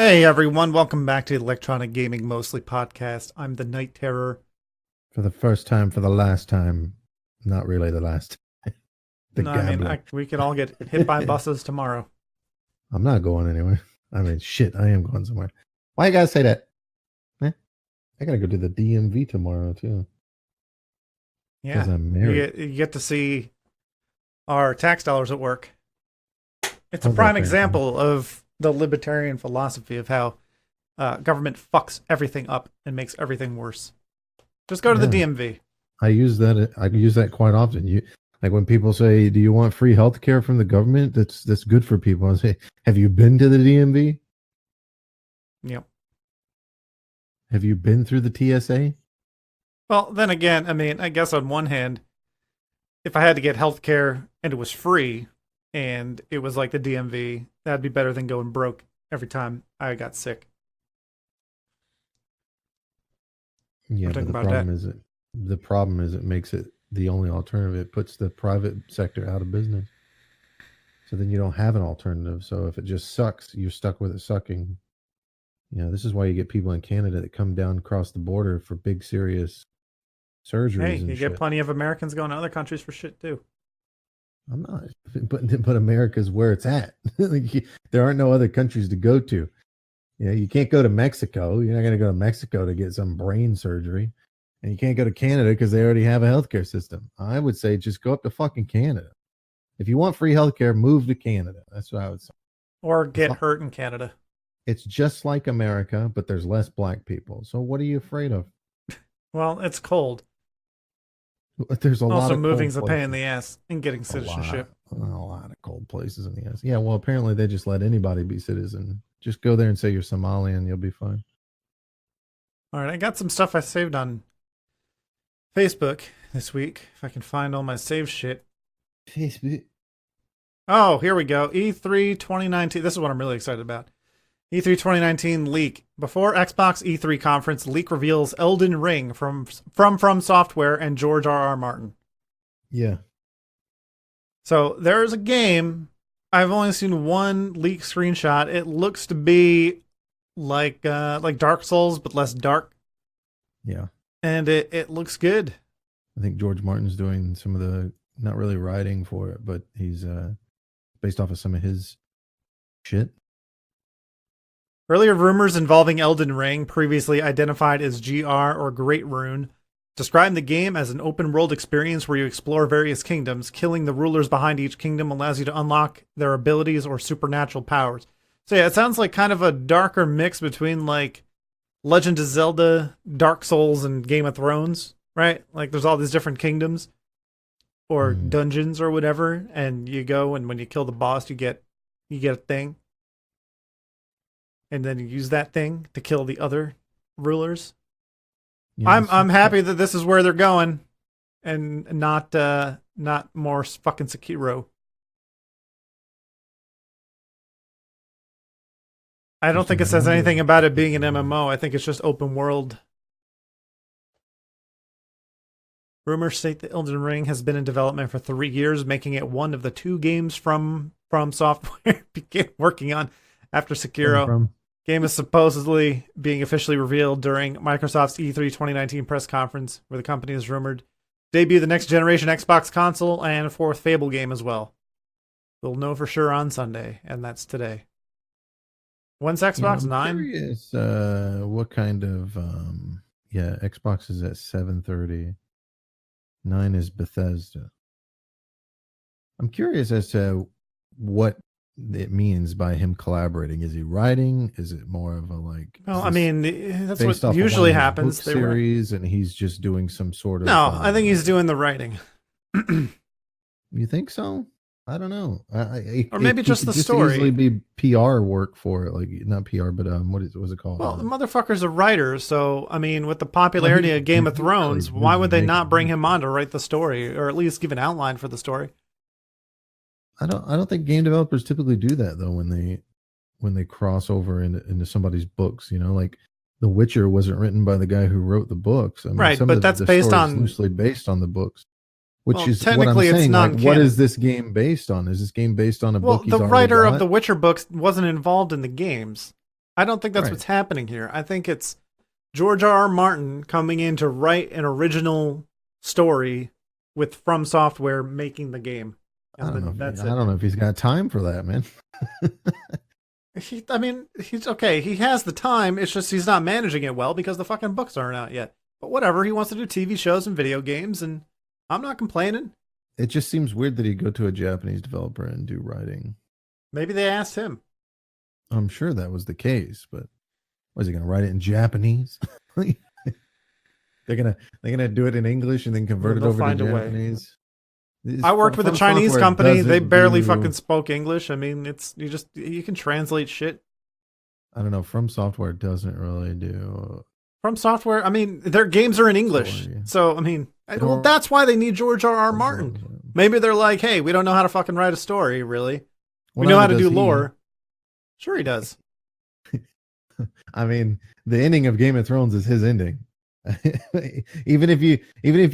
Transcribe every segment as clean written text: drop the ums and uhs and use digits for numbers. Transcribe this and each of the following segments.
Hey everyone, welcome back to the Electronic Gaming Mostly podcast. I'm the Night Terror. For the first time, for the last time. Not really the last time. The No, I mean, Gabler. we could all get hit by buses tomorrow. I'm not going anywhere. I mean, shit, I am going somewhere. Why you gotta say that? I gotta go to the DMV tomorrow, too. Yeah, I'm married. you get to see our tax dollars at work. It's a How's prime that fair? example of the libertarian philosophy of how government fucks everything up and makes everything worse. Just go to the Yeah. DMV. I use that quite often. Like when people say, "Do you want free healthcare from the government?" That's good for people. I say, "Have you been to the DMV? Yep. Have you been through the TSA?" Well, then again, I mean, I guess on one hand, if I had to get healthcare and it was free and it was like the DMV, that'd be better than going broke every time I got sick. Yeah, We're but talking about that. the problem is it makes it the only alternative. It puts the private sector out of business. So then you don't have an alternative. So if it just sucks, you're stuck with it sucking. This is why you get people in Canada that come down across the border for big serious surgeries Hey, and you shit. get plenty of Americans going to other countries for shit too. I'm not, but America's where it's at. There aren't no other countries to go to. You can't go to Mexico. You're not going to go to Mexico to get some brain surgery. And you can't go to Canada because they already have a healthcare system. I would say just go up to fucking Canada. If you want free healthcare, move to Canada. That's what I would say. Or get hurt in Canada. It's just like America, but there's less black people. So what are you afraid of? Well, it's cold. There's a lot Also, of moving's a cold pain in places. the ass and getting citizenship. A lot of cold places in the ass. Yeah, well, apparently they just let anybody be citizen. Just go there and say you're Somali and you'll be fine. All right, I got some stuff I saved on Facebook this week. If I can find all my saved shit. Facebook. Oh, here we go. E3 2019. This is what I'm really excited about. E3 2019 leak. Before Xbox E3 conference, leak reveals Elden Ring from Software and George R.R. Martin. Yeah. So there's a game. I've only seen one leak screenshot. It looks to be like Dark Souls, but less dark. Yeah. And it looks good. I think George Martin's doing some of the, not really writing for it, but he's based off of some of his shit. Earlier rumors involving Elden Ring, previously identified as GR or Great Rune, describing the game as an open-world experience where you explore various kingdoms. Killing the rulers behind each kingdom allows you to unlock their abilities or supernatural powers. So yeah, it sounds like kind of a darker mix between like Legend of Zelda, Dark Souls, and Game of Thrones, right? Like there's all these different kingdoms or dungeons or whatever, and you go and when you kill the boss, you get a thing. And then you use that thing to kill the other rulers. Yeah, I'm happy that this is where they're going, and not more fucking Sekiro. I don't think it says anything about it being an MMO. I think it's just open world. Rumors state that Elden Ring has been in development for 3 years, making it one of the 2 games from Software began working on after Sekiro. Game is supposedly being officially revealed during Microsoft's E3 2019 press conference, where the company is rumored to debut the next generation Xbox console and a 4th Fable game as well. We'll know for sure on Sunday, and that's today. When's Xbox? 9? I'm curious what kind of Xbox is at 7:30. 9 is Bethesda. I'm curious as to what it means by him collaborating. Is he writing? Is it more of a like? Well, I mean, that's what usually happens. Series, and he's just doing some sort of. No, I think he's doing the writing. You think so? I don't know. Or maybe just the story. Easily be PR work for it, like not PR, but what's it called? Well, the motherfucker's a writer, so I mean, with the popularity of Game of Thrones, why would they not bring him on to write the story, or at least give an outline for the story? I don't think game developers typically do that though when they cross over into somebody's books. Like The Witcher wasn't written by the guy who wrote the books. I mean, right, but that's based on loosely based on the books. Which is technically what I'm saying. It's not. What is this game based on? Is this game based on a book? Well, the writer of the Witcher books wasn't involved in the games. I don't think that's what's happening here. I think it's George R.R. Martin coming in to write an original story with From Software making the game. I don't know if he's got time for that, man. He's okay. He has the time. It's just he's not managing it well because the fucking books aren't out yet. But whatever. He wants to do TV shows and video games, and I'm not complaining. It just seems weird that he'd go to a Japanese developer and do writing. Maybe they asked him. I'm sure that was the case, but was he going to write it in Japanese? They're gonna do it in English and then convert it over to Japanese. I worked with a Chinese company. They barely fucking spoke English. I mean, you can translate shit. I don't know. From Software doesn't really do. From Software, I mean, their games are in English. So, I mean, that's why they need George R.R. Martin. Maybe they're like, hey, we don't know how to fucking write a story, really. We know how to do lore. Sure he does. I mean, the ending of Game of Thrones is his ending. even if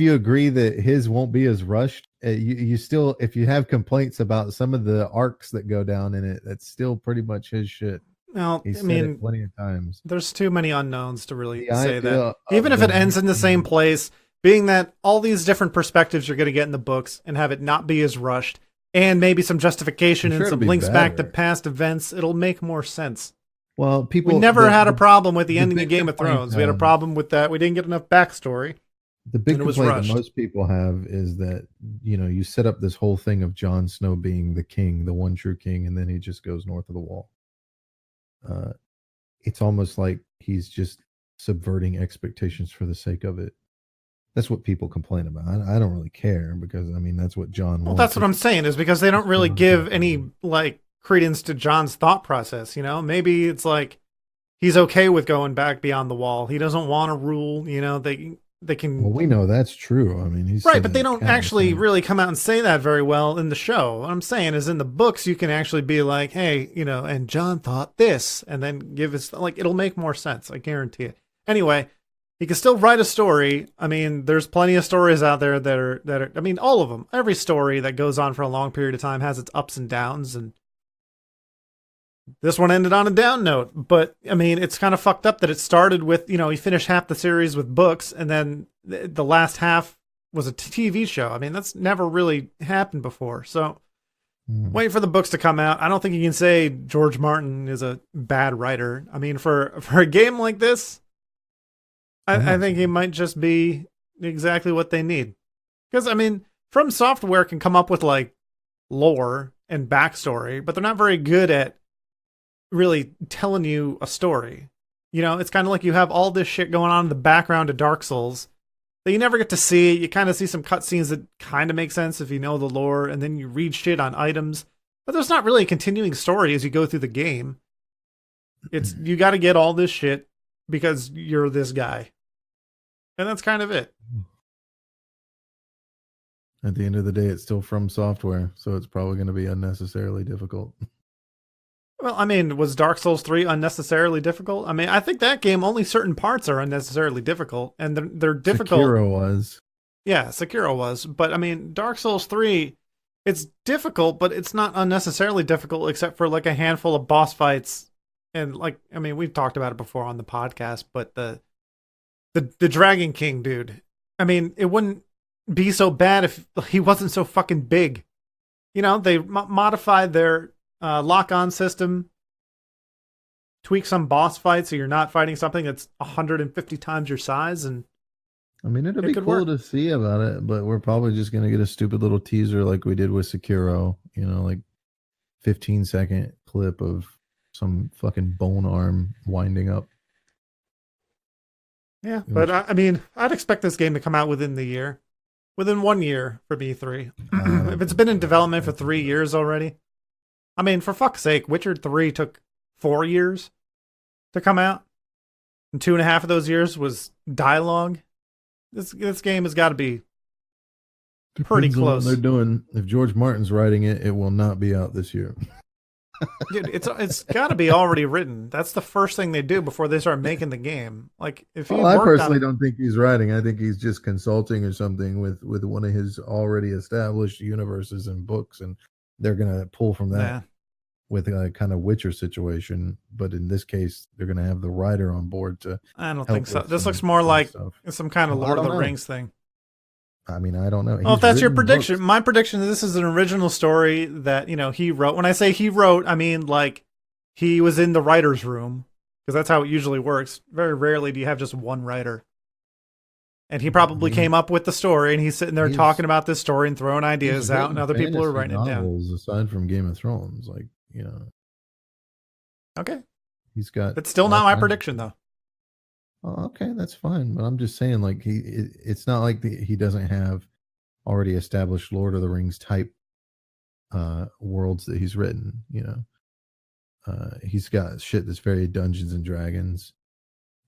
you agree that his won't be as rushed, you still, if you have complaints about some of the arcs that go down in it, that's still pretty much his shit. Well, He's said it plenty of times. There's too many unknowns to really say that. Even if it ends in the same place, being that all these different perspectives you're going to get in the books and have it not be as rushed, and maybe some justification and some links back to past events, it'll make more sense. Well, we never had a problem with the ending of Game of Thrones. We had a problem with that. We didn't get enough backstory. The big complaint that most people have is that, you set up this whole thing of Jon Snow being the king, the one true king, and then he just goes north of the wall. It's almost like he's just subverting expectations for the sake of it. That's what people complain about. I don't really care because, that's what Jon wants. Well, that's what I'm saying, is because they don't really give any, credence to Jon's thought process. Maybe it's like he's okay with going back beyond the wall. He doesn't want to rule. They can. Well, we know that's true. He's right, but they don't actually really come out and say that very well in the show. What I'm saying is, in the books, you can actually be like, hey, and Jon thought this, and then give his it'll make more sense. I guarantee it. Anyway, he can still write a story. There's plenty of stories out there that are. All of them. Every story that goes on for a long period of time has its ups and downs, and this one ended on a down note, but it's kind of fucked up that it started with, he finished half the series with books and then the last half was a TV show. That's never really happened before. So wait for the books to come out. I don't think you can say George Martin is a bad writer. For a game like this, I think he might just be exactly what they need. Because, From Software can come up with lore and backstory, but they're not very good at really telling you a story. It's kind of like you have all this shit going on in the background of Dark Souls that you never get to see. You kind of see some cutscenes that kind of make sense if you know the lore, and then you read shit on items, but there's not really a continuing story as you go through the game. It's you got to get all this shit because you're this guy, and that's kind of it. At the end of the day, it's still From Software, so it's probably going to be unnecessarily difficult. Well, was Dark Souls 3 unnecessarily difficult? I think that game, only certain parts are unnecessarily difficult, and they're difficult. Sekiro was. Yeah, Sekiro was. But, Dark Souls 3, it's difficult, but it's not unnecessarily difficult except for, a handful of boss fights. And, we've talked about it before on the podcast, but the Dragon King dude, it wouldn't be so bad if he wasn't so fucking big. They modified their lock-on system, tweak some boss fights so you're not fighting something that's 150 times your size, and it'll be cool to see about it, but we're probably just going to get a stupid little teaser like we did with Sekiro, 15-second clip of some fucking bone arm winding up. Yeah, but I'd expect this game to come out within 1 year for E3. If it's been in development for 3 years already. For fuck's sake, Witcher 3 took 4 years to come out, and 2.5 of those years was dialogue. This game has got to be pretty close. They're doing. If George Martin's writing it, it will not be out this year. Dude, it's got to be already written. That's the first thing they do before they start making the game. If I personally don't think he's writing. I think he's just consulting or something with one of his already established universes and books, and they're gonna pull from that. with a kind of Witcher situation, but in this case, they're going to have the writer on board to. I don't help think so. with This some- looks more some like stuff. some kind of Well, I Lord of don't the know. Rings thing. I mean, I don't know. Well, if that's your written prediction, books. my prediction is this is an original story that, he wrote. When I say he wrote, I mean like he was in the writer's room, because that's how it usually works. Very rarely do you have just one writer. And he probably came up with the story, and he's sitting there talking about this story and throwing ideas out, and other people are writing it down. Aside from Game of Thrones, Okay. He's got. That's still not my prediction, though. Oh, okay, that's fine. But I'm just saying, like, it's not like he doesn't have already established Lord of the Rings type worlds that he's written. He's got shit that's very Dungeons and Dragons,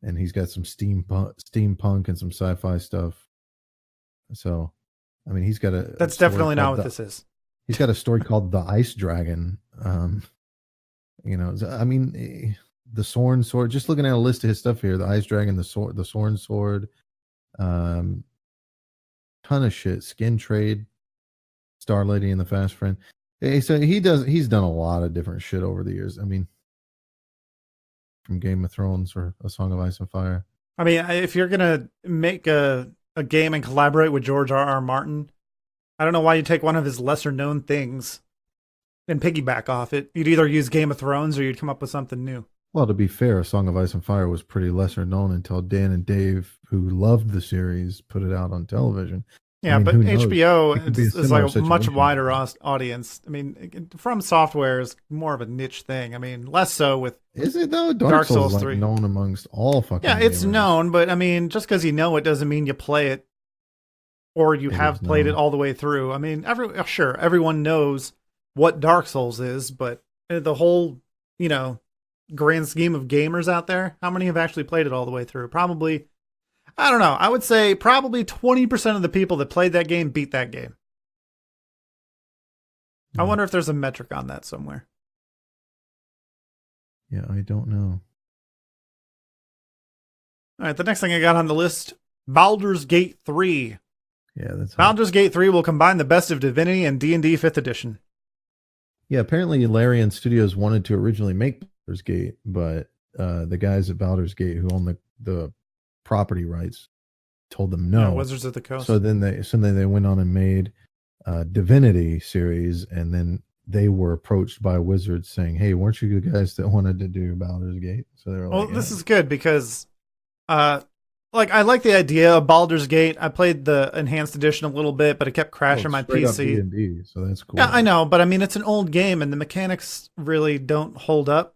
and he's got some steampunk and some sci-fi stuff. So, I mean, he's got a. That's definitely not what this is. He's got a story called The Ice Dragon. I mean, the Sorn Sword. Just looking at a list of his stuff here: the Ice Dragon, the Sorn Sword, ton of shit. Skin Trade, Star Lady, and the Fast Friend. So he's done a lot of different shit over the years. I mean, from Game of Thrones or A Song of Ice and Fire. I mean, if you're gonna make a game and collaborate with George R.R. Martin, I don't know why you take one of his lesser known things and piggyback off it. You'd either use Game of Thrones or you'd come up with something new. Well, to be fair, A Song of Ice and Fire was pretty lesser known until Dan and Dave, who loved the series, put it out on television. Yeah, but HBO is like a much wider audience. I mean, From Software is more of a niche thing. I mean, less so with. Is it though? Dark Souls 3 known amongst all fucking. Yeah, it's gamers. known, but I mean, just because you know it doesn't mean you play it, or you have played it all the way through. I mean, everyone knows what Dark Souls is, but the whole, grand scheme of gamers out there, how many have actually played it all the way through? Probably. I don't know. I would say probably 20% of the people that played that game beat that game. I wonder if there's a metric on that somewhere. Yeah, I don't know. All right, the next thing I got on the list, Baldur's Gate 3. Yeah, that's Baldur's Gate 3 will combine the best of Divinity and D&D 5th edition. Yeah, apparently Larian Studios wanted to originally make Baldur's Gate, but the guys at Baldur's Gate who own the property rights told them no. Yeah, Wizards of the Coast. So then they went on and made Divinity series, and then they were approached by Wizards saying, "Hey, weren't you the guys that wanted to do Baldur's Gate?" So they were like, this is good because I like the idea of Baldur's Gate. I played the enhanced edition a little bit, but it kept crashing my PC. D&D, so that's cool. Yeah, I know, but I mean it's an old game and the mechanics really don't hold up.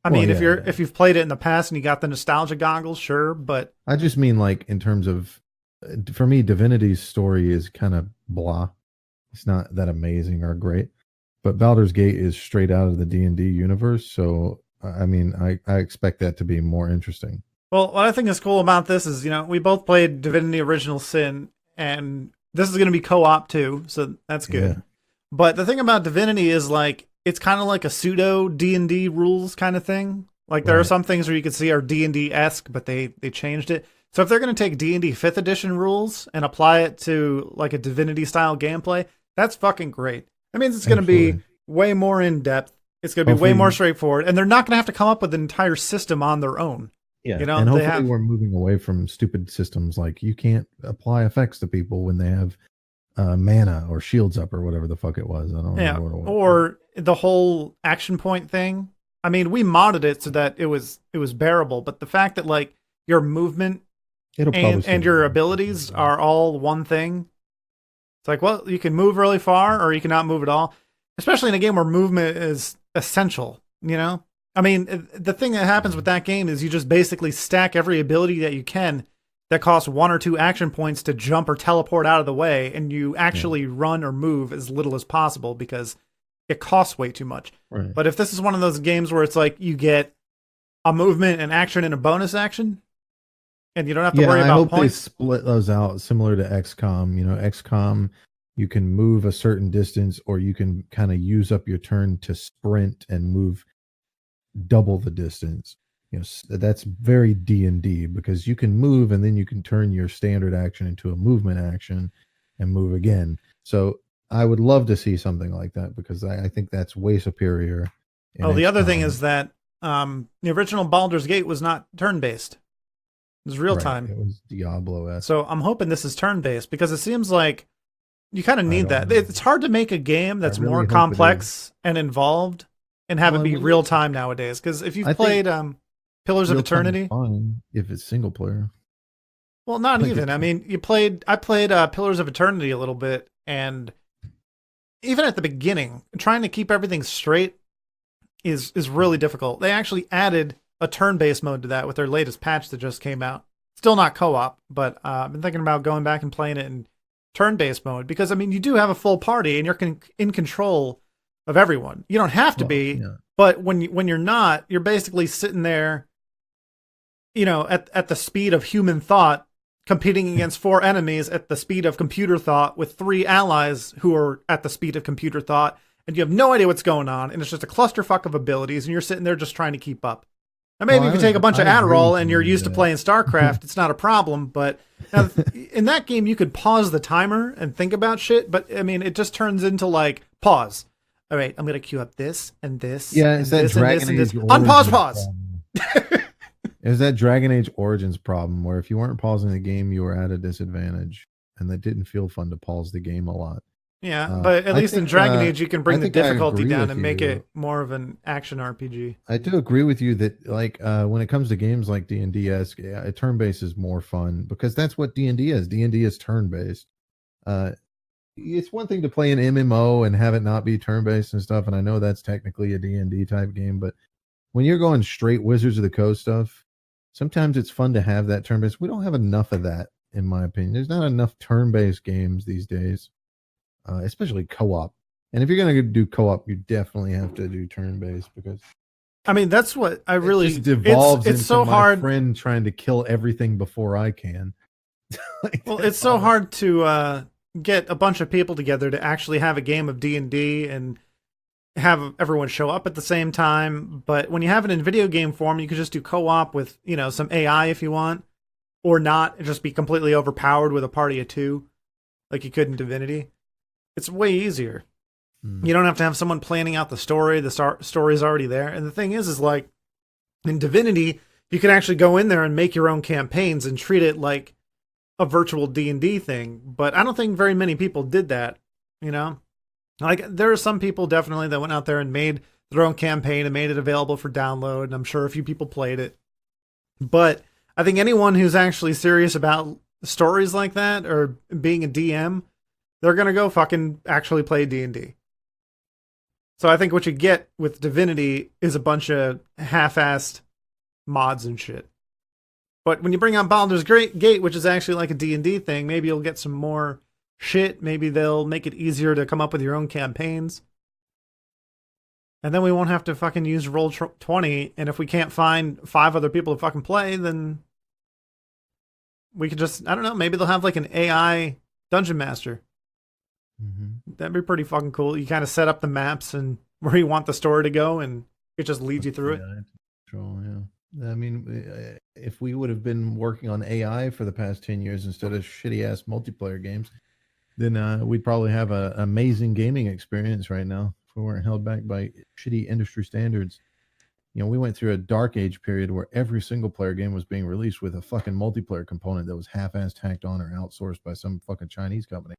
I mean, if you've played it in the past and you got the nostalgia goggles, sure, but I just mean like in terms of, for me, Divinity's story is kind of blah. It's not that amazing or great, but Baldur's Gate is straight out of the D&D universe. So, I mean, I expect that to be more interesting. Well, what I think is cool about this is, we both played Divinity Original Sin, and this is going to be co-op too, so that's good. Yeah. But the thing about Divinity is like, it's kind of like a pseudo D&D rules kind of thing. Like there are some things where you can see are D&D-esque, but they changed it. So if they're going to take D&D 5th edition rules and apply it to like a Divinity style gameplay, that's fucking great. That means it's going to be way more in depth. It's going to be way more straightforward, and they're not going to have to come up with an entire system on their own. Yeah, and hopefully we're moving away from stupid systems like you can't apply effects to people when they have mana or shields up or whatever the fuck it was. I don't know what it was. Or the whole action point thing. I mean, we modded it so that it was bearable, but the fact that like your movement and your abilities are all one thing. It's like, well, you can move really far or you cannot move at all, especially in a game where movement is essential, I mean, the thing that happens with that game is you just basically stack every ability that you can that costs 1 or 2 action points to jump or teleport out of the way, and you actually run or move as little as possible because it costs way too much. Right. But if this is one of those games where it's like you get a movement, an action, and a bonus action, and you don't have to worry about points. They split those out similar to XCOM. XCOM, you can move a certain distance, or you can kind of use up your turn to sprint and move double the distance. That's very D&D because you can move and then you can turn your standard action into a movement action and move again. So I would love to see something like that because I think that's way superior in Oh, the other thing XCOM. is that the original Baldur's Gate was not turn-based. It was real Right, time. it was Diablo-esque. So I'm hoping this is turn-based because it seems like you kind of I need don't that. know. It's hard to make a game that's really more hope it complex and involved and have Well, it be and real time nowadays. Because if you've I played think Pillars of real time is Eternity, fine if it's single player. well, not Like even. I mean, I played Pillars of Eternity a little bit, and even at the beginning, trying to keep everything straight is really difficult. They actually added a turn-based mode to that with their latest patch that just came out. Still not co-op, but I've been thinking about going back and playing it in turn-based mode because I mean, you do have a full party and you're in control of everyone. You don't have to be, but when you're not, you're basically sitting there, you know, at the speed of human thought, competing against 4 enemies at the speed of computer thought with 3 allies who are at the speed of computer thought, and you have no idea what's going on, and it's just a clusterfuck of abilities, and you're sitting there just trying to keep up. Now, maybe if you take a bunch of Adderall and you're used to playing StarCraft, it's not a problem, but now, in that game, you could pause the timer and think about shit, but, I mean, it just turns into, like, pause. All right, I'm going to queue up this and this. Yeah, and it's that this Dragon and this Age and this. Unpause, pause. It was that Dragon Age Origins problem where if you weren't pausing the game, you were at a disadvantage, and that didn't feel fun to pause the game a lot. Yeah, but at least in Dragon Age, you can bring the difficulty down and make it more of an action RPG. I do agree with you that, like, when it comes to games like D&D-esque, yeah, turn-based is more fun because that's what D&D is. D&D is turn-based. It's one thing to play an MMO and have it not be turn-based and stuff, and I know that's technically a D&D type game, but when you're going straight Wizards of the Coast stuff, sometimes it's fun to have that turn-based. We don't have enough of that, in my opinion. There's not enough turn-based games these days. Especially co-op. And if you're going to do co-op, you definitely have to do turn-based because I mean, that's what I really it devolves it's into so my hard friend trying to kill everything before I can. well, it's so hard to get a bunch of people together to actually have a game of D&D and have everyone show up at the same time, but when you have it in video game form, you could just do co-op with, you know, some AI if you want, or not, and just be completely overpowered with a party of 2 like you could in Divinity. It's way easier. You don't have to have someone planning out the story. The story's already there. And the thing is like, in Divinity, you can actually go in there and make your own campaigns and treat it like a virtual D&D thing. But I don't think very many people did that, you know? Like, there are some people definitely that went out there and made their own campaign and made it available for download, and I'm sure a few people played it. But I think anyone who's actually serious about stories like that or being a DM, they're going to go fucking actually play D&D. So I think what you get with Divinity is a bunch of half-assed mods and shit. But when you bring out Baldur's Gate, which is actually like a D&D thing, maybe you'll get some more shit. Maybe they'll make it easier to come up with your own campaigns. And then we won't have to fucking use Roll20. And if we can't find 5 other people to fucking play, then we could just, I don't know, maybe they'll have like an AI dungeon master. That'd be pretty fucking cool. You kind of set up the maps and where you want the story to go, and it just leads you through it. Yeah. I mean, if we would have been working on AI for the past 10 years instead of shitty-ass multiplayer games, then we'd probably have an amazing gaming experience right now if we weren't held back by shitty industry standards. You know, we went through a dark age period where every single-player game was being released with a fucking multiplayer component that was half-assed tacked on or outsourced by some fucking Chinese company.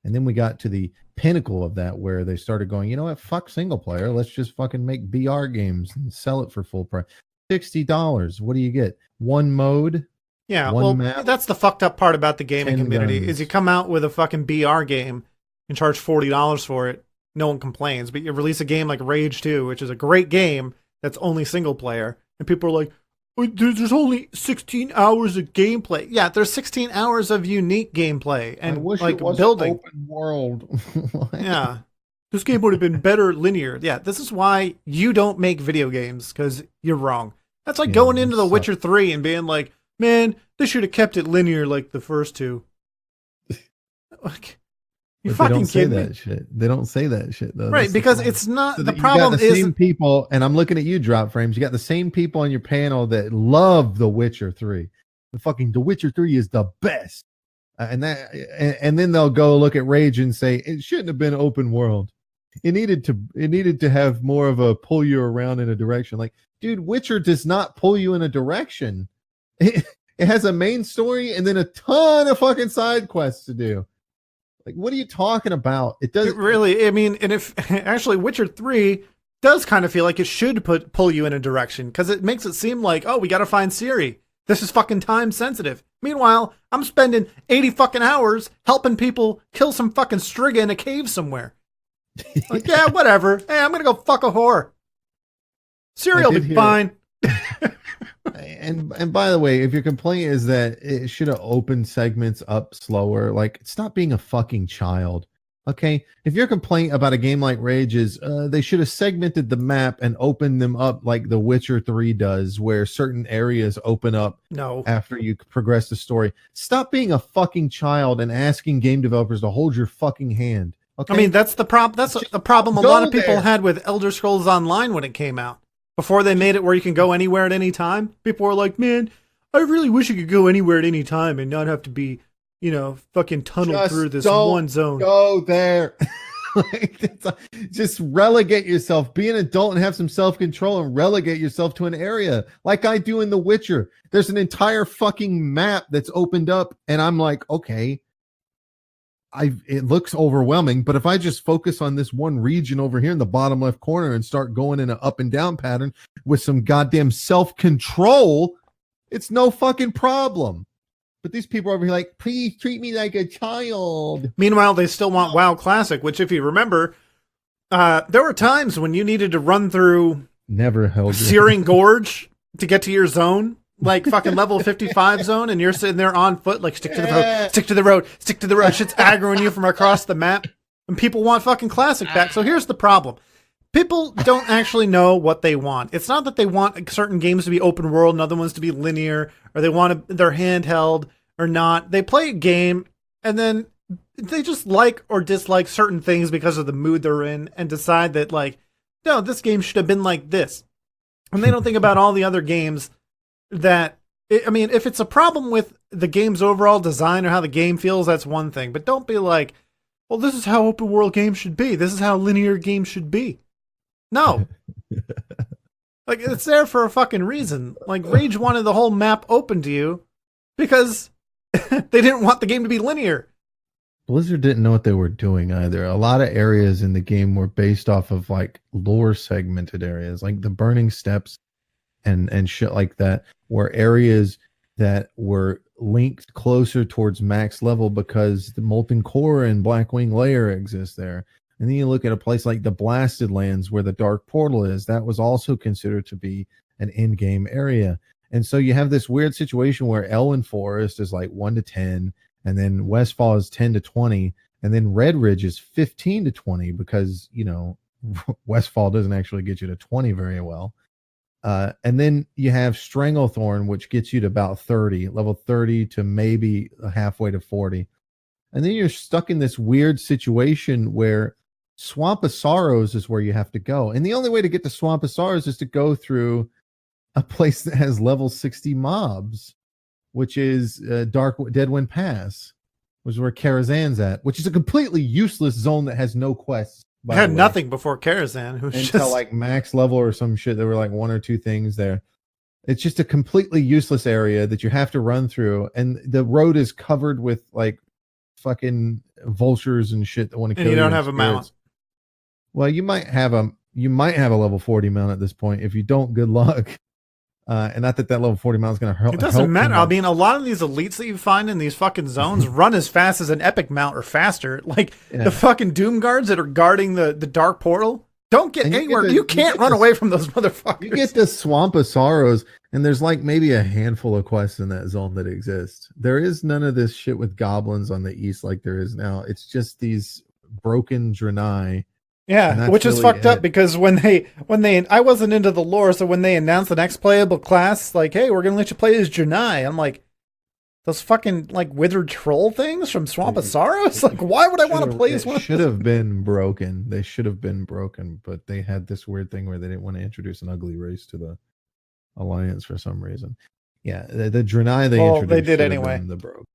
And then we got to the pinnacle of that where they started going, you know what, fuck single player. Let's just fucking make BR games and sell it for full price. $60. What do you get? One mode? Yeah, well, map, that's the fucked up part about the gaming community guns. Is you come out with a fucking BR game and charge $40 for it. No one complains. But you release a game like Rage 2, which is a great game that's only single player. And people are like, there's only 16 hours of gameplay. Yeah, there's 16 hours of unique gameplay and like building. Open world. Yeah, this game would have been better linear. Yeah, this is why you don't make video games, because you're wrong. That's like going into The Witcher 3 and being like, man, they should have kept it linear like the first 2. Like, you fucking kidding me? That shit. They don't say that shit though. Right, because it's not, so the problem is the same people, and I'm looking at you, Drop Frames. You got the same people on your panel that love The Witcher 3. The Witcher 3 is the best. And then they'll go look at Rage and say it shouldn't have been open world. it needed to have more of a pull you around in a direction. Like, dude, Witcher does not pull you in a direction. It has a main story and then a ton of fucking side quests to do. Like, what are you talking about? It doesn't really. I mean, and if actually Witcher 3 does kind of feel like it should pull you in a direction, because it makes it seem like, oh, we got to find Ciri. This is fucking time sensitive. Meanwhile, I'm spending 80 fucking hours helping people kill some fucking Striga in a cave somewhere. Like, yeah, whatever. Hey, I'm gonna go fuck a whore. Ciri will be fine. And by the way, if your complaint is that it should have opened segments up slower, like, stop being a fucking child. Okay, if your complaint about a game like Rage is they should have segmented the map and opened them up like The Witcher 3 does, where certain areas open up after you progress the story. Stop being a fucking child and asking game developers to hold your fucking hand. Okay? I mean, that's the problem. That's the problem a lot of people had with Elder Scrolls Online when it came out. Before they made it where you can go anywhere at any time, people were like, man, I really wish you could go anywhere at any time and not have to be, you know, fucking tunneled through this one zone. Go there. Just relegate yourself. Be an adult and have some self-control and relegate yourself to an area like I do in The Witcher. There's an entire fucking map that's opened up and I'm like, okay, it looks overwhelming, but if I just focus on this one region over here in the bottom left corner and start going in an up and down pattern with some goddamn self-control, it's no fucking problem. But these people are over here like, please treat me like a child. Meanwhile, they still want WoW Classic, which, if you remember, there were times when you needed to run through Searing Gorge to get to your zone, like fucking level 55 zone, and you're sitting there on foot, like, stick to the road, stick to the road, stick to the road. Shit's aggroing you from across the map, and people want fucking Classic back. So here's the problem. People don't actually know what they want. It's not that they want certain games to be open world and other ones to be linear, or they want their handheld or not. They play a game, and then they just like or dislike certain things because of the mood they're in, and decide that, like, no, this game should have been like this. And they don't think about all the other games that, I mean, if it's a problem with the game's overall design or how the game feels, that's one thing. But don't be like, well, this is how open world games should be. This is how linear games should be. No. Like, it's there for a fucking reason. Like, Rage wanted the whole map open to you because they didn't want the game to be linear. Blizzard didn't know what they were doing either. A lot of areas in the game were based off of, like, lore segmented areas, like the Burning Steps and shit like that, were areas that were linked closer towards max level because the Molten Core and Blackwing Lair exists there. And then you look at a place like the Blasted Lands where the Dark Portal is, that was also considered to be an in-game area. And so you have this weird situation where Elwyn Forest is like 1 to 10, and then Westfall is 10 to 20, and then Red Ridge is 15 to 20 because, you know, Westfall doesn't actually get you to 20 very well. And then you have Stranglethorn, which gets you to about 30, level 30 to maybe halfway to 40. And then you're stuck in this weird situation where Swamp of Sorrows is where you have to go. And the only way to get to Swamp of Sorrows is to go through a place that has level 60 mobs, which is Deadwind Pass, which is where Karazhan's at, which is a completely useless zone that has no quests. I had nothing before Karazhan. Until like max level or some shit. There were like 1 or 2 things there. It's just a completely useless area that you have to run through. And the road is covered with like fucking vultures and shit that want to kill you. And you don't have a mount. Well, you might have a level 40 mount at this point. If you don't, good luck. And not that level 40 mount is going to help. It doesn't matter. I mean, a lot of these elites that you find in these fucking zones run as fast as an epic mount or faster. Like the fucking Doom Guards that are guarding the Dark Portal don't get anywhere. You can't run away from those motherfuckers. You get the Swamp of Sorrows, and there's like maybe a handful of quests in that zone that exist. There is none of this shit with goblins on the east like there is now. It's just these broken Draenei. Yeah, which is fucked up because when they I wasn't into the lore, so when they announced the next playable class, like, hey, we're gonna let you play as Draenei, I'm like, those fucking like withered troll things from Swamp of Sorrows? Like, why would I want to play as one? Should have been broken. They should have been broken, but they had this weird thing where they didn't want to introduce an ugly race to the alliance for some reason. Yeah, the Draenei they introduced. They did anyway. The broke.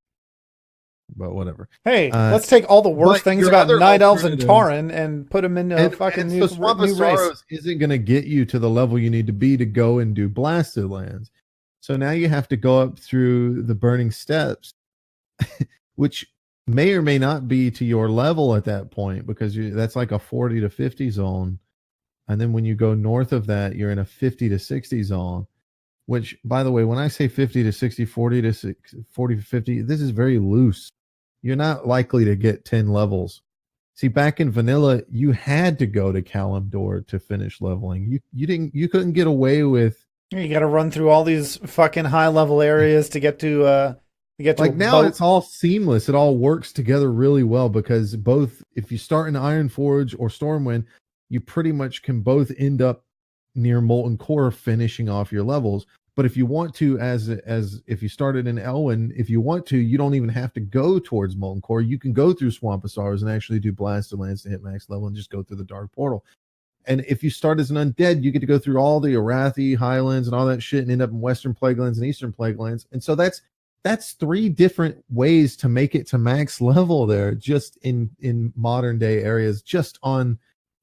but whatever. Hey, let's take all the worst things about night elves and Tauren and put them into a fucking new race. Isn't going to get you to the level you need to be to go and do Blasted Lands. So now you have to go up through the Burning Steps, which may or may not be to your level at that point, because that's like a 40 to 50 zone. And then when you go north of that, you're in a 50 to 60 zone, which, by the way, when I say 50 to 60, 40 to 60, 40 to 50, this is very loose. You're not likely to get 10 levels. See, back in vanilla, you had to go to Kalimdor to finish leveling. You couldn't get away with. You got to run through all these fucking high level areas to get to like now it's all seamless. It all works together really well, because both, if you start in Ironforge or Stormwind, you pretty much can both end up near Molten Core finishing off your levels. But if you want to, as if you started in Elwyn, if you want to, you don't even have to go towards Molten Core. You can go through Swampasars and actually do Blasted Lands to hit max level and just go through the Dark Portal. And if you start as an undead, you get to go through all the Arathi, Highlands, and all that shit and end up in Western Plaguelands and Eastern Plaguelands. And so that's 3 different ways to make it to max level there, just in modern day areas, just on,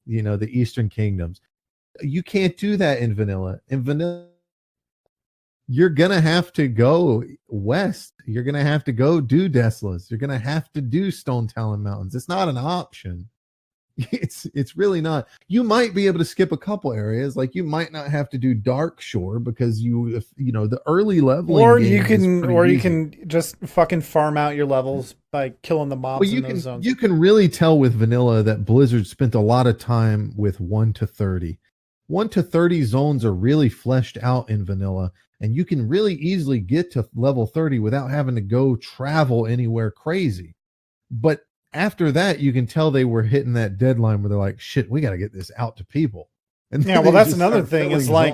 the Eastern Kingdoms. You can't do that in vanilla. In vanilla, you're going to have to go west. You're going to have to go do Desolus. You're going to have to do Stone Talon Mountains. It's not an option. It's really not. You might be able to skip a couple areas, like you might not have to do Dark Shore because the early leveling, or you can just fucking farm out your levels by killing the mobs in those zones. You can really tell with vanilla that Blizzard spent a lot of time with 1 to 30. 1 to 30 zones are really fleshed out in vanilla, and you can really easily get to level 30 without having to go travel anywhere crazy. But after that, you can tell they were hitting that deadline where they're like, shit, we got to get this out to people. And yeah, well, that's another thing. It's like,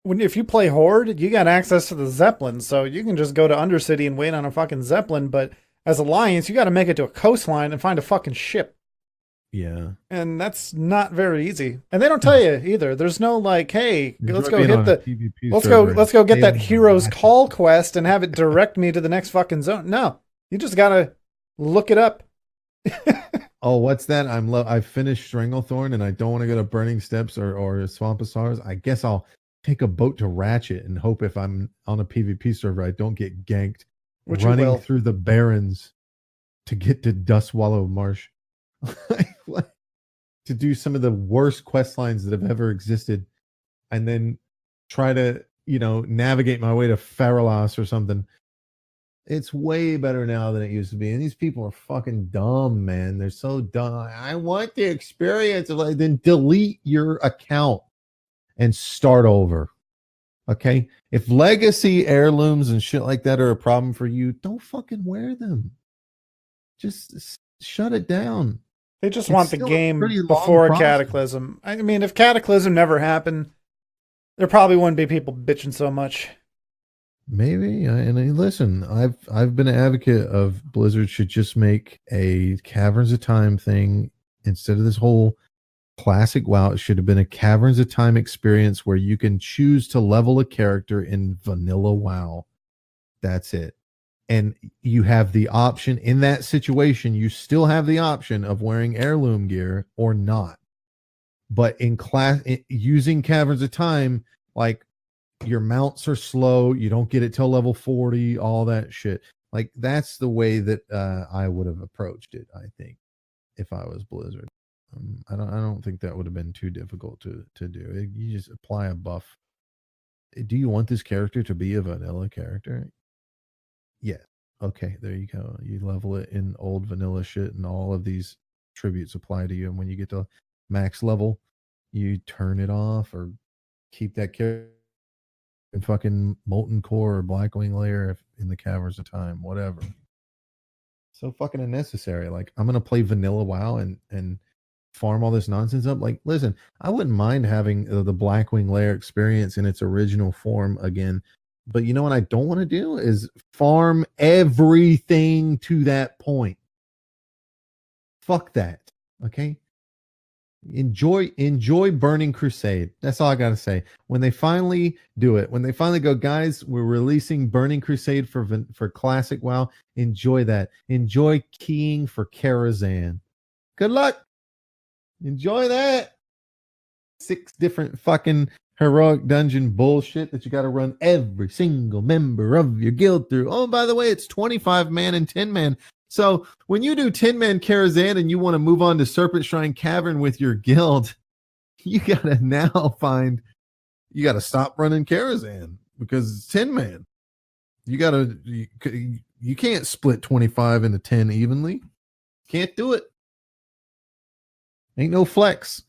if you play Horde, you got access to the Zeppelin, so you can just go to Undercity and wait on a fucking Zeppelin. But as Alliance, you got to make it to a coastline and find a fucking ship. Yeah. And that's not very easy. And they don't tell you either. There's no like, hey, let's go get let's go get that Hero's Call quest and have it direct me to the next fucking zone. No, you just got to look it up. Oh, what's that? I finished Stranglethorn and I don't want to go to Burning Steps or Swampasars. I guess I'll take a boat to Ratchet and hope if I'm on a PvP server I don't get ganked running through the Barrens to get to Dustwallow Marsh. To do some of the worst quest lines that have ever existed, and then try to navigate my way to Faralas or something. It's way better now than it used to be, and these people are fucking dumb, man. They're so dumb. I want the experience of then delete your account and start over. Okay, if legacy heirlooms and shit like that are a problem for you, don't fucking wear them. Just shut it down. They just want the game before Cataclysm. I mean, if Cataclysm never happened, there probably wouldn't be people bitching so much. Maybe. And listen, I've been an advocate of Blizzard should just make a Caverns of Time thing instead of this whole classic WoW. It should have been a Caverns of Time experience where you can choose to level a character in vanilla WoW. That's it. And you have the option in that situation, you still have the option of wearing heirloom gear or not. But using Caverns of Time, like your mounts are slow, you don't get it till level 40, all that shit. Like that's the way that I would have approached it, I think, if I was Blizzard. I don't think that would have been too difficult to do. You just apply a buff. Do you want this character to be a vanilla character? Yeah. Okay, there you go. You level it in old vanilla shit, and all of these tributes apply to you. And when you get to max level, you turn it off or keep that character in fucking Molten Core or Blackwing Lair in the Caverns of Time, whatever. So fucking unnecessary. Like, I'm gonna play vanilla WoW and farm all this nonsense up. Like, listen, I wouldn't mind having the Blackwing Lair experience in its original form again. But you know what I don't want to do is farm everything to that point. Fuck that. Okay? Enjoy Burning Crusade. That's all I gotta say. When they finally do it, when they finally go, guys, we're releasing Burning Crusade for classic WoW. Enjoy that. Enjoy keying for Karazhan. Good luck. Enjoy that. 6 different fucking heroic dungeon bullshit that you got to run every single member of your guild through. Oh, by the way, it's 25 man and 10 man. So when you do 10 man Karazhan and you want to move on to Serpent Shrine Cavern with your guild, you got to stop running Karazhan because it's 10 man. You can't split 25 into 10 evenly. Can't do it. Ain't no flex.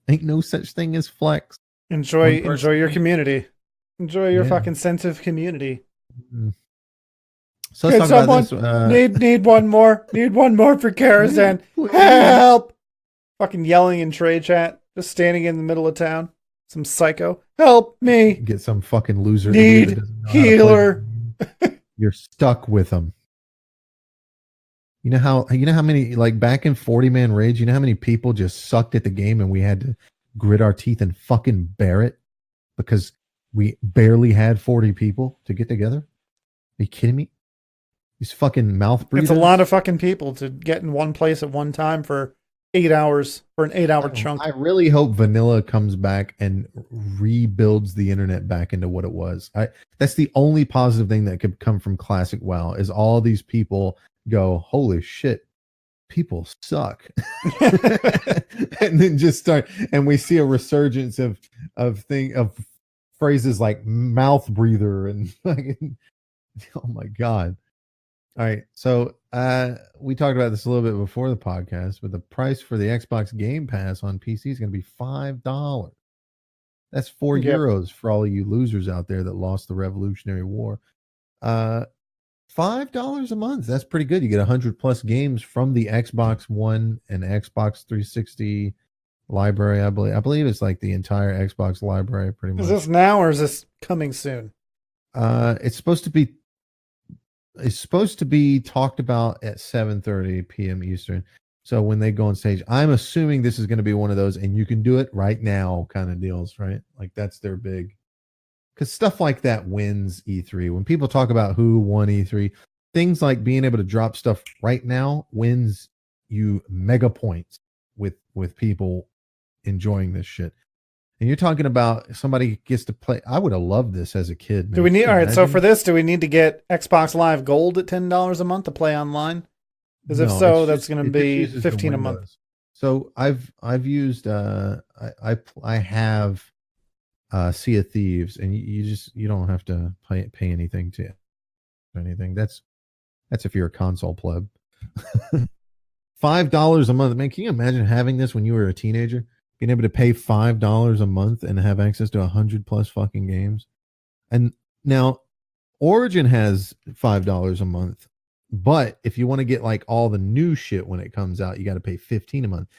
Ain't no such thing as flex. Enjoy your community. Enjoy your fucking sense of community. Mm. So let's talk about this. Need one more. Need one more for Karazhan. Help! Fucking yelling in trade chat. Just standing in the middle of town. Some psycho. Help me. Get some fucking loser. Need healer. You're stuck with them. You know how many, like back in 40-man raids, you know how many people just sucked at the game and we had to grit our teeth and fucking bear it because we barely had 40 people to get together? Are you kidding me? These fucking mouth breathers. It's a lot of fucking people to get in one place at one time for 8 hours, for an 8-hour chunk. I really hope vanilla comes back and rebuilds the internet back into what it was. That's the only positive thing that could come from classic WoW is all these people go, holy shit, people suck. And then just start, and we see a resurgence of phrases like mouth breather and fucking, oh my god. All right, so we talked about this a little bit before the podcast, but the price for the Xbox Game Pass on PC is going to be $5. That's €4 for all of you losers out there that lost the Revolutionary War. $5 a month. That's pretty good. You get 100 plus games from the Xbox One and Xbox 360 library. I believe it's like the entire Xbox library, pretty much. Is this now or is this coming soon? It's supposed to be talked about at 7:30 p.m. Eastern. So when they go on stage, I'm assuming this is going to be one of those, and you can do it right now kind of deals, right? Like that's their big, because stuff like that wins E3. When people talk about who won E3, things like being able to drop stuff right now wins you mega points with people enjoying this shit. And you're talking about somebody gets to play. I would have loved this as a kid. Man. Do we need? All right. So for this, do we need to get Xbox Live Gold at $10 a month to play online? Because if so, that's going to be $15 a month. So I've used I have Sea of Thieves, and you don't have to pay anything to anything. That's if you're a console pleb. $5 a month, man. Can you imagine having this when you were a teenager? Being able to pay $5 a month and have access to 100 plus fucking games. And now Origin has $5 a month, but if you want to get like all the new shit when it comes out, you got to pay $15 a month.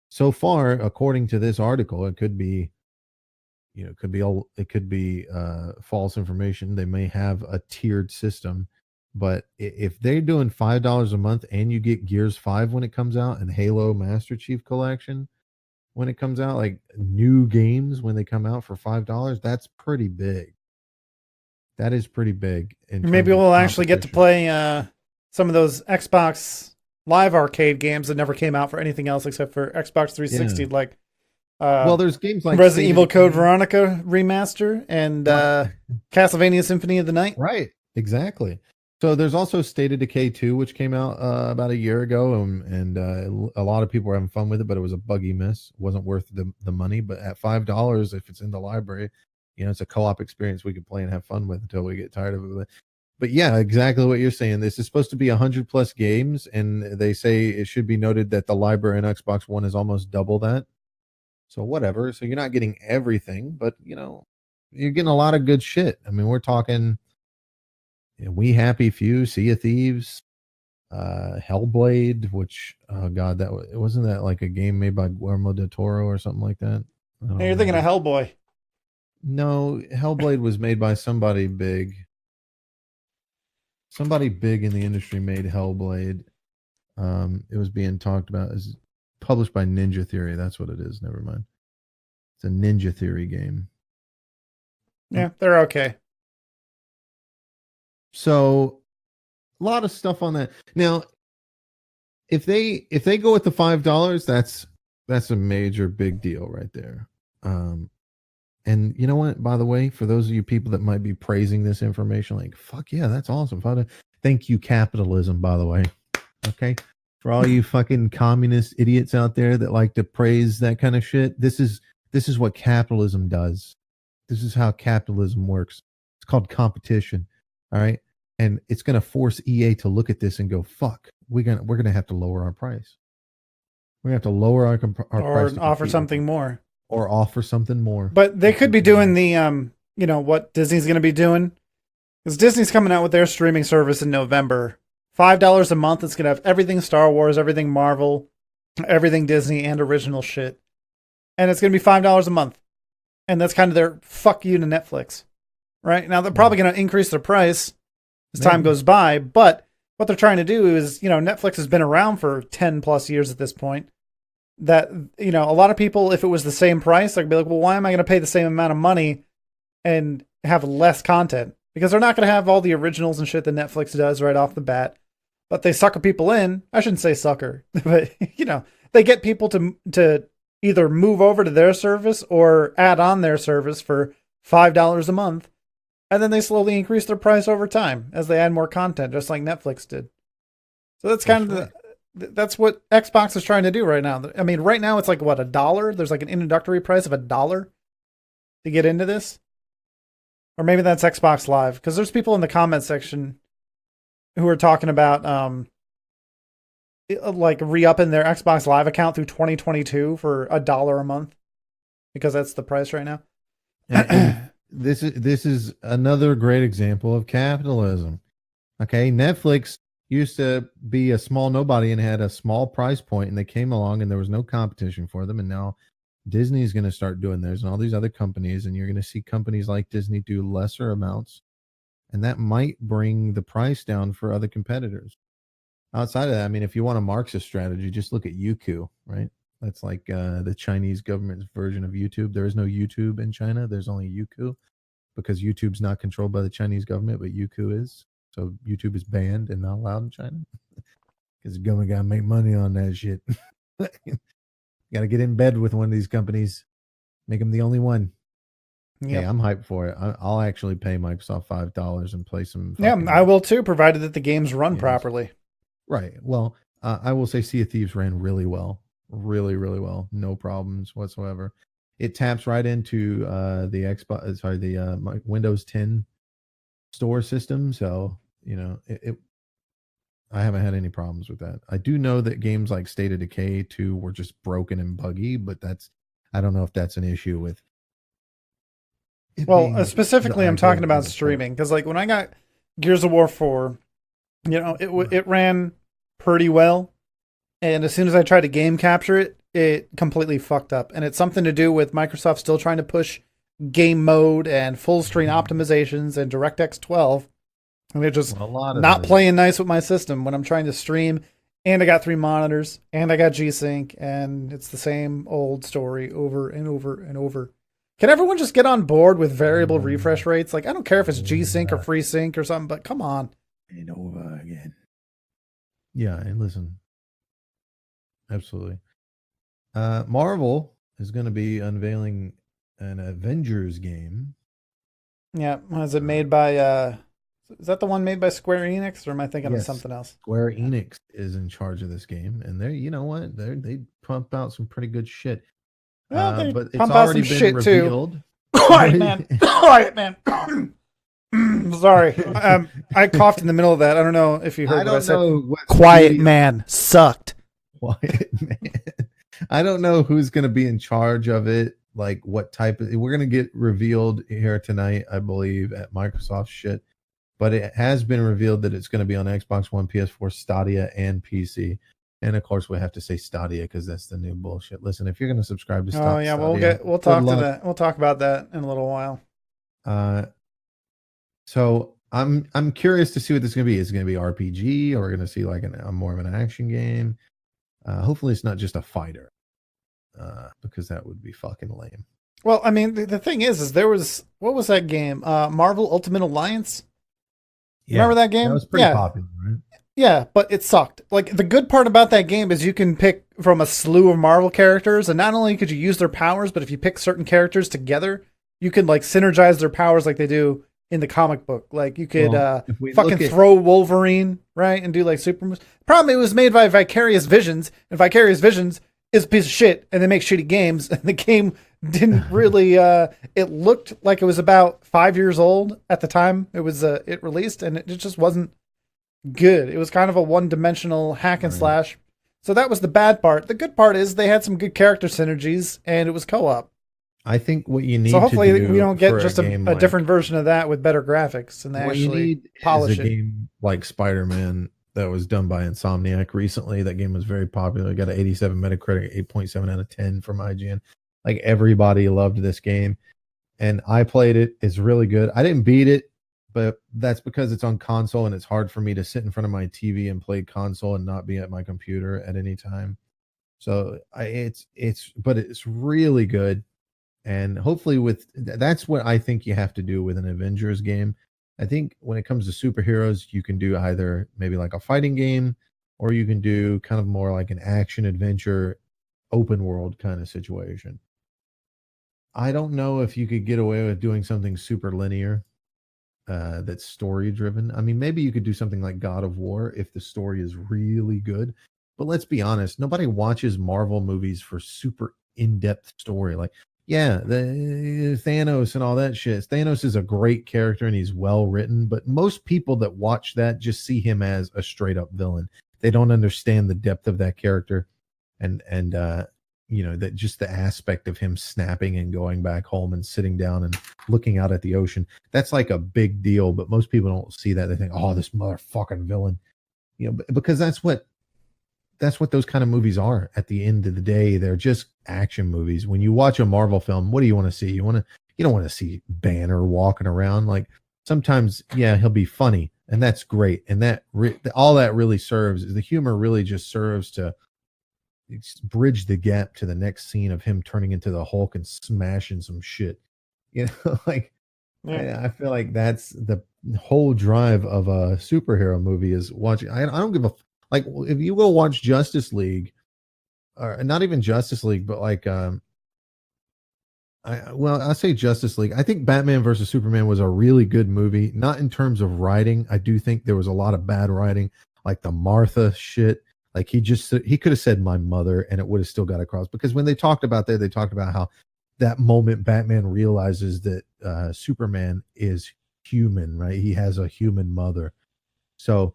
So far, according to this article, it could be false information. They may have a tiered system, but if they're doing $5 a month and you get Gears 5 when it comes out and Halo Master Chief Collection when it comes out, like new games when they come out for $5, that's pretty big. That is pretty big. Maybe we'll actually get to play some of those Xbox Live Arcade games that never came out for anything else except for Xbox 360. Yeah. Like, well, there's games like Resident Evil Code Veronica Remaster and Castlevania Symphony of the Night. Right, exactly. So there's also State of Decay 2, which came out about a year ago, and a lot of people were having fun with it, but it was a buggy miss. It wasn't worth the money. But at $5, if it's in the library, it's a co-op experience we could play and have fun with until we get tired of it. But yeah, exactly what you're saying. This is supposed to be 100 plus games, and they say it should be noted that the library on Xbox One is almost double that. So whatever. So you're not getting everything, but you're getting a lot of good shit. I mean, we're talking We Happy Few, Sea of Thieves, Hellblade, which god, wasn't that like a game made by Guillermo del Toro or something like that? Hey, you're thinking of Hellboy. No, Hellblade was made by somebody big. Somebody big in the industry made Hellblade. It was being talked about as published by Ninja Theory. That's what it is. Never mind. It's a Ninja Theory game. Yeah, they're okay. So a lot of stuff on that. Now, if they go with the $5, that's a major big deal right there. And you know what? By the way, for those of you people that might be praising this information, like fuck yeah, that's awesome. Thank you, capitalism. By the way, okay, for all you fucking communist idiots out there that like to praise that kind of shit, this is what capitalism does. This is how capitalism works. It's called competition. All right. And it's going to force EA to look at this and go, fuck, we're going to have to lower our price. We're going to have to lower our price. Or offer something more. Or offer something more. But they could be doing the, what Disney's going to be doing. Because Disney's coming out with their streaming service in November. $5 a month. It's going to have everything Star Wars, everything Marvel, everything Disney, and original shit. And it's going to be $5 a month. And that's kind of their fuck you to Netflix. Right? Now, they're probably going to increase their price as time goes by, but what they're trying to do is, Netflix has been around for 10 plus years at this point. That, a lot of people, if it was the same price, they'd be like, well, why am I going to pay the same amount of money and have less content? Because they're not going to have all the originals and shit that Netflix does right off the bat. But they sucker people in. I shouldn't say sucker, but, they get people to either move over to their service or add on their service for $5 a month. And then they slowly increase their price over time as they add more content, just like Netflix did. So that's kind of that's what Xbox is trying to do right now. I mean, right now it's like, what, $1? There's like an introductory price of $1 to get into this. Or maybe that's Xbox Live. Because there's people in the comment section who are talking about like re-upping their Xbox Live account through 2022 for $1 a month. Because that's the price right now. And this is another great example of capitalism. Okay, Netflix used to be a small nobody and had a small price point, and they came along and there was no competition for them, and now Disney is going to start doing theirs and all these other companies, and you're going to see companies like Disney do lesser amounts, and that might bring the price down for other competitors. Outside of that, I mean, if you want a Marxist strategy, just look at Youku, right? That's like the Chinese government's version of YouTube. There is no YouTube in China. There's only Youku because YouTube's not controlled by the Chinese government, but Youku is. So YouTube is banned and not allowed in China because the government got to make money on that shit. Got to get in bed with one of these companies, make them the only one. Yeah, hey, I'm hyped for it. I'll actually pay Microsoft $5 and play some. Yeah, I will too, provided that the games run properly. Right. Well, I will say Sea of Thieves ran really well. Really, really well. No problems whatsoever. It taps right into the Xbox, the Windows 10 store system. So, I haven't had any problems with that. I do know that games like State of Decay 2 were just broken and buggy, but I don't know if that's an issue with. Well, specifically, I'm talking about streaming because, like, when I got Gears of War 4, it ran pretty well. And as soon as I tried to game capture it, it completely fucked up. And it's something to do with Microsoft still trying to push game mode and full screen optimizations and DirectX 12. And they're just not playing nice with my system when I'm trying to stream. And I got 3 monitors and I got G-Sync and it's the same old story over and over and over. Can everyone just get on board with variable refresh rates? Like, I don't care if it's G-Sync or FreeSync or something, but come on. And over again. Yeah, and listen. Absolutely. Marvel is going to be unveiling an Avengers game. Yeah. Was it made by, is that the one made by Square Enix or am I thinking of something else? Square Enix is in charge of this game and they pump out some pretty good shit. Well, but it's already been revealed. Too. Quiet, man. Quiet, man. Sorry. I coughed in the middle of that. I don't know if you heard what I said. Quiet man sucked. Quiet man. I don't know who's going to be in charge of it. Like what type of, we're going to get revealed here tonight, I believe, at Microsoft shit. But it has been revealed that it's going to be on Xbox One, PS4, Stadia, and PC. And of course, we have to say Stadia because that's the new bullshit. Listen, if you're going to subscribe to Stadia, we'll talk to that. We'll talk about that in a little while. So I'm curious to see what this is going to be. Is it going to be RPG, or we're going to see like a more of an action game? Hopefully, it's not just a fighter, because that would be fucking lame. Well, I mean, the thing is there was, what was that game? Marvel Ultimate Alliance. Yeah, Remember that game? that was pretty popular, right? Yeah, but it sucked. Like, the good part about that game is you can pick from a slew of Marvel characters, and not only could you use their powers, but if you pick certain characters together, you can like synergize their powers like they do in the comic book. Like, you could fucking throw Wolverine, right, and do like super moves. Problem, it was made by Vicarious Visions, and Vicarious Visions is a piece of shit, and they make shitty games, and the game didn't really it looked like it was about 5 years old at the time it released, and it just wasn't good. It was kind of a one-dimensional hack and slash. So that was the bad part. The good part is they had some good character synergies, and it was co-op. I think what you need. So hopefully to do we don't get just a different version of that with better graphics, and they what actually you need polish is a game like Spider-Man that was done by Insomniac recently. That game was very popular. It got an 87 Metacritic, 8.7 out of 10 from IGN. Like, everybody loved this game, and I played it. It's really good. I didn't beat it, but that's because it's on console, and it's hard for me to sit in front of my TV and play console and not be at my computer at any time. So but it's really good. And hopefully that's what I think you have to do with an Avengers game. I think when it comes to superheroes, you can do either maybe like a fighting game, or you can do kind of more like an action adventure, open world kind of situation. I don't know if you could get away with doing something super linear, that's story driven. I mean, maybe you could do something like God of War if the story is really good. But let's be honest, nobody watches Marvel movies for super in-depth story. Like, yeah, the Thanos and all that shit. Thanos is a great character and he's well written, but most people that watch that just see him as a straight up villain. They don't understand the depth of that character, and that just the aspect of him snapping and going back home and sitting down and looking out at the ocean. That's like a big deal, but most people don't see that. They think, oh, this motherfucking villain, because that's what those kind of movies are. At the end of the day, they're just action movies. When you watch a Marvel film, what do you want to see? You don't want to see Banner walking around. Like, sometimes, yeah, he'll be funny, and that's great. And all that really serves is the humor really just serves to bridge the gap to the next scene of him turning into the Hulk and smashing some shit. Like, yeah. I feel like that's the whole drive of a superhero movie is watching. I don't give a like, if you go watch Justice League, or not even Justice League, but like, I say Justice League. I think Batman versus Superman was a really good movie. Not in terms of writing. I do think there was a lot of bad writing, like the Martha shit. Like, he could have said my mother and it would have still got across, because when they talked about that, they talked about how that moment Batman realizes that Superman is human, right? He has a human mother. So,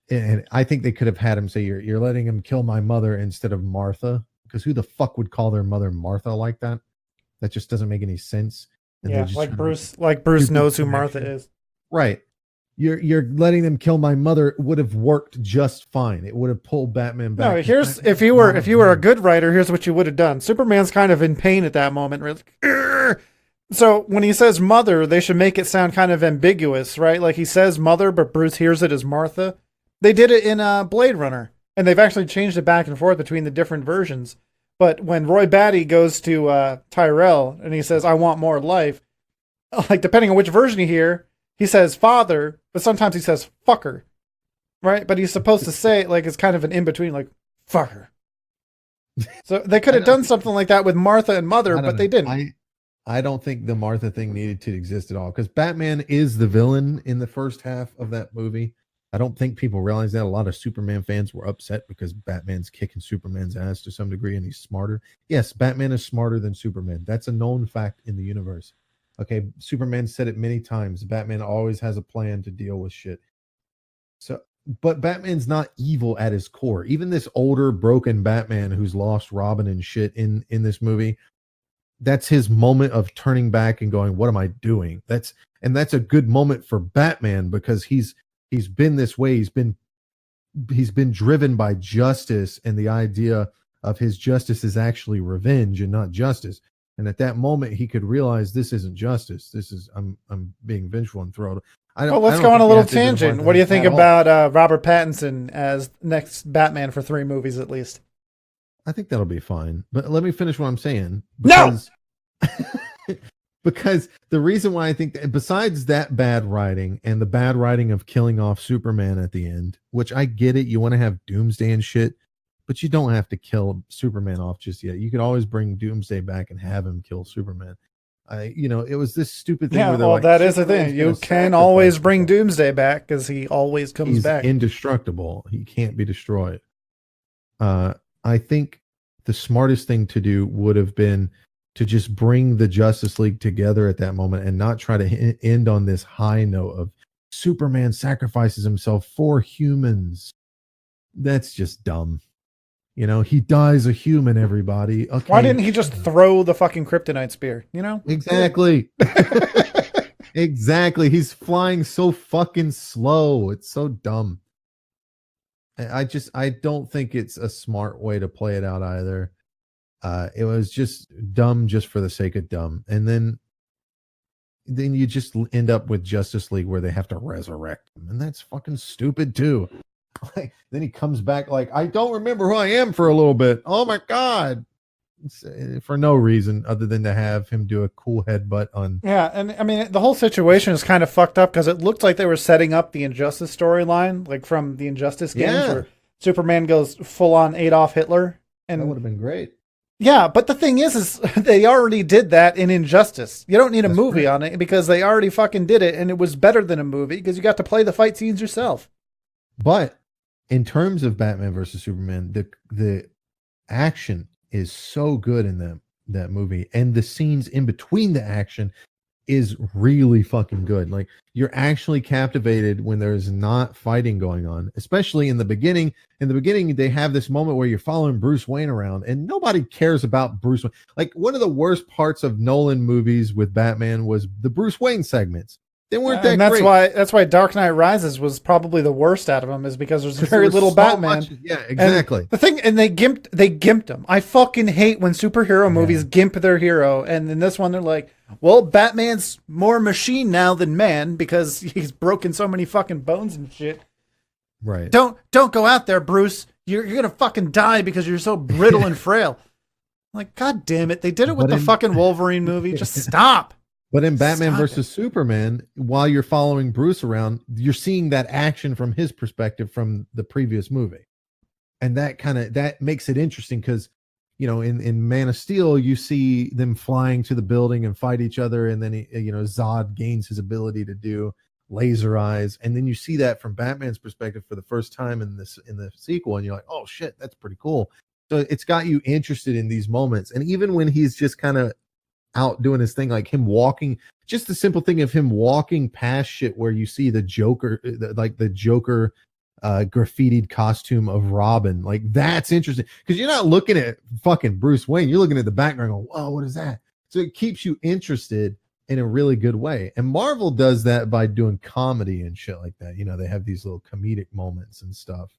and I think they could have had him say, you're letting him kill my mother instead of Martha, because who the fuck would call their mother Martha like that? That just doesn't make any sense. And yeah, like Bruce knows who Martha is. Right. You're letting them kill my mother would have worked just fine. It would have pulled Batman back. No, if you were a good writer, here's what you would have done. Superman's kind of in pain at that moment. Really. So when he says mother, they should make it sound kind of ambiguous, right? Like, he says mother, but Bruce hears it as Martha. They did it in Blade Runner, and they've actually changed it back and forth between the different versions. But when Roy Batty goes to Tyrell and he says, I want more life, like, depending on which version you hear, he says father, but sometimes he says fucker, right? But he's supposed to say it like it's kind of an in-between, like, fucker. So they could have done something like that with Martha and Mother, but they didn't. I don't think the Martha thing needed to exist at all, because Batman is the villain in the first half of that movie. I don't think people realize that. A lot of Superman fans were upset because Batman's kicking Superman's ass to some degree and he's smarter. Yes, Batman is smarter than Superman. That's a known fact in the universe. Okay, Superman said it many times. Batman always has a plan to deal with shit. So, but Batman's not evil at his core. Even this older, broken Batman who's lost Robin and shit in this movie, that's his moment of turning back and going, what am I doing? That's a good moment for Batman, because he's been this way. He's been driven by justice, and the idea of his justice is actually revenge and not justice. And at that moment, he could realize this isn't justice. This is I'm being vengeful and throw it. Let's go on a little tangent. What do you think about Robert Pattinson as next Batman for 3 movies at least? I think that'll be fine. But let me finish what I'm saying. No! Because the reason why I think that, besides that bad writing and the bad writing of killing off Superman at the end, which I get it, you want to have Doomsday and shit, but you don't have to kill Superman off just yet. You could always bring Doomsday back and have him kill Superman. It was this stupid thing. Yeah, where well, that is the thing. You can always bring Doomsday back because he always comes back. He's indestructible. He can't be destroyed. I think the smartest thing to do would have been to just bring the Justice League together at that moment and not try to end on this high note of Superman sacrifices himself for humans. That's just dumb. He dies a human, everybody. Okay. Why didn't he just throw the fucking kryptonite spear? Exactly. Exactly. He's flying so fucking slow. It's so dumb. I don't think it's a smart way to play it out either. It was just dumb just for the sake of dumb. And then you just end up with Justice League where they have to resurrect him. And that's fucking stupid too. Then he comes back like, I don't remember who I am for a little bit. Oh my God. For no reason other than to have him do a cool headbutt on. Yeah. And I mean, the whole situation is kind of fucked up because it looked like they were setting up the Injustice storyline, like from the Injustice games where Superman goes full on Adolf Hitler. And that would have been great. Yeah, but the thing is they already did that in Injustice. You don't need a movie on it because they already fucking did it, and it was better than a movie because you got to play the fight scenes yourself. But in terms of Batman versus Superman, the action is so good in that movie, and the scenes in between the action is really fucking good. Like, you're actually captivated when there's not fighting going on, especially in the beginning. In the beginning, they have this moment where you're following Bruce Wayne around and nobody cares about Bruce Wayne. Like, one of the worst parts of Nolan movies with Batman was the Bruce Wayne segments. They weren't that great. That's why Dark Knight Rises was probably the worst out of them, is because there's very little Batman. Yeah, exactly. And they gimped him. I fucking hate when superhero movies gimp their hero. And in this one, they're like, well, Batman's more machine now than man because he's broken so many fucking bones and shit. Right. Don't go out there, Bruce. You're gonna fucking die because you're so brittle and frail. Like, God damn it. They did it with the fucking Wolverine movie. Just stop. But in Batman versus Superman, while you're following Bruce around, you're seeing that action from his perspective from the previous movie. And that makes it interesting because, in Man of Steel, you see them flying to the building and fight each other. And then, Zod gains his ability to do laser eyes. And then you see that from Batman's perspective for the first time in the sequel. And you're like, oh shit, that's pretty cool. So it's got you interested in these moments. And even when he's just kind of out doing his thing, like him walking, just the simple thing of him walking past shit where you see the Joker graffitied costume of Robin, like that's interesting because you're not looking at fucking Bruce Wayne, you're looking at the background going, whoa, what is that? So it keeps you interested in a really good way. And Marvel does that by doing comedy and shit like that. They have these little comedic moments and stuff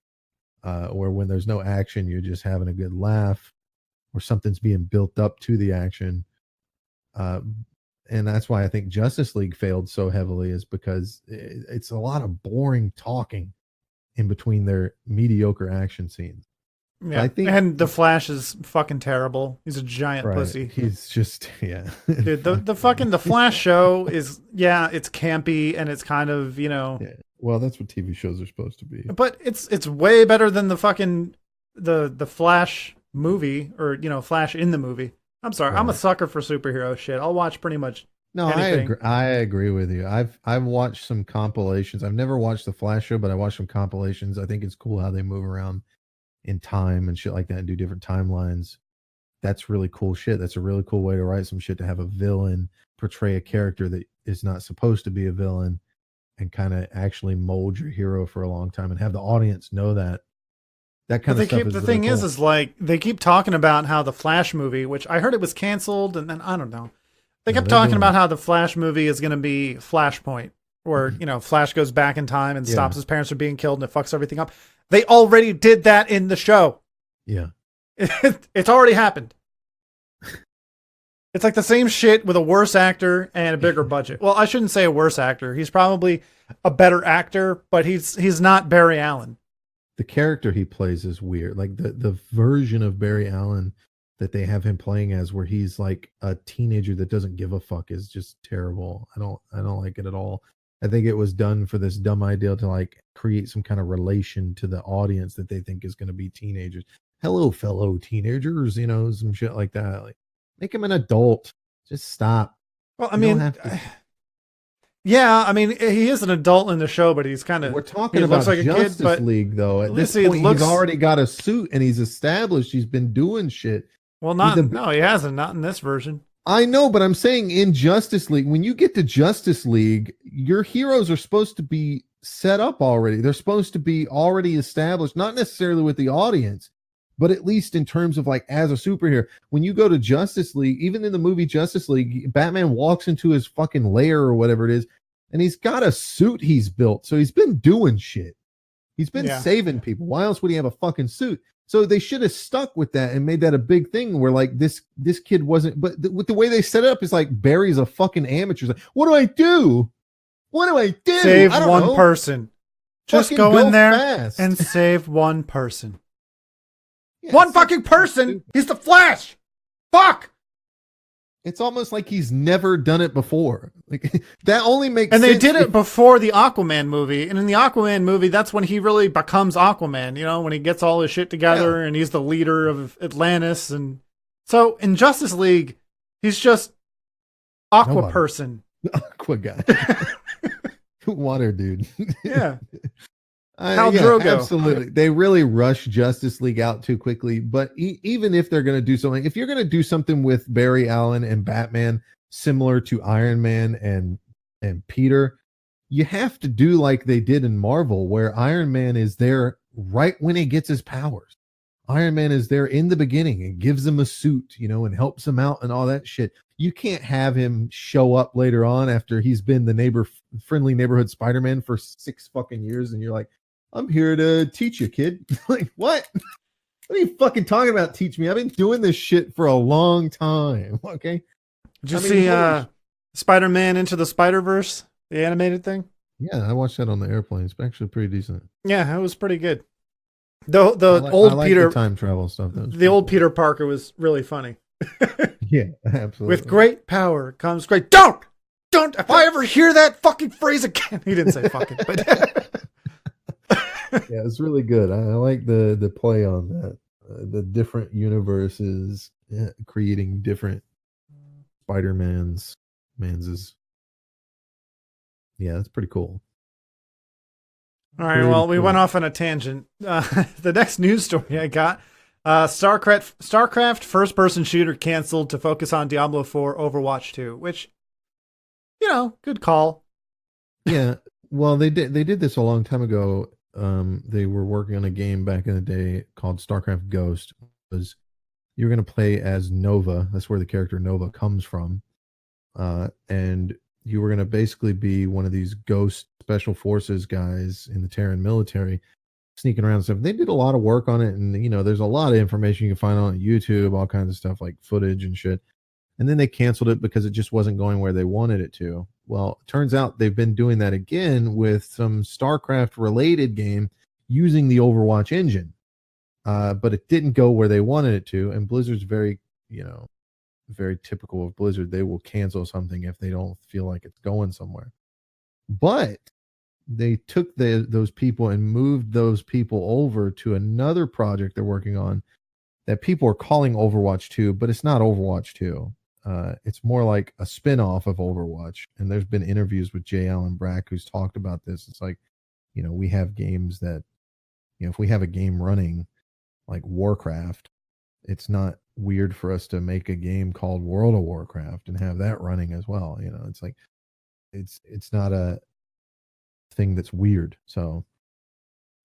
where when there's no action, you're just having a good laugh or something's being built up to the action. And that's why I think Justice League failed so heavily, is because it's a lot of boring talking in between their mediocre action scenes. Yeah, and the Flash is fucking terrible. He's a giant pussy. He's just, Dude, the Flash show is, it's campy and it's kind of, Yeah. Well, that's what TV shows are supposed to be. But it's way better than the fucking the Flash movie or, Flash in the movie. I'm sorry. Right. I'm a sucker for superhero shit. I'll watch pretty much anything. I agree with you. I've watched some compilations. I've never watched the Flash show, but I watched some compilations. I think it's cool how they move around in time and shit like that and do different timelines. That's really cool shit. That's a really cool way to write some shit, to have a villain portray a character that is not supposed to be a villain and kind of actually mold your hero for a long time and have the audience know that. That kind of stuff. The thing is like they keep talking about how the Flash movie, which I heard it was canceled, and then I don't know. They kept talking about how the Flash movie is going to be Flashpoint, where Flash goes back in time and stops his parents from being killed, and it fucks everything up. They already did that in the show. Yeah, it's already happened. It's like the same shit with a worse actor and a bigger budget. Well, I shouldn't say a worse actor. He's probably a better actor, but he's not Barry Allen. the character he plays is weird. Like the version of Barry Allen that they have him playing as, where he's like a teenager that doesn't give a fuck, is just terrible. I don't like it at all. I think it was done for this dumb idea to like create some kind of relation to the audience that they think is going to be teenagers. Hello, fellow teenagers, you know, some shit like that. Like, make him an adult. Just stop. Well, I mean, yeah, I mean, he is an adult in the show, but he's kind of. We're talking about like Justice a kid, League, though. At this point, he's already got a suit and he's established. He's been doing shit. Well, no, he hasn't. Not in this version. I know, but I'm saying in Justice League, when you get to Justice League, your heroes are supposed to be set up already. They're supposed to be already established, not necessarily with the audience, but at least in terms of like as a superhero. When you go to Justice League, even in the movie Justice League, Batman walks into his fucking lair or whatever it is, and he's got a suit he's built. So he's been doing shit. He's been saving people. Why else would he have a fucking suit? So they should have stuck with that and made that a big thing where like this kid wasn't, but with the way they set it up, it's like Barry's a fucking amateur. Like, what do I do? What do I do? Save one person. Just go in there and save one person. Yeah, one fucking person. He's the Flash. Fuck. It's almost like he's never done it before. Like that only makes sense. And they did it before the Aquaman movie. And in the Aquaman movie, that's when he really becomes Aquaman, you know, when he gets all his shit together and he's the leader of Atlantis. And so in Justice League, he's just Aqua person. Aqua guy. Water dude. Yeah. Absolutely. They really rush Justice League out too quickly. But even if they're going to do something, if you're going to do something with Barry Allen and Batman similar to Iron Man and Peter, you have to do like they did in Marvel, where Iron Man is there right when he gets his powers. Iron Man is there in the beginning and gives him a suit, you know, and helps him out and all that shit. You can't have him show up later on after he's been the friendly neighborhood Spider-Man for 6 fucking years, and you're like, I'm here to teach you, kid. Like, what? What are you fucking talking about? Teach me. I've been doing this shit for a long time. Okay. Did you see Spider-Man Into the Spider-Verse, the animated thing? Yeah, I watched that on the airplane. It's actually pretty decent. Yeah, it was pretty good. The old Peter the time travel stuff. The old cool. Peter Parker was really funny. Yeah, absolutely. With great power comes great. Don't. If I ever hear that fucking phrase again, he didn't say fucking, but. Yeah, it's really good. I like the play on that. The different universes creating different Spider-Mans. Yeah, that's pretty cool. All right, well, we went off on a tangent. The next news story I got, StarCraft first-person shooter canceled to focus on Diablo 4 Overwatch 2, which, you know, good call. Yeah, well, they did this a long time ago. They were working on a game back in the day called StarCraft Ghost. You're going to play as Nova. That's where the character Nova comes from. And you were going to basically be one of these ghost special forces guys in the Terran military, sneaking around and stuff. They did a lot of work on it, and you know, there's a lot of information you can find on YouTube, all kinds of stuff like footage and shit. And then they canceled it because it just wasn't going where they wanted it to. Well, it turns out they've been doing that again with some StarCraft related game using the Overwatch engine. But it didn't go where they wanted it to. And Blizzard's very typical of Blizzard. They will cancel something if they don't feel like it's going somewhere. But they took those people and moved those people over to another project they're working on that people are calling Overwatch 2, but it's not Overwatch 2. It's more like a spin-off of Overwatch. And there's been interviews with J. Allen Brack who's talked about this. It's like, you know, we have games that, you know, if we have a game running like Warcraft, it's not weird for us to make a game called World of Warcraft and have that running as well. You know, it's like, it's not a thing that's weird. So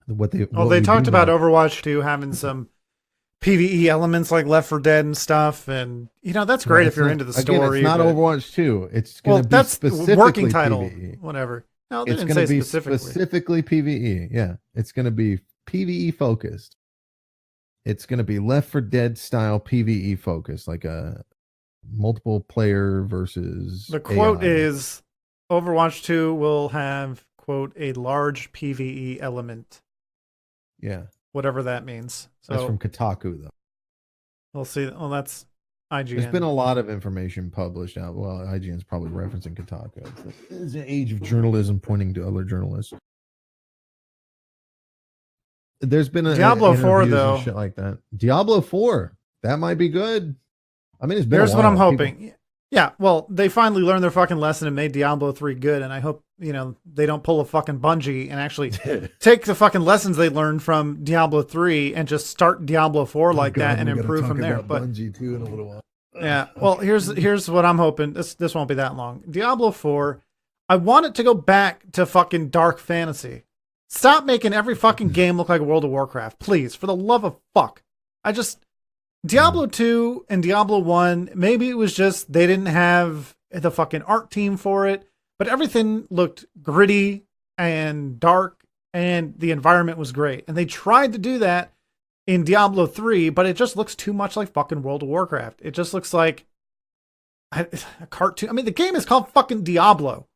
they talked about Overwatch 2 having some PvE elements like Left 4 Dead and stuff, and you know, that's great if you're into the story. It's not Overwatch 2. It's going to be specifically working title, PvE. Whatever. No, they didn't say specifically PvE. Yeah, it's going to be PvE focused. It's going to be Left 4 Dead style PvE focused, like a multiple player versus. The quote is, Overwatch 2 will have, quote, a large PvE element. Yeah. whatever that means. So That's from Kotaku, though. we'll see. Well, that's IGN. There's been a lot of information published out. Well, IGN's probably referencing Kotaku. It's an age of journalism pointing to other journalists. There's been Diablo 4 though, shit like that. Diablo 4, that might be good. I mean, it's been. Here's what I'm hoping. Yeah, well, they finally learned their fucking lesson and made Diablo 3 good, and I hope, they don't pull a fucking Bungie and actually take the fucking lessons they learned from Diablo 3 and just start Diablo 4 like that and improve from there. But Bungie too in a little while. Yeah, well, here's what I'm hoping. This won't be that long. Diablo 4, I want it to go back to fucking dark fantasy. Stop making every fucking game look like World of Warcraft, please, for the love of fuck. Diablo 2 and Diablo 1, maybe it was just they didn't have the fucking art team for it, but everything looked gritty and dark and the environment was great. And they tried to do that in Diablo 3, but it just looks too much like fucking World of Warcraft. It just looks like a cartoon. I mean, the game is called fucking Diablo.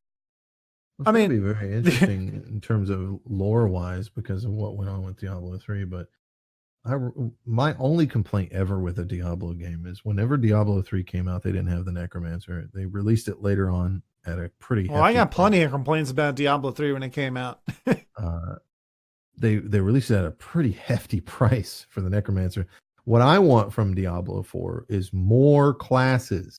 It's going to be very interesting in terms of lore-wise because of what went on with Diablo 3, but my only complaint ever with a Diablo game is whenever Diablo 3 came out, they didn't have the Necromancer. They released it later on at a pretty Well, I got plenty of complaints about Diablo 3 when it came out. They released it at a pretty hefty price for the Necromancer. What I want from Diablo 4 is more classes.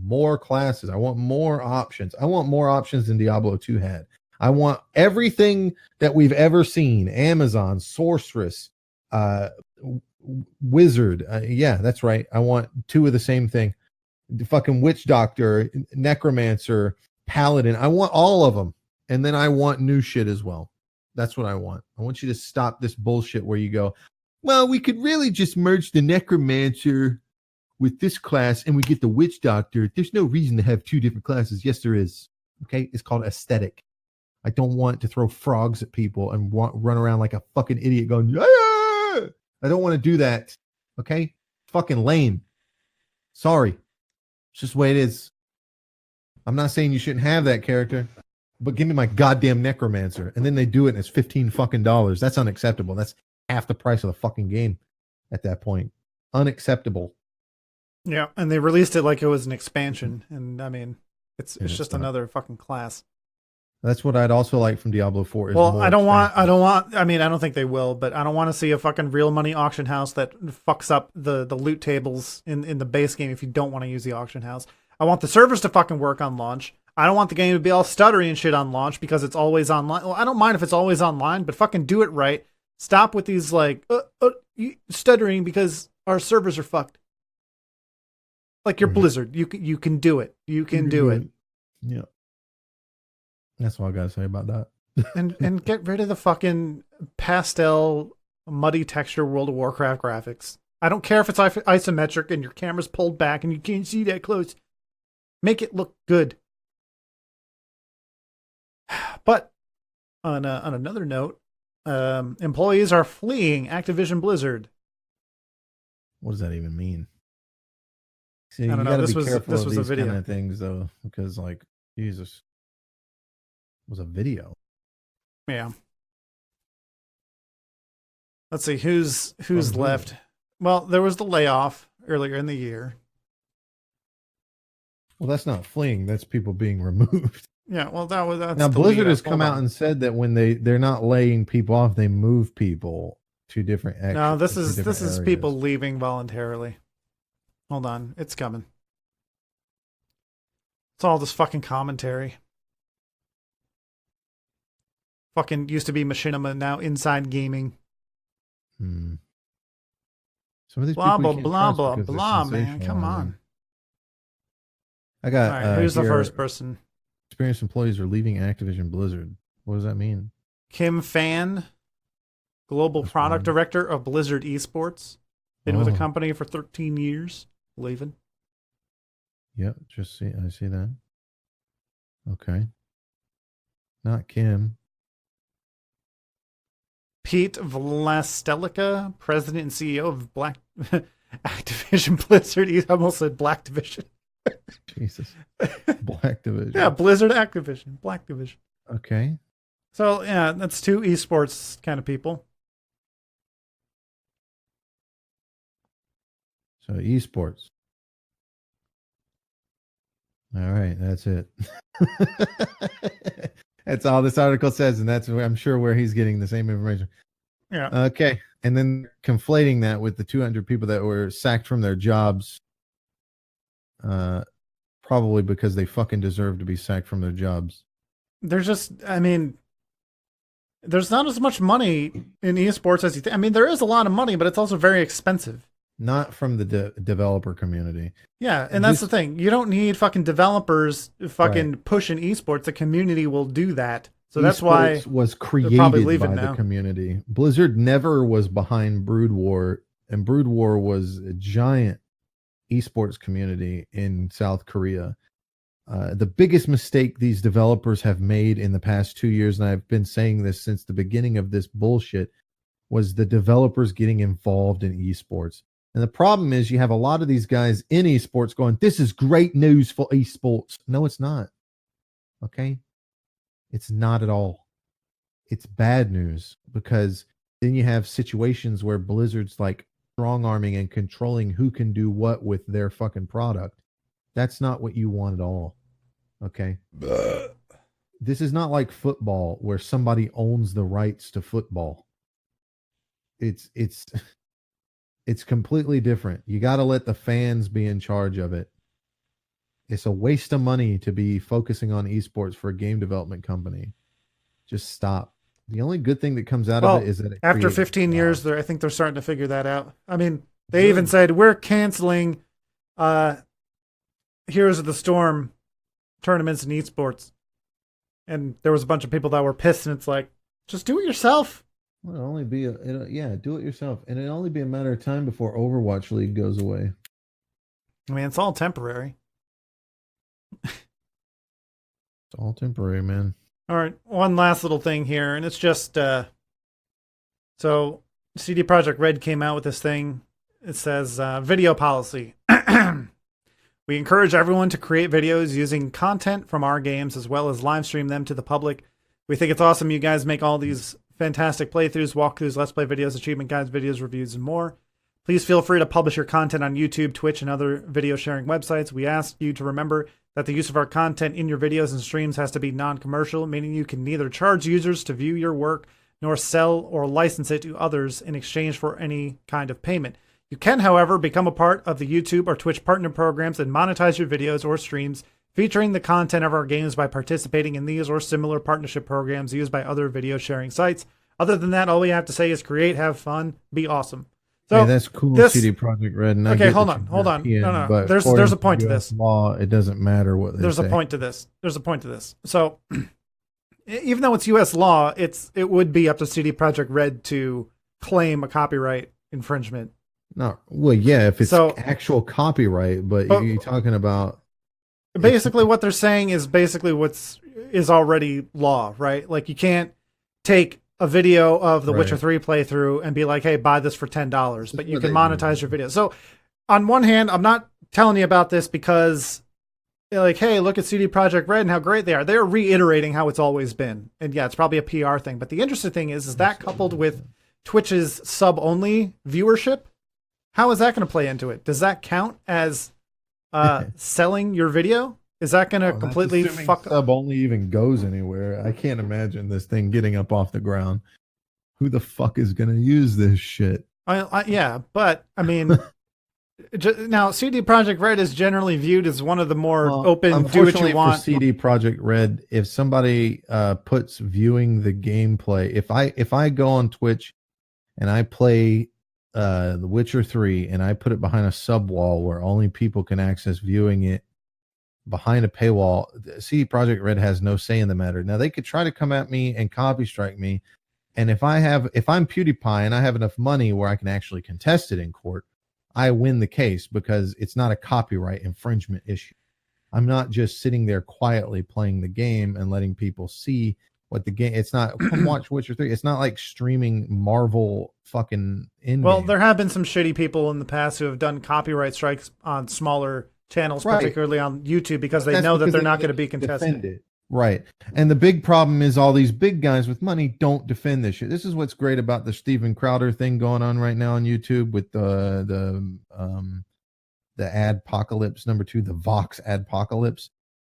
More classes. I want more options. I want more options than Diablo 2 had. I want everything that we've ever seen. Amazon, Sorceress, Wizard. Yeah, that's right. I want two of the same thing. The fucking Witch Doctor, Necromancer, Paladin. I want all of them. And then I want new shit as well. That's what I want. I want you to stop this bullshit where you go, well, we could really just merge the Necromancer with this class and we get the Witch Doctor. There's no reason to have two different classes. Yes, there is. Okay? It's called aesthetic. I don't want to throw frogs at people and run around like a fucking idiot going, yeah! I don't want to do that. Okay? Fucking lame. Sorry. It's just the way it is. I'm not saying you shouldn't have that character, but give me my goddamn Necromancer. And then they do it and it's $15 fucking. That's unacceptable. That's half the price of the fucking game at that point. Unacceptable. Yeah, and they released it like it was an expansion. And I mean, it's just another fucking class. That's what I'd also like from Diablo 4. Well, I don't think they will, but I don't want to see a fucking real money auction house that fucks up the loot tables in the base game if you don't want to use the auction house. I want the servers to fucking work on launch. I don't want the game to be all stuttery and shit on launch because it's always online. Well, I don't mind if it's always online, but fucking do it right. Stop with these like stuttering because our servers are fucked. Like you're Blizzard, you can do it. You can do it. Yeah. That's all I gotta say about that. and get rid of the fucking pastel, muddy texture World of Warcraft graphics. I don't care if it's isometric and your camera's pulled back and you can't see that close. Make it look good. But on another note, employees are fleeing Activision Blizzard. What does that even mean? See, I don't know. This was a video. Kind of things though, because like Jesus. Was a video. Yeah. Let's see who's left. Well, there was the layoff earlier in the year. Well, that's not fleeing. That's people being removed. Yeah. Well, that's now Blizzard has come out and said that when they're not laying people off, they move people to different. No, this is people leaving voluntarily. Hold on, it's coming. It's all this fucking commentary. Fucking used to be Machinima, now Inside Gaming. Some of these blah blah blah blah blah, man. Come on. I got. All right, who's the first person? Experienced employees are leaving Activision Blizzard. What does that mean? Kim Fan, global product director of Blizzard Esports, been with the company for 13 years. Leaving. Yep, I see that. Okay. Not Kim. Pete Vlastelica, president and CEO of Activision Blizzard. He almost said Black Division. Jesus. Black Division. Yeah, Blizzard Activision. Black Division. Okay. So, yeah, that's two esports kind of people. So esports. All right, that's it. That's all this article says, and that's I'm sure where he's getting the same information. Yeah. Okay, and then conflating that with the 200 people that were sacked from their jobs, probably because they fucking deserve to be sacked from their jobs. There's just, I mean, there's not as much money in esports as you think. I mean, there is a lot of money, but it's also very expensive. Not from the developer community. Yeah, and that's the thing. You don't need fucking developers fucking pushing esports. The community will do that. So that's why was created by the community. Blizzard never was behind Brood War, and Brood War was a giant esports community in South Korea. The biggest mistake these developers have made in the past 2 years, and I've been saying this since the beginning of this bullshit, was the developers getting involved in esports. And the problem is you have a lot of these guys in esports going, this is great news for esports. No, it's not. Okay? It's not at all. It's bad news, because then you have situations where Blizzard's like strong-arming and controlling who can do what with their fucking product. That's not what you want at all. Okay? This is not like football where somebody owns the rights to football. It's completely different. You got to let the fans be in charge of it. It's a waste of money to be focusing on esports for a game development company. Just stop. The only good thing that comes out of it is that after 15 years, I think they're starting to figure that out. I mean, they even said, we're canceling Heroes of the Storm tournaments in esports. And there was a bunch of people that were pissed, and it's like, just do it yourself. Well, it'll only be do it yourself, and it'll only be a matter of time before Overwatch League goes away. I mean, it's all temporary. It's all temporary, man. All right, one last little thing here, and it's just so CD Projekt Red came out with this thing. It says video policy. We encourage everyone to create videos using content from our games as well as live stream them to the public. We think it's awesome you guys make all these fantastic playthroughs, walkthroughs, let's play videos, achievement guides, videos, reviews, and more. Please feel free to publish your content on YouTube, Twitch, and other video sharing websites. We ask you to remember that the use of our content in your videos and streams has to be non-commercial, meaning you can neither charge users to view your work nor sell or license it to others in exchange for any kind of payment. You can, however, become a part of the YouTube or Twitch partner programs and monetize your videos or streams featuring the content of our games by participating in these or similar partnership programs used by other video sharing sites. Other than that, all we have to say is create, have fun, be awesome. So yeah, that's cool. CD Projekt Red. And okay, hold on. No. There's a point to this. Law, it doesn't matter what they say. There's a point to this. So even though it's U.S. law, it would be up to CD Projekt Red to claim a copyright infringement. No, well, yeah, if it's actual copyright, but you're talking about. Basically, what they're saying is basically is already law, right? Like, you can't take a video of the Witcher 3 playthrough and be like, hey, buy this for $10, but you can monetize your video. So on one hand, I'm not telling you about this because they're like, hey, look at CD Projekt Red and how great they are. They're reiterating how it's always been. And yeah, it's probably a PR thing. But the interesting thing is that coupled with Twitch's sub-only viewership, how is that going to play into it? Does that count as selling your video? Is that going to completely fuck up? Sub only even goes anywhere. I can't imagine this thing getting up off the ground. Who the fuck is going to use this shit? Yeah, but I mean, now CD Projekt Red is generally viewed as one of the more open, do what you want. For CD Projekt Red, if somebody puts viewing the gameplay, if I go on Twitch and I play The Witcher 3 and I put it behind a sub wall where only people can access viewing it behind a paywall, CD Projekt Red has no say in the matter. Now they could try to come at me and copy strike me, and if I'm PewDiePie and I have enough money where I can actually contest it in court, I win the case because it's not a copyright infringement issue. I'm not just sitting there quietly playing the game and letting people see what the game. It's not come watch Witcher 3. It's not like streaming Marvel fucking in. Well, there have been some shitty people in the past who have done copyright strikes on smaller channels, particularly on YouTube, because they know that they're not going to be contested. Right. And the big problem is all these big guys with money don't defend this shit. This is what's great about the Steven Crowder thing going on right now on YouTube with the the adpocalypse, number 2, the Vox adpocalypse,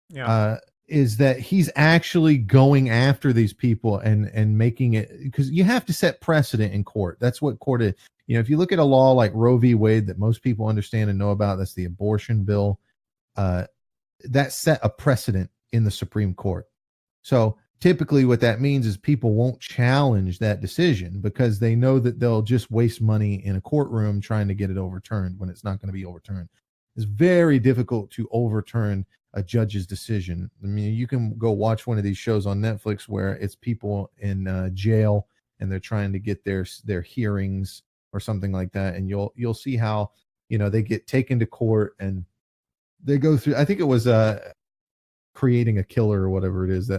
Yeah. is that he's actually going after these people and making it, because you have to set precedent in court. That's what court is. If you look at a law like Roe v. Wade that most people understand and know about, that's the abortion bill. That set a precedent in the Supreme Court. So typically what that means is people won't challenge that decision because they know that they'll just waste money in a courtroom trying to get it overturned when it's not going to be overturned. It's very difficult to overturn a judge's decision. I mean, you can go watch one of these shows on Netflix where it's people in jail and they're trying to get their hearings or something like that, and you'll see how they get taken to court and they go through. I think it was Creating a Killer or whatever it is,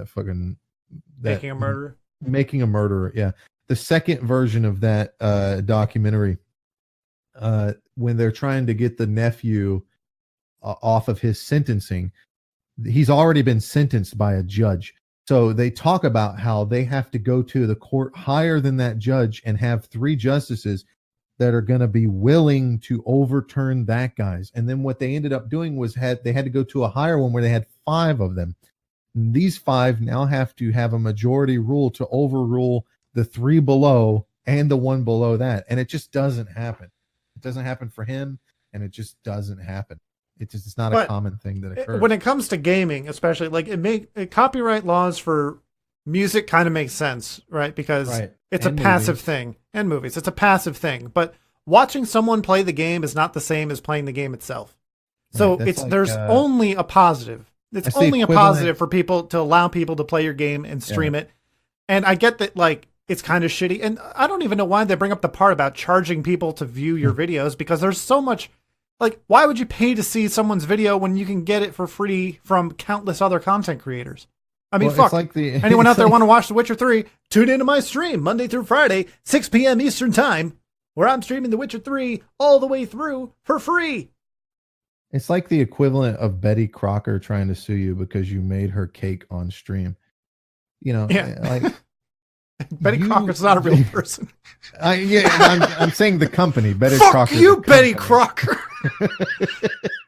Making a Murderer. Making a Murderer, yeah. The second version of that documentary, when they're trying to get the nephew off of his sentencing, he's already been sentenced by a judge. So they talk about how they have to go to the court higher than that judge and have 3 justices that are going to be willing to overturn that guy's. And then what they ended up doing was they had to go to a higher one where they had 5 of them. And these 5 now have to have a majority rule to overrule the 3 below and the 1 below that. And it just doesn't happen. It doesn't happen for him, and it just doesn't happen. It's not a common thing that occurs. When it comes to gaming, especially, like copyright laws for music kind of makes sense, right? Because it's a passive thing, and movies. It's a passive thing, but watching someone play the game is not the same as playing the game itself. So there's only a positive. It's only a positive for people to allow people to play your game and stream it. And I get that, like, it's kind of shitty. And I don't even know why they bring up the part about charging people to view your videos, because there's so much. Like, why would you pay to see someone's video when you can get it for free from countless other content creators? I mean, fuck. Anyone out there want to watch The Witcher 3? Tune into my stream Monday through Friday, 6 p.m. Eastern Time, where I'm streaming The Witcher 3 all the way through for free. It's like the equivalent of Betty Crocker trying to sue you because you made her cake on stream. Like Betty Crocker's not a real person. I'm saying the company. Betty Fuck Crocker. You, Betty Crocker.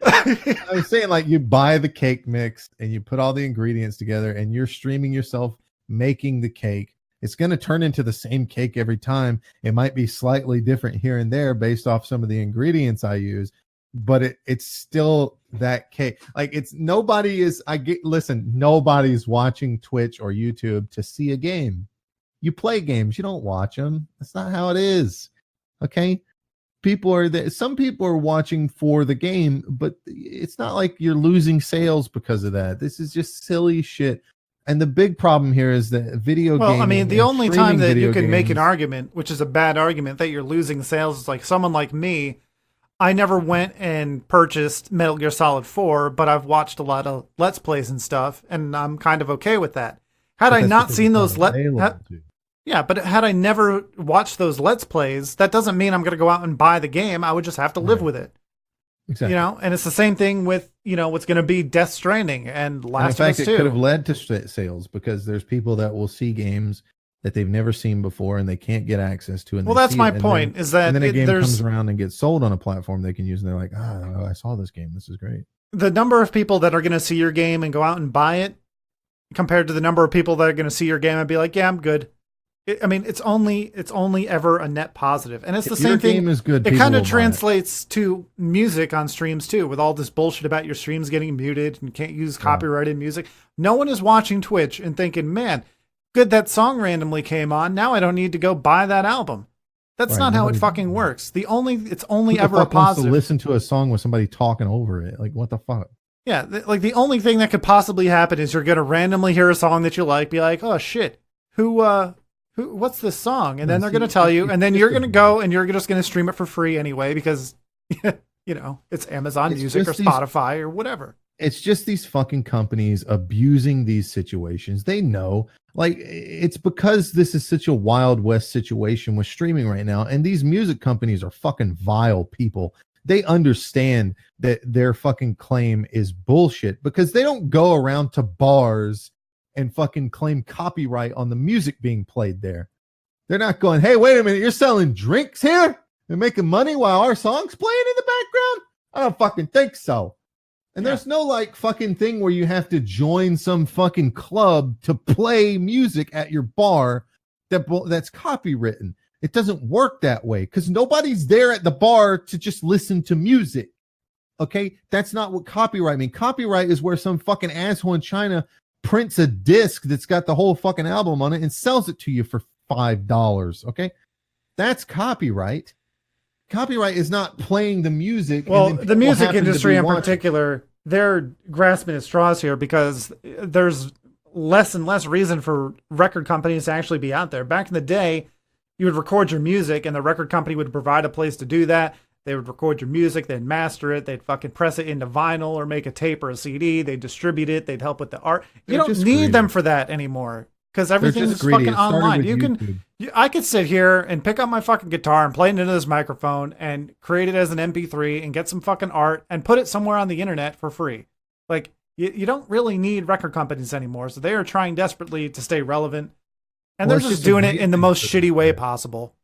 I was saying, like, you buy the cake mix and you put all the ingredients together and you're streaming yourself making the cake. It's going to turn into the same cake every time. It might be slightly different here and there based off some of the ingredients I use, but it's still that cake. Like, nobody's watching Twitch or YouTube to see a game. You play games, you don't watch them. That's not how it is. Okay? Some people are watching for the game, but it's not like you're losing sales because of that. This is just silly shit. And the big problem here is that video games. Well, I mean, the only time that you can make an argument, which is a bad argument, that you're losing sales is like someone like me. I never went and purchased Metal Gear Solid 4, but I've watched a lot of Let's Plays and stuff, and I'm kind of okay with that. Had I not seen those but had I never watched those Let's Plays, that doesn't mean I'm going to go out and buy the game. I would just have to live with it. Exactly. And it's the same thing with, what's going to be Death Stranding and Last of Us 2. In fact, it could have led to sales because there's people that will see games that they've never seen before and they can't get access to. And well, that's my point. And then a game comes around and gets sold on a platform they can use, and they're like, I saw this game. This is great. The number of people that are going to see your game and go out and buy it compared to the number of people that are going to see your game and be like, yeah, I'm good. I mean, it's only ever a net positive, and it's the same thing. Game is good, it kind of translates to music on streams too, with all this bullshit about your streams getting muted and can't use copyrighted music. No one is watching Twitch and thinking, "Man, good, that song randomly came on. Now I don't need to go buy that album." That's not how it fucking works. It's only ever a positive. To listen to a song with somebody talking over it, like, what the fuck? Yeah, like the only thing that could possibly happen is you're gonna randomly hear a song that you like, be like, "Oh shit, what's this song?" And then they're going to tell you, and then you're going to go and you're just going to stream it for free anyway, because, it's Amazon Music or Spotify or whatever. It's just these fucking companies abusing these situations. They know, like, it's because this is such a Wild West situation with streaming right now. And these music companies are fucking vile people. They understand that their fucking claim is bullshit because they don't go around to bars and fucking claim copyright on the music being played there. They're not going, "Hey, wait a minute, you're selling drinks here and making money while our song's playing in the background? I don't fucking think so. And there's no like fucking thing where you have to join some fucking club to play music at your bar that's copywritten. It doesn't work that way because nobody's there at the bar to just listen to music. Okay, that's not what copyright means. Copyright is where some fucking asshole in China prints a disc that's got the whole fucking album on it and sells it to you for $5. Okay, that's copyright. Copyright is not playing the music. Well, the music industry in particular, they're grasping at straws here because there's less and less reason for record companies to actually be out there. Back in the day, you would record your music and the record company would provide a place to do that. They would record your music, they'd master it, they'd fucking press it into vinyl or make a tape or a CD, they'd distribute it, they'd help with the art. You don't need them for that anymore because everything's fucking online. I could sit here and pick up my fucking guitar and play it into this microphone and create it as an MP3 and get some fucking art and put it somewhere on the internet for free. Like, you don't really need record companies anymore, so they are trying desperately to stay relevant. And they're just doing it in the most shitty way possible.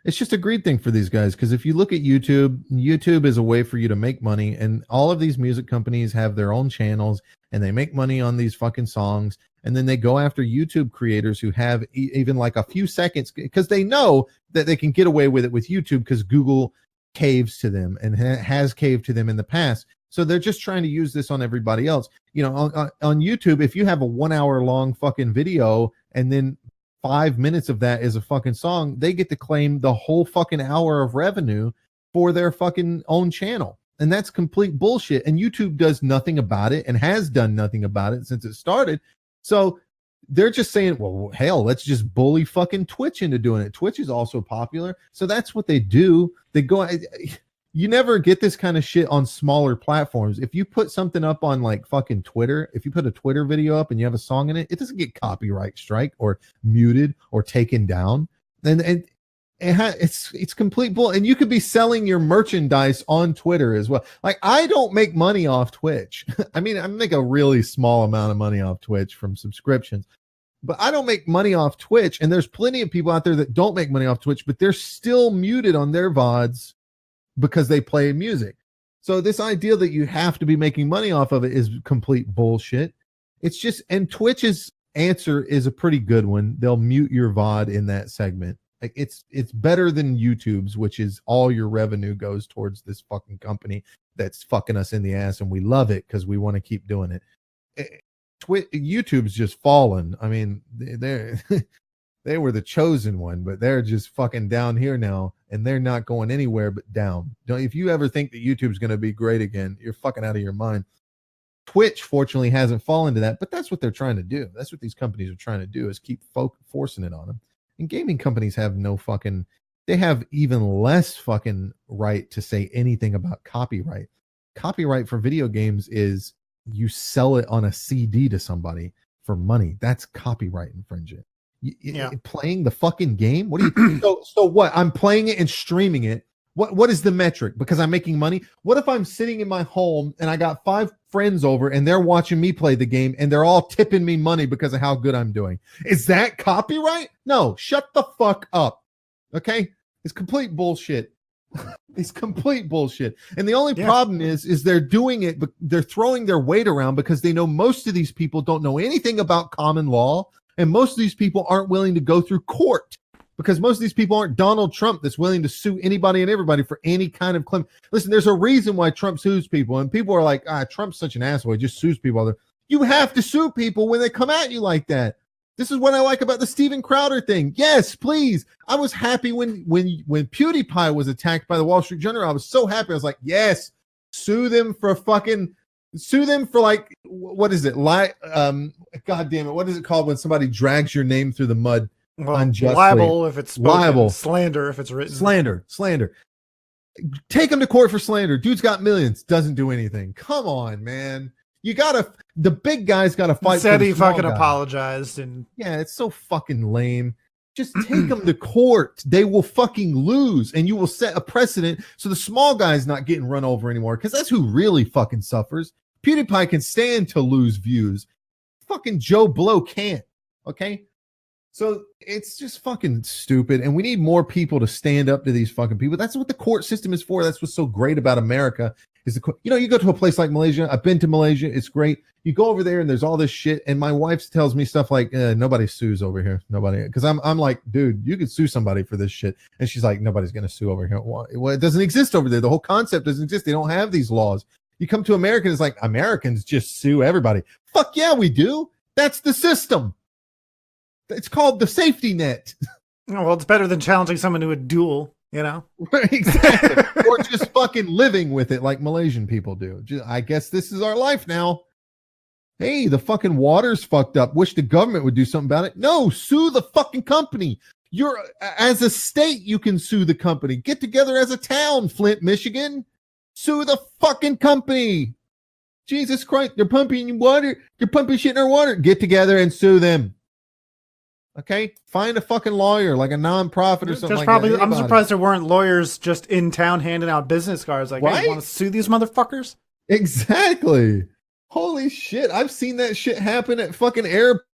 It's just a greed thing for these guys because if you look at YouTube is a way for you to make money, and all of these music companies have their own channels and they make money on these fucking songs, and then they go after YouTube creators who have even like a few seconds because they know that they can get away with it with YouTube because Google caves to them and has caved to them in the past. So they're just trying to use this on everybody else. You know, on YouTube, if you have a 1 hour long fucking video and then 5 minutes of that is a fucking song, they get to claim the whole fucking hour of revenue for their fucking own channel. And that's complete bullshit. And YouTube does nothing about it and has done nothing about it since it started. So they're just saying, well, hell, let's just bully fucking Twitch into doing it. Twitch is also popular. So that's what they do. They go, you never get this kind of shit on smaller platforms. If you put something up on like fucking Twitter, if you put a Twitter video up and you have a song in it, it doesn't get copyright strike or muted or taken down. And it's complete bull. And you could be selling your merchandise on Twitter as well. Like, I don't make money off Twitch. I mean, I make a really small amount of money off Twitch from subscriptions, but I don't make money off Twitch. And there's plenty of people out there that don't make money off Twitch, but they're still muted on their VODs because they play music. So this idea that you have to be making money off of it is complete bullshit. It's just, and Twitch's answer is a pretty good one. They'll mute your VOD in that segment. Like, it's better than YouTube's, which is all your revenue goes towards this fucking company that's fucking us in the ass, and we love it because we want to keep doing it. YouTube's just fallen. I mean, they were the chosen one, but they're just fucking down here now, and they're not going anywhere but down. If you ever think that YouTube's going to be great again, you're fucking out of your mind. Twitch, fortunately, hasn't fallen to that, but that's what they're trying to do. That's what these companies are trying to do, is keep forcing it on them. And gaming companies have no fucking, they have even less fucking right to say anything about copyright. Copyright for video games is you sell it on a CD to somebody for money. That's copyright infringement. Playing the fucking game? What do you so what? I'm playing it and streaming it. What is the metric? Because I'm making money. What if I'm sitting in my home and I got 5 friends over and they're watching me play the game and they're all tipping me money because of how good I'm doing? Is that copyright? No, shut the fuck up. Okay? It's complete bullshit. It's complete bullshit. And the only problem is they're doing it, but they're throwing their weight around because they know most of these people don't know anything about common law, and most of these people aren't willing to go through court. Because most of these people aren't Donald Trump that's willing to sue anybody and everybody for any kind of claim. Listen, there's a reason why Trump sues people. And people are like, Trump's such an asshole. He just sues people. You have to sue people when they come at you like that. This is what I like about the Steven Crowder thing. Yes, please. I was happy when PewDiePie was attacked by the Wall Street Journal. I was so happy. I was like, yes, sue them for like, what is it? God damn it. What is it called when somebody drags your name through the mud? Unjustly. Libel if it's spoken, libel, slander if it's written, slander. Take him to court for slander. Dude's got millions, doesn't do anything. Come on, man. The big guy's gotta fight. Said he fucking apologized, and it's so fucking lame. Just take them to court. They will fucking lose, and you will set a precedent so the small guy's not getting run over anymore, because that's who really fucking suffers. PewDiePie can stand to lose views. Fucking Joe Blow can't. Okay? So it's just fucking stupid, and we need more people to stand up to these fucking people. That's what the court system is for. That's what's so great about America, You go to a place like Malaysia. I've been to Malaysia. It's great. You go over there and there's all this shit. And my wife tells me stuff like, nobody sues over here. Nobody. Because I'm like, dude, you could sue somebody for this shit. And she's like, nobody's going to sue over here. Well, it doesn't exist over there. The whole concept doesn't exist. They don't have these laws. You come to America, it's like, Americans just sue everybody. Fuck yeah, we do. That's the system. It's called the safety net. Well, it's better than challenging someone to a duel, you know? Exactly. Or just fucking living with it like Malaysian people do. I guess this is our life now. Hey, the fucking water's fucked up. Wish the government would do something about it. No, sue the fucking company. As a state, you can sue the company. Get together as a town, Flint, Michigan. Sue the fucking company. Jesus Christ, they're pumping water. You're pumping shit in our water. Get together and sue them. Okay? Find a fucking lawyer, like a nonprofit or something that. I'm surprised there weren't lawyers just in town handing out business cards. Like, right? Hey, you want to sue these motherfuckers? Exactly. Holy shit. I've seen that shit happen at fucking air.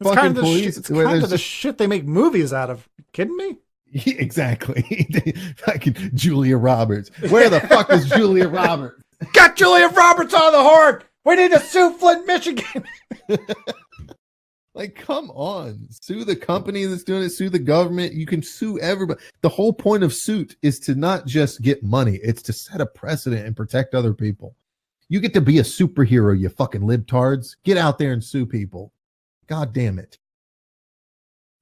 It's kind of the shit they make movies out of. You kidding me? Yeah, exactly. Fucking Julia Roberts. Where the fuck is Julia Roberts? Got Julia Roberts on the horn. We need to sue Flint, Michigan. Like, come on. Sue the company that's doing it. Sue the government. You can sue everybody. The whole point of suit is to not just get money. It's to set a precedent and protect other people. You get to be a superhero, you fucking libtards. Get out there and sue people. God damn it.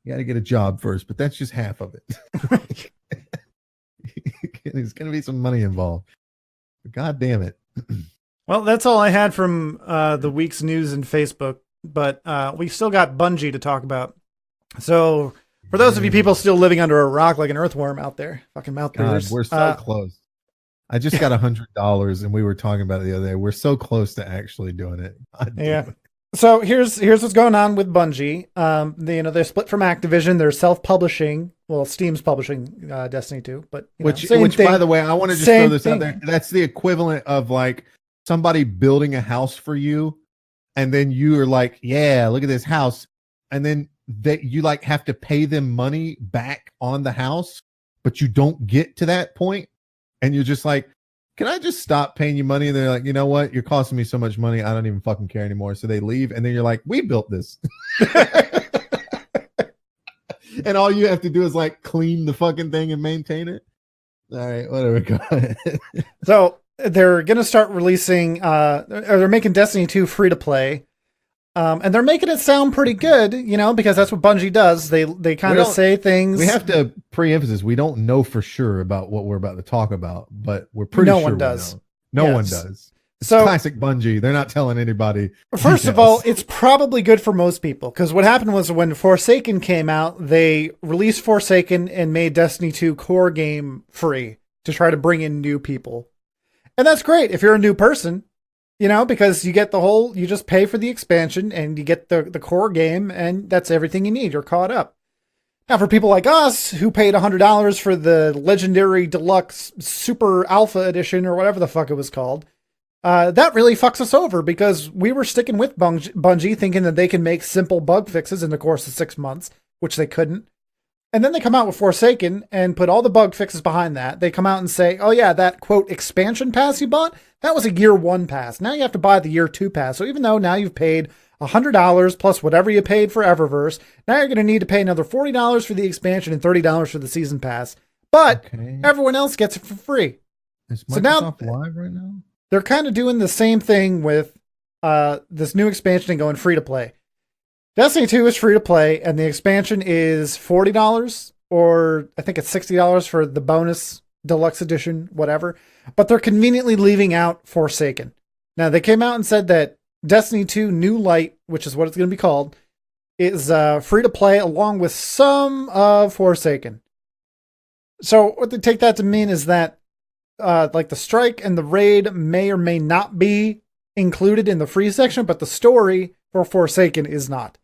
You got to get a job first, but that's just half of it. There's going to be some money involved. But God damn it. Well, that's all I had from the week's news and Facebook, but we've still got Bungie to talk about. So for those of you people still living under a rock like an earthworm out there, fucking mouth breathers. We're so close. I just got $100 and we were talking about it the other day. We're so close to actually doing it. Yeah. So here's what's going on with Bungie. They're split from Activision. They're self-publishing. Well, Steam's publishing Destiny 2, but which by the way, I want to just throw this out there. That's the equivalent of like somebody building a house for you, and then you are like, "Yeah, look at this house," and then you like have to pay them money back on the house, but you don't get to that point, and you're just like, can I just stop paying you money? And they're like, you know what? You're costing me so much money. I don't even fucking care anymore. So they leave. And then you're like, we built this. And all you have to do is like clean the fucking thing and maintain it. All right, whatever. Go ahead. So they're going to start releasing, they're making Destiny 2 free to play. And they're making it sound pretty good, because that's what Bungie does. They kind of say things. We have to pre-emphasis. We don't know for sure about what we're about to talk about, but we're pretty sure. No one does. No one does. It's classic Bungie. They're not telling anybody. First of all, it's probably good for most people, because what happened was when Forsaken came out, they released Forsaken and made Destiny 2 core game free to try to bring in new people. And that's great if you're a new person. Because you get you just pay for the expansion and you get the core game, and that's everything you need. You're caught up. Now, for people like us who paid $100 for the Legendary Deluxe Super Alpha Edition or whatever the fuck it was called, that really fucks us over, because we were sticking with Bungie thinking that they can make simple bug fixes in the course of 6 months, which they couldn't. And then they come out with Forsaken and put all the bug fixes behind that. They come out and say, oh yeah, that quote expansion pass you bought, that was a year 1 pass. Now you have to buy the year 2 pass. So even though now you've paid $100 plus whatever you paid for Eververse, now you're going to need to pay another $40 for the expansion and $30 for the season pass. But everyone else gets it for free. Is Microsoft live right now? They're kind of doing the same thing with this new expansion and going free to play. Destiny 2 is free to play, and the expansion is $40, or I think it's $60 for the bonus deluxe edition, whatever. But they're conveniently leaving out Forsaken. Now, they came out and said that Destiny 2 New Light, which is what it's going to be called, is free to play along with some of Forsaken. So what they take that to mean is that like the Strike and the Raid may or may not be included in the free section, but the story for Forsaken is not.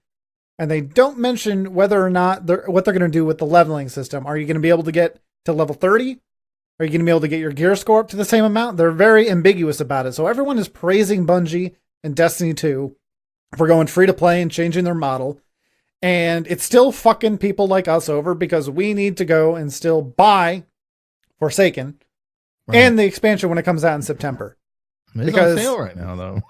And they don't mention whether or not what they're going to do with the leveling system. Are you going to be able to get to level 30? Are you going to be able to get your gear score up to the same amount? They're very ambiguous about it. So everyone is praising Bungie and Destiny 2 for going free to play and changing their model. And it's still fucking people like us over, because we need to go and still buy Forsaken. and the expansion when it comes out in September. It's on sale right now, though.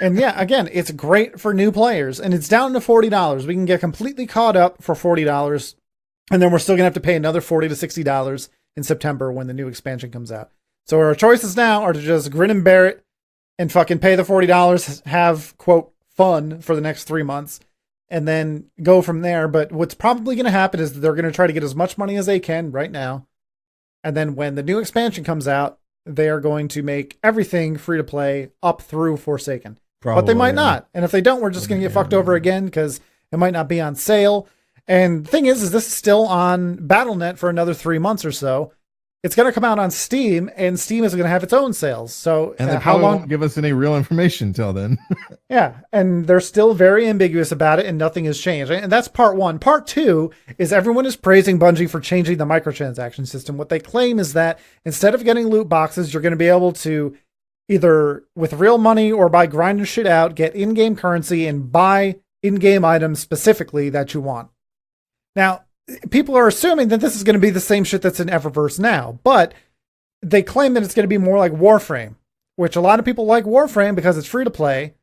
And yeah, again, it's great for new players, and it's down to $40. We can get completely caught up for $40, and then we're still gonna have to pay another $40 to $60 in September when the new expansion comes out. So our choices now are to just grin and bear it and fucking pay the $40, have quote fun for the next 3 months, and then go from there. But what's probably going to happen is they're going to try to get as much money as they can right now. And then when the new expansion comes out, they are going to make everything free to play up through Forsaken. But they might not. And if they don't, we're just going to get fucked over again because it might not be on sale. And the thing is this is still on BattleNet for another 3 months or so. It's going to come out on Steam, and Steam is going to have its own sales. So and they how long won't give us any real information till then. Yeah, and they're still very ambiguous about it, and nothing has changed. And that's part one. Part two is everyone is praising Bungie for changing the microtransaction system. What they claim is that instead of getting loot boxes, you're going to be able to either with real money or by grinding shit out, get in-game currency and buy in-game items specifically that you want. Now, people are assuming that this is going to be the same shit that's in Eververse now, but they claim that it's going to be more like Warframe, which a lot of people like Warframe because it's free to play,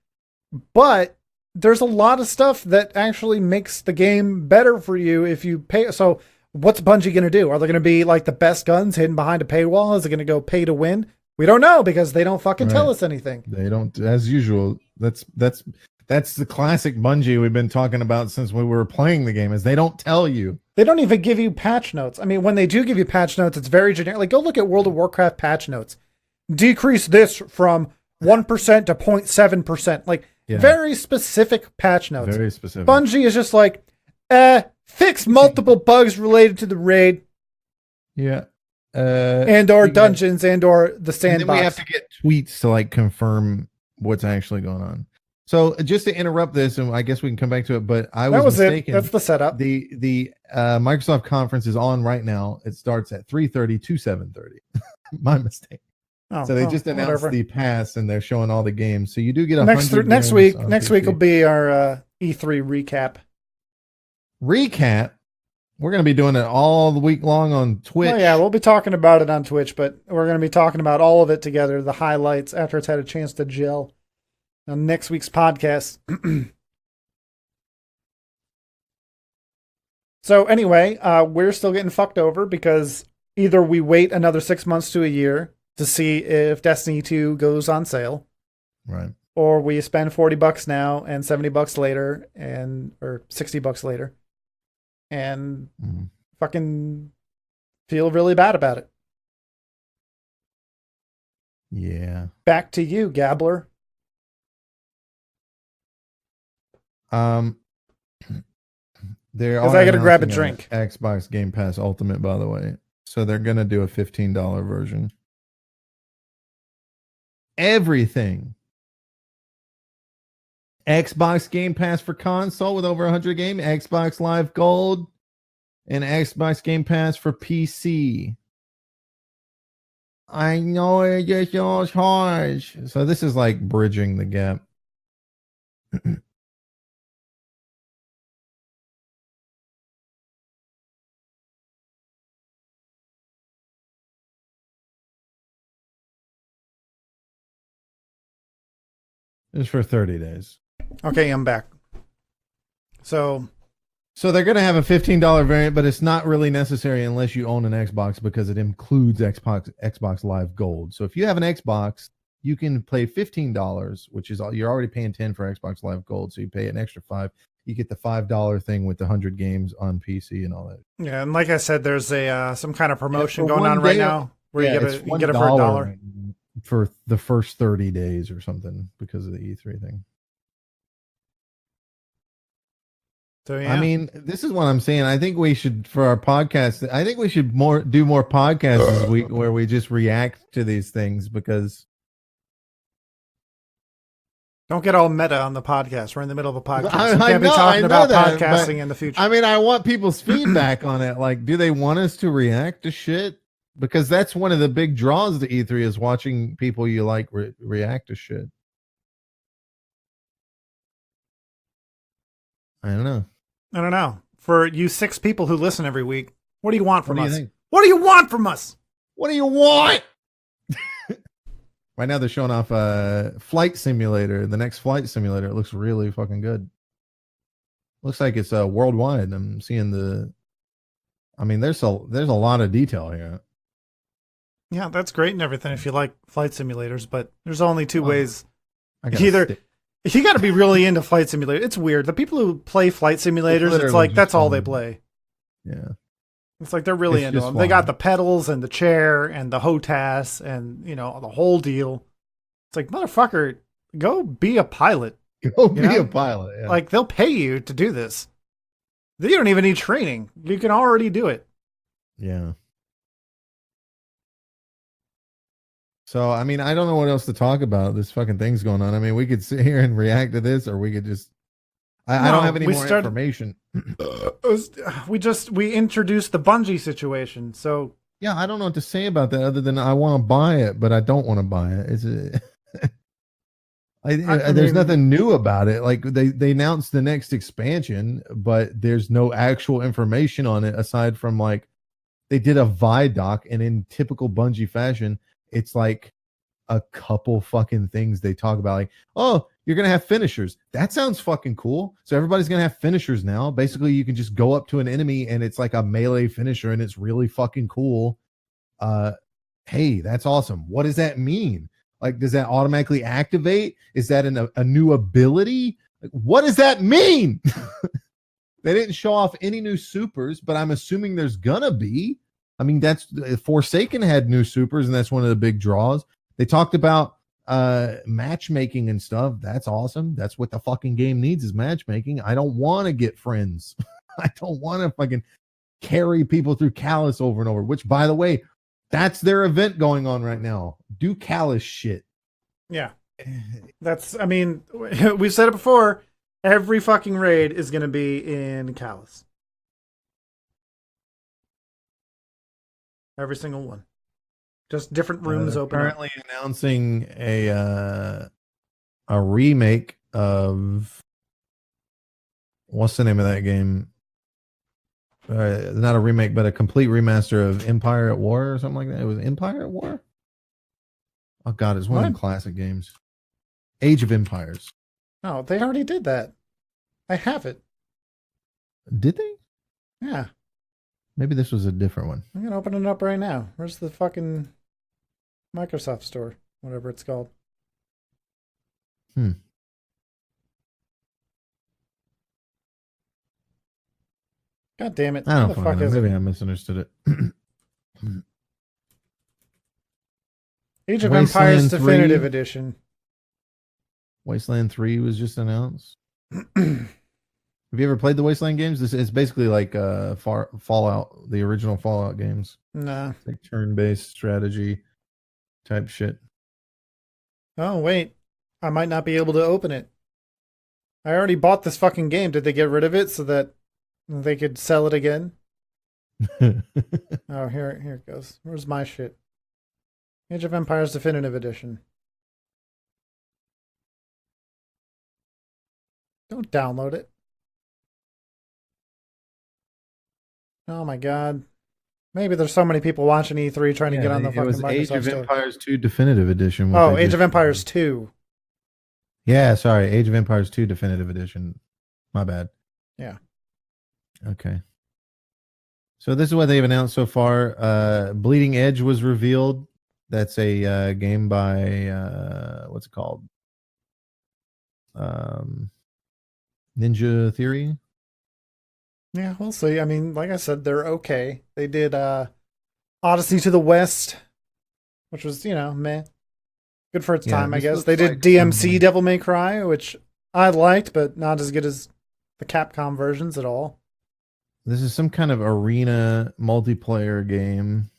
but there's a lot of stuff that actually makes the game better for you if you pay. So what's Bungie going to do? Are they going to be like the best guns hidden behind a paywall? Is it going to go pay to win? We don't know because they don't fucking tell us anything. They don't, as usual. That's the classic Bungie we've been talking about since we were playing the game, is they don't tell you. They don't even give you patch notes. I mean, when they do give you patch notes, it's very generic. Like, go look at World of Warcraft patch notes. Decrease this from 1% to 0.7%. Like, very specific patch notes. Very specific. Bungie is just like, fix multiple bugs related to the raid. Yeah. And or dungeons and or the sandbox. And then we have to get tweets to like confirm what's actually going on. So just to interrupt this, and I guess we can come back to it, but I was mistaken. That's the setup. The Microsoft conference is on right now. It starts at 3:30 to 7:30. My mistake. So they just announced the pass, and they're showing all the games. So you do get next week. Next week will be our E3 recap. Recap. We're going to be doing it all the week long on Twitch. Oh, yeah, we'll be talking about it on Twitch, but we're going to be talking about all of it together, the highlights after it's had a chance to gel. On next week's podcast. So anyway, we're still getting fucked over because either we wait another 6 months to a year to see if Destiny 2 goes on sale. Right. Or we spend $40 now and $70 later or $60 later and fucking feel really bad about it. Yeah. Back to you, Gabler. Because I gotta grab a drink. Xbox Game Pass Ultimate, by the way. So they're gonna do a $15 version. Everything. Xbox Game Pass for console with over 100 games, Xbox Live Gold, and Xbox Game Pass for PC. I know it gets your charge. So this is like bridging the gap. It's for 30 days. Okay, I'm back. So they're going to have a $15 variant, but it's not really necessary unless you own an Xbox because it includes Xbox Live Gold. So if you have an Xbox, you can pay $15, which is you're already paying $10 for Xbox Live Gold, so you pay an extra $5. You get the $5 thing with the 100 games on PC and all that. Yeah, and like I said, there's some kind of promotion going on right now where you get it for $1 for the first 30 days or something because of the E3 thing. So yeah. I mean, this is what I'm saying. I think we should, for our podcast, I think we should do more podcasts this week where we just react to these things because. Don't get all meta on the podcast. We're in the middle of a podcast. We can't be talking about podcasting in the future. I mean, I want people's feedback on it. Like, do they want us to react to shit? Because that's one of the big draws to E3 is watching people you like react to shit. I don't know. For you 6 people who listen every week, what do you want from us? What do you want from us? What do you want? Right now they're showing off Flight Simulator. The next Flight Simulator. It looks really fucking good. Looks like it's worldwide. I'm seeing the. I mean, there's a lot of detail here. Yeah, that's great and everything if you like flight simulators, but there's only two ways. Either you got to be really into flight simulator. It's weird. The people who play flight simulators, it's like that's all they play. Yeah. It's like they're really into them. They got the pedals and the chair and the HOTAS and, the whole deal. It's like, motherfucker, go be a pilot. Go be a pilot. Yeah. Like, they'll pay you to do this. You don't even need training. You can already do it. Yeah. So, I mean, I don't know what else to talk about. This fucking thing's going on. I mean, we could sit here and react to this, or we could just... I don't have any more information. We introduced the Bungie situation, so... Yeah, I don't know what to say about that other than I want to buy it, but I don't want to buy it. There's nothing new about it. Like, they announced the next expansion, but there's no actual information on it aside from, like, they did a Vidoc, and in typical Bungie fashion, it's like a couple fucking things they talk about, like, oh, you're gonna have finishers. That sounds fucking cool. So everybody's gonna have finishers now. Basically, you can just go up to an enemy and it's like a melee finisher, and it's really fucking cool. Hey, that's awesome. What does that mean? Like, does that automatically activate? Is that a new ability? Like, what does that mean? They didn't show off any new supers, but I'm assuming there's gonna be. I mean, that's Forsaken had new supers, and that's one of the big draws. They talked about matchmaking and stuff. That's awesome. That's what the fucking game needs, is matchmaking. I don't want to get friends. I don't want to fucking carry people through Callus over and over, which, by the way, that's their event going on right now. Do Callus shit. Yeah. We've said it before. Every fucking raid is going to be in Callus. Every single one. Just different rooms open. Currently announcing a remake of, what's the name of that game? Not a remake, but a complete remaster of Empire at War or something like that. It was Empire at War? Oh god, it's one of them classic games. Age of Empires. Oh, they already did that. I have it. Did they? Yeah. Maybe this was a different one. I'm gonna open it up right now. Where's the fucking Microsoft Store? Whatever it's called. God damn it. I don't know. Maybe I misunderstood it. Age of Empires Definitive Edition. Wasteland 3 was just announced. Have you ever played the Wasteland games? This is basically like Fallout, the original Fallout games. Nah. It's like turn-based strategy type shit. Oh, wait. I might not be able to open it. I already bought this fucking game. Did they get rid of it so that they could sell it again? Oh, here it goes. Where's my shit? Age of Empires Definitive Edition. Don't download it. Oh my god. Maybe there's so many people watching E3 trying to get on the fucking Microsoft Store. It was Age of Empires 2 Definitive Edition. Oh, Age of Empires 2. Yeah, sorry. Age of Empires 2 Definitive Edition. My bad. Yeah. Okay. So this is what they've announced so far. Bleeding Edge was revealed. That's a game by, what's it called? Ninja Theory. Yeah, we'll see. I mean, like I said, they're okay. They did Odyssey to the West, which was, meh. Good for its time, I guess. They did DMC Devil May Cry, which I liked, but not as good as the Capcom versions at all. This is some kind of arena multiplayer game.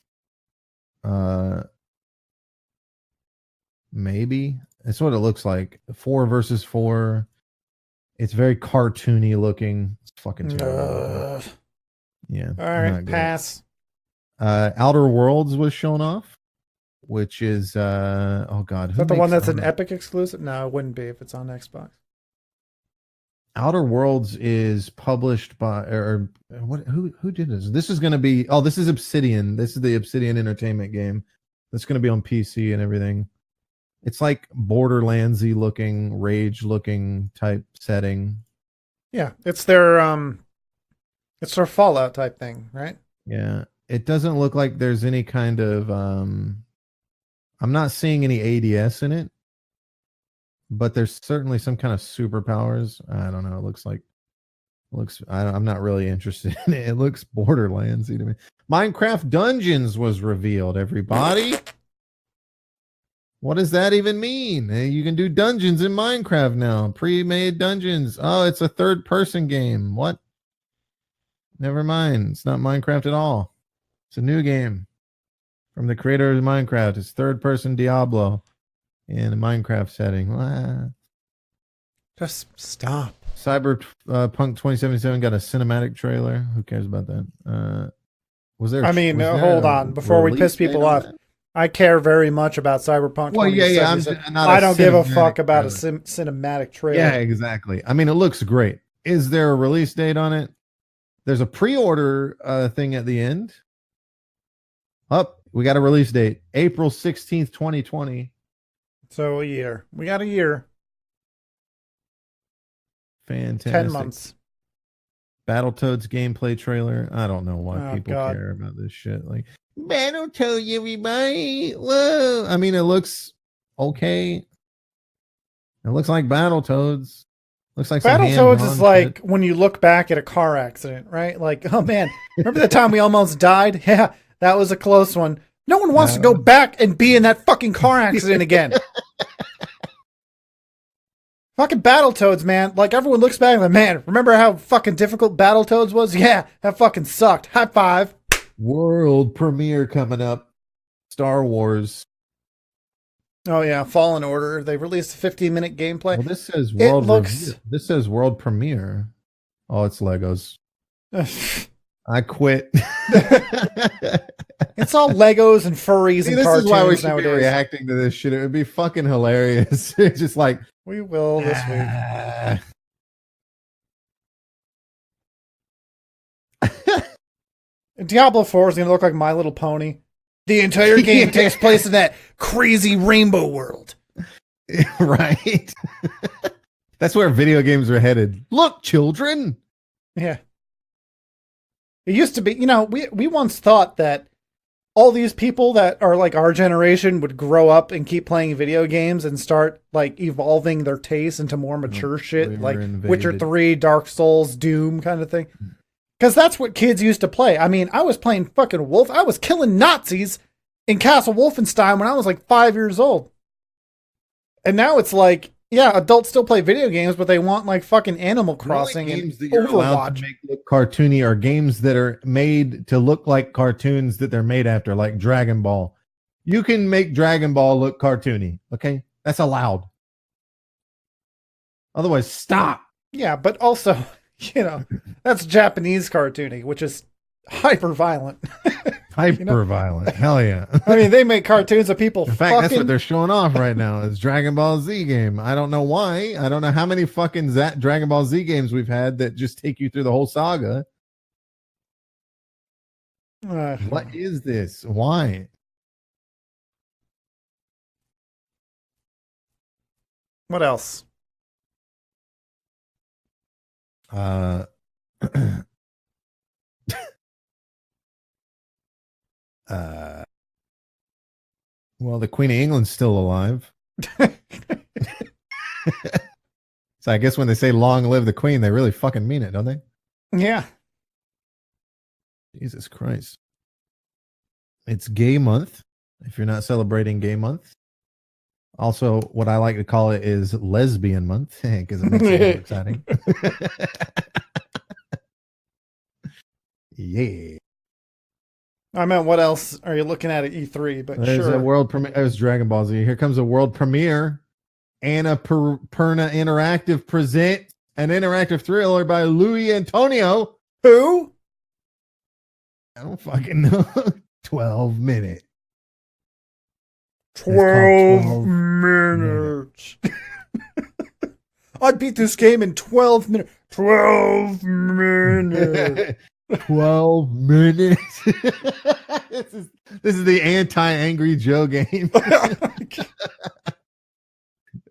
Maybe. That's what it looks like. 4 versus 4. It's very cartoony looking. It's fucking terrible. Yeah. All right, pass. Outer Worlds was shown off, which is oh god. Is that the one that's an Epic exclusive? No, it wouldn't be if it's on Xbox. Outer Worlds is published by who did this? This is going to be this is Obsidian. This is the Obsidian Entertainment game. That's going to be on PC and everything. It's like Borderlandsy looking, Rage looking type setting. Yeah, it's their Fallout type thing, right? Yeah. It doesn't look like there's any kind of I'm not seeing any ADS in it, but there's certainly some kind of superpowers. I don't know. I'm not really interested in it. It looks Borderlandsy to me. Minecraft Dungeons was revealed, everybody. What does that even mean? You can do dungeons in Minecraft now. Pre-made dungeons. Oh, it's a third-person game. What? Never mind. It's not Minecraft at all. It's a new game from the creator of Minecraft. It's third-person Diablo in a Minecraft setting. Wow. Just stop. Cyberpunk 2077 got a cinematic trailer. Who cares about that? Hold on. Before we piss people off, I care very much about Cyberpunk 2077. I don't give a fuck about a cinematic trailer. Yeah, exactly. I mean, it looks great. Is there a release date on it? There's a pre-order thing at the end. We got a release date. April 16th, 2020. So a year. We got a year. Fantastic. 10 months. Battletoads gameplay trailer. I don't know why people care about this shit. Like, Battletoads, everybody. Whoa. I mean, it looks okay. It looks like Battletoads. Looks like Battletoads is like when you look back at a car accident, right? Like, oh man, remember the time we almost died? Yeah, that was a close one. No one wants to go back and be in that fucking car accident again. Fucking Battletoads, man. Like, everyone looks back and like, man, remember how fucking difficult Battletoads was? Yeah, that fucking sucked. High five. World premiere coming up. Star Wars. Oh, yeah. Fallen Order. They released a 15-minute gameplay. Well, this says world This says world premiere. Oh, it's Legos. I quit. It's all Legos and furries and this cartoons is why we should nowadays. be reacting to this shit. It would be fucking hilarious. It's just like, we will this week. Diablo 4 is going to look like My Little Pony. The entire game takes place in that crazy rainbow world. Right? That's where video games are headed. Look, children. Yeah. It used to be, we once thought that all these people that are like our generation would grow up and keep playing video games and start like evolving their tastes into more mature shit, like Witcher 3, Dark Souls, Doom kind of thing. Because that's what kids used to play. I mean, I was playing fucking Wolf. I was killing Nazis in Castle Wolfenstein when I was like 5 years old. And now it's like, yeah, adults still play video games, but they want like fucking Animal Crossing and games that you're allowed to make look cartoony are games that are made to look like cartoons that they're made after, like Dragon Ball. You can make Dragon Ball look cartoony, okay? That's allowed. Otherwise, stop. Yeah, but also, that's Japanese cartooning, which is hyper violent. Hyper violent. Hell yeah. I mean, they make cartoons of people. In fact, that's what they're showing off right now is Dragon Ball Z game. I don't know why. I don't know how many fucking Dragon Ball Z games we've had that just take you through the whole saga. What is this? Why? What else? Well, the Queen of England's still alive. So I guess when they say long live the Queen, they really fucking mean it, don't they? Yeah. Jesus Christ. It's gay month. If you're not celebrating gay month. Also, what I like to call it is lesbian month because it makes it more exciting. Yeah. I meant, what else are you looking at E3? But there's sure. A world premiere. There's Dragon Ball Z. Here comes a world premiere. Perna Interactive presents an interactive thriller by Louis Antonio. Who? I don't fucking know. 12 minutes. 12 minutes. I beat this game in 12 minutes. 12 minutes. 12 minutes. This is the anti-Angry Joe game.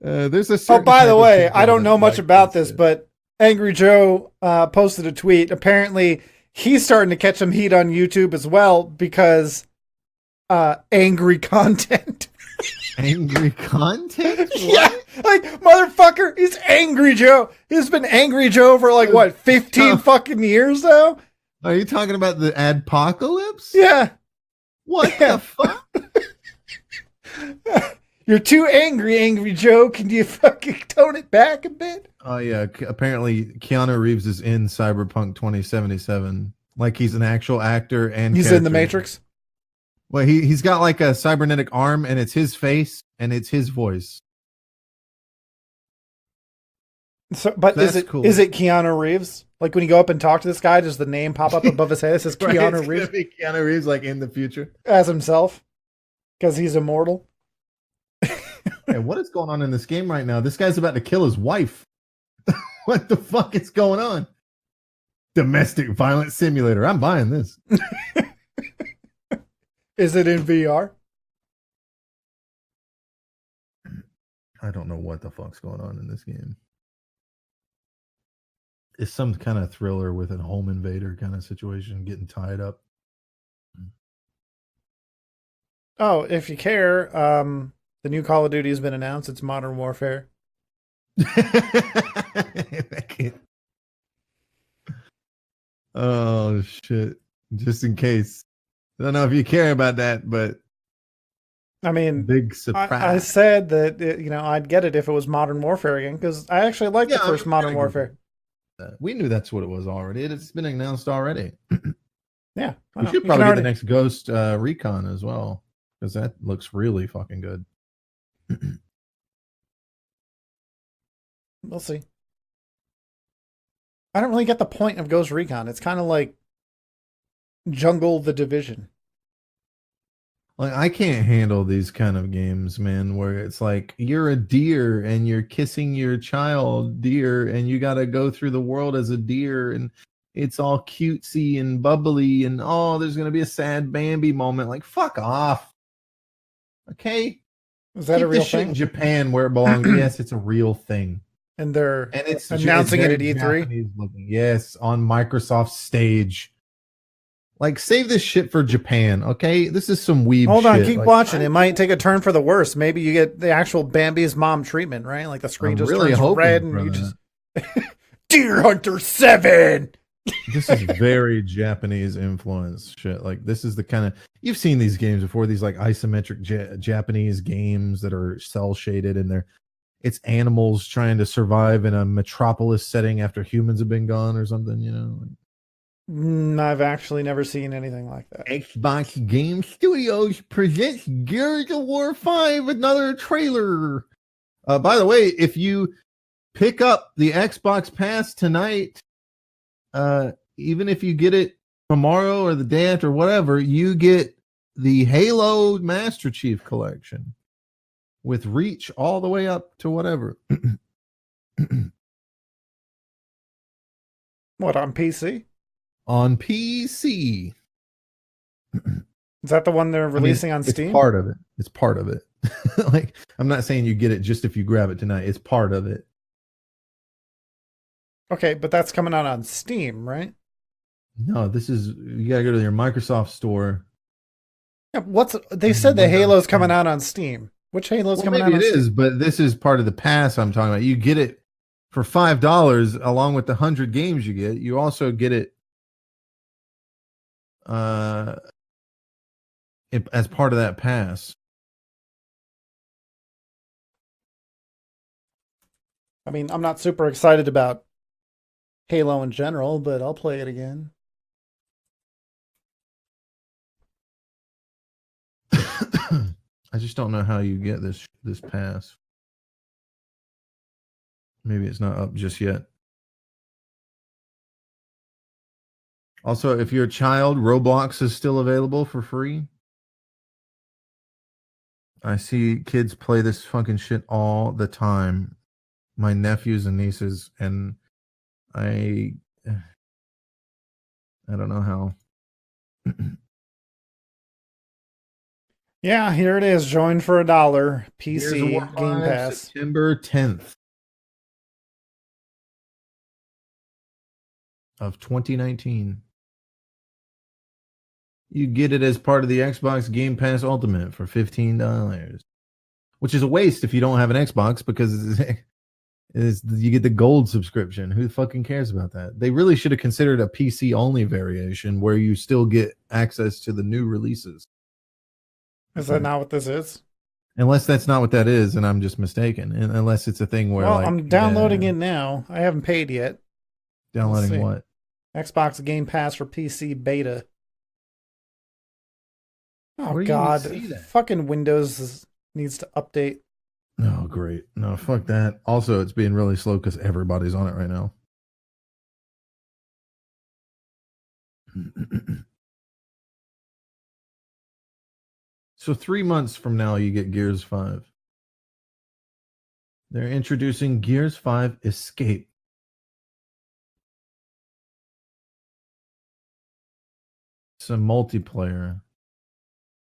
There's a Oh, certain by type the of way, I people don't that know much like about this, but Angry Joe posted a tweet. Apparently, he's starting to catch some heat on YouTube as well because angry content. Angry content? Yeah, like, motherfucker, he's Angry Joe. He's been Angry Joe for like, what, 15 fucking years now? Are you talking about the adpocalypse? Yeah. What Yeah. the fuck? You're too angry, Angry Joe. Can you fucking tone it back a bit? Oh, yeah. Apparently, Keanu Reeves is in Cyberpunk 2077. Like he's an actual actor and he's character. in the Matrix. Well, he's got like a cybernetic arm, and it's his face, and it's his voice. So, but That's is it cool. is it Keanu Reeves? Like when you go up and talk to this guy, does the name pop up above his head? It says Right, Keanu it's Reeves gonna be Keanu Reeves, like in the future, as himself because he's immortal. Hey, what is going on in this game right now? This guy's about to kill his wife. What the fuck is going on? Domestic violence simulator. I'm buying this. Is it in VR? I don't know what the fuck's going on in this game. It's some kind of thriller with a home invader kind of situation, getting tied up. Oh, if you care, the new Call of Duty has been announced. It's Modern Warfare. Oh shit! Just in case, I don't know if you care about that, but I mean, big surprise. I said that I'd get it if it was Modern Warfare again because I actually liked the first Modern Warfare. We knew that's what it was already. It's been announced already. Yeah, we should probably get the next Ghost Recon as well because that looks really fucking good. We'll see. I don't really get the point of Ghost Recon. It's kind of like Jungle the Division. Like I can't handle these kind of games, man, where it's like you're a deer and you're kissing your child deer and you got to go through the world as a deer and it's all cutesy and bubbly and there's going to be a sad Bambi moment. Like fuck off. Okay? Is that a real thing? In Japan where it belongs. Yes, it's a real thing. And they're it's announcing it at E3. Yes, on Microsoft stage. Like, save this shit for Japan, okay? This is some weeb shit. Hold on, keep watching. It might take a turn for the worse. Maybe you get the actual Bambi's mom treatment, right? Like the screen just turns red and you just... Deer Hunter 7! This is very Japanese influence shit. Like, this is the kind of... You've seen these games before, these like isometric Japanese games that are cel-shaded and it's animals trying to survive in a metropolis setting after humans have been gone or something, you know? I've actually never seen anything like that. Xbox Game Studios presents Gears of War 5, another trailer. By the way, if you pick up the Xbox Pass tonight, even if you get it tomorrow or the day after, whatever, you get the Halo Master Chief Collection with Reach all the way up to whatever. What, on PC? On PC. Is that the one they're releasing on Steam? It's part of it. It's part of it. Like, I'm not saying you get it just if you grab it tonight. It's part of it. Okay, but that's coming out on Steam, right? No, you gotta go to your Microsoft store. Yeah, they said the Halo's coming out on Steam. Which Halo's coming out on Steam? It is, but this is part of the pass I'm talking about. You get it for $5 along with the 100 games you get. You also get it as part of that pass. I mean, I'm not super excited about Halo in general, but I'll play it again. I just don't know how you get this pass. Maybe it's not up just yet. Also, if you're a child, Roblox is still available for free. I see kids play this fucking shit all the time. My nephews and nieces, and I don't know how. Yeah, here it is. Join for $1. Gears of War PC Game 5, Pass. September 10th of 2019. You get it as part of the Xbox Game Pass Ultimate for $15, which is a waste if you don't have an Xbox because you get the gold subscription. Who fucking cares about that? They really should have considered a PC only variation where you still get access to the new releases. Is that not what this is? Unless that's not what that is, and I'm just mistaken. And unless it's a thing where, well, I'm downloading it now. I haven't paid yet. Downloading what? Xbox Game Pass for PC beta. Oh Where God! do you see that? Fucking Windows needs to update. Oh, great. No, fuck that. Also, it's being really slow because everybody's on it right now. So 3 months from now, you get Gears 5. They're introducing Gears 5 Escape. Some multiplayer.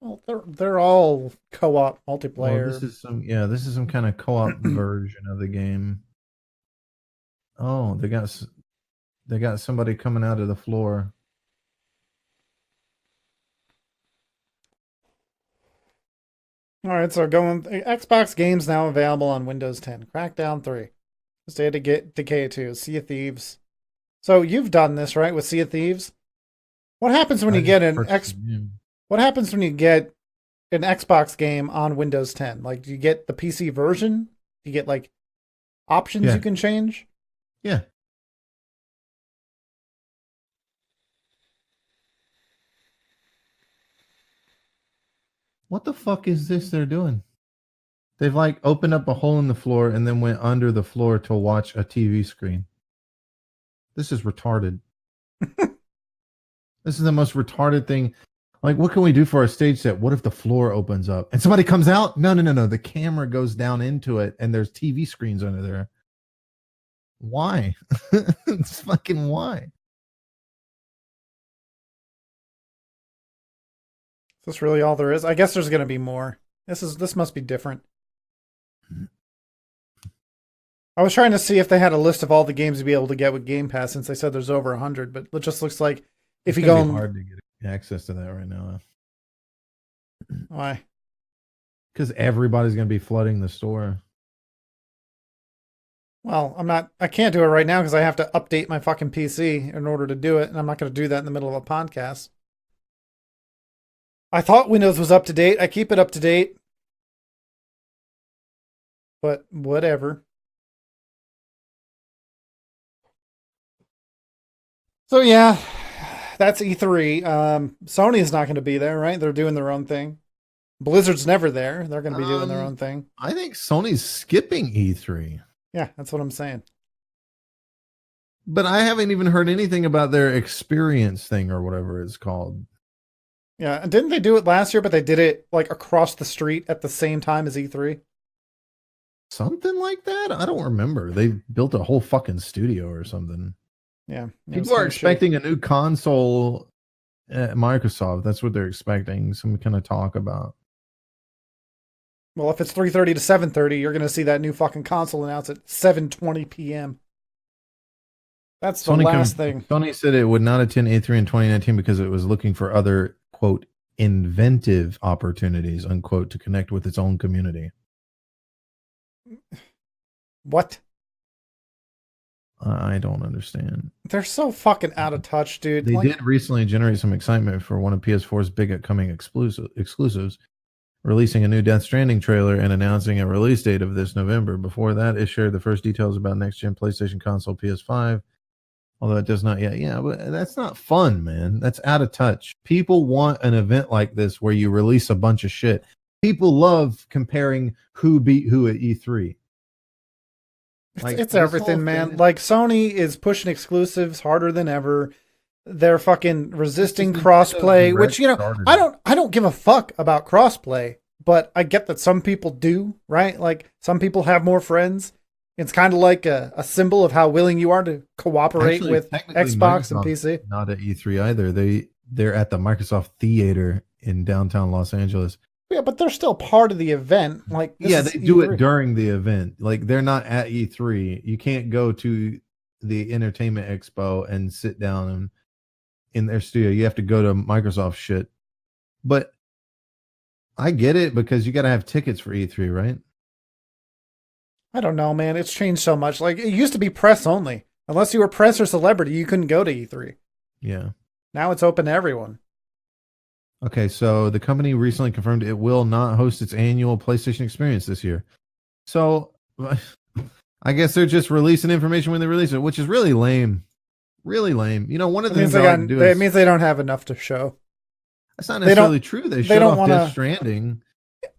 Well, they're all co-op multiplayer. Well, this is some kind of co-op version of the game. Oh, they got somebody coming out of the floor. All right, so going Xbox games now available on Windows 10. Crackdown 3, State of Decay 2, Sea of Thieves. So you've done this, right, with Sea of Thieves? What happens when you get What happens when you get an Xbox game on Windows 10? Like, do you get the PC version? Do you get like options you can change? Yeah. What the fuck is this they're doing? They've like opened up a hole in the floor and then went under the floor to watch a TV screen. This is retarded. This is the most retarded thing. Like, what can we do for our stage set? What if the floor opens up and somebody comes out? No. The camera goes down into it and there's TV screens under there. Why? It's fucking why? Is this really all there is? I guess there's going to be more. This must be different. I was trying to see if they had a list of all the games you'd be able to get with Game Pass, since they said there's over 100, but it just looks like if you go, it's hard to get access to that right now. Why? Because everybody's going to be flooding the store. Well, I can't do it right now because I have to update my fucking PC in order to do it, and I'm not going to do that in the middle of a podcast. I thought Windows was up to date. I keep it up to date. But whatever. So yeah, that's E3. Sony's not going to be there, right? They're doing their own thing. Blizzard's never there. They're going to be doing their own thing. I think Sony's skipping E3. Yeah, that's what I'm saying. But I haven't even heard anything about their experience thing or whatever it's called. Yeah, and didn't they do it last year, but they did it like across the street at the same time as E3? Something like that? I don't remember. They built a whole fucking studio or something. Yeah. People are expecting a new console at Microsoft. That's what they're expecting. Some kind of talk about. Well, if it's 3:30 to 7:30, you're going to see that new fucking console announced at 7:20 p.m. That's the last thing. Sony said it would not attend E3 in 2019 because it was looking for other, quote, inventive opportunities, unquote, to connect with its own community. What? I don't understand. They're so fucking out of touch, dude. They did recently generate some excitement for one of PS4's big upcoming exclusives, releasing a new Death Stranding trailer and announcing a release date of this November. Before that, it shared the first details about next-gen PlayStation console PS5, although it does not yet. Yeah, but that's not fun, man. That's out of touch. People want an event like this where you release a bunch of shit. People love comparing who beat who at E3. It's everything, man. Like, Sony is pushing exclusives harder than ever. They're fucking resisting crossplay, which, you know, I don't give a fuck about crossplay, but I get that some people do, right? Like, some people have more friends. It's kind of like a symbol of how willing you are to cooperate with Xbox and PC. Not at E3 either. They're at the Microsoft Theater in downtown Los Angeles. Yeah, but they're still part of the event. Like, Yeah, they do it during the event. Like, they're not at E3. You can't go to the Entertainment Expo and sit down in their studio. You have to go to Microsoft shit. But I get it because you got to have tickets for E3, right? I don't know, man. It's changed so much. Like, it used to be press only. Unless you were press or celebrity, you couldn't go to E3. Yeah. Now it's open to everyone. Okay, so the company recently confirmed it will not host its annual PlayStation Experience this year. So I guess they're just releasing information when they release it, which is really lame. Really lame. You know, one of the things I like to do it means they don't have enough to show. That's not necessarily true. They showed off Death Stranding.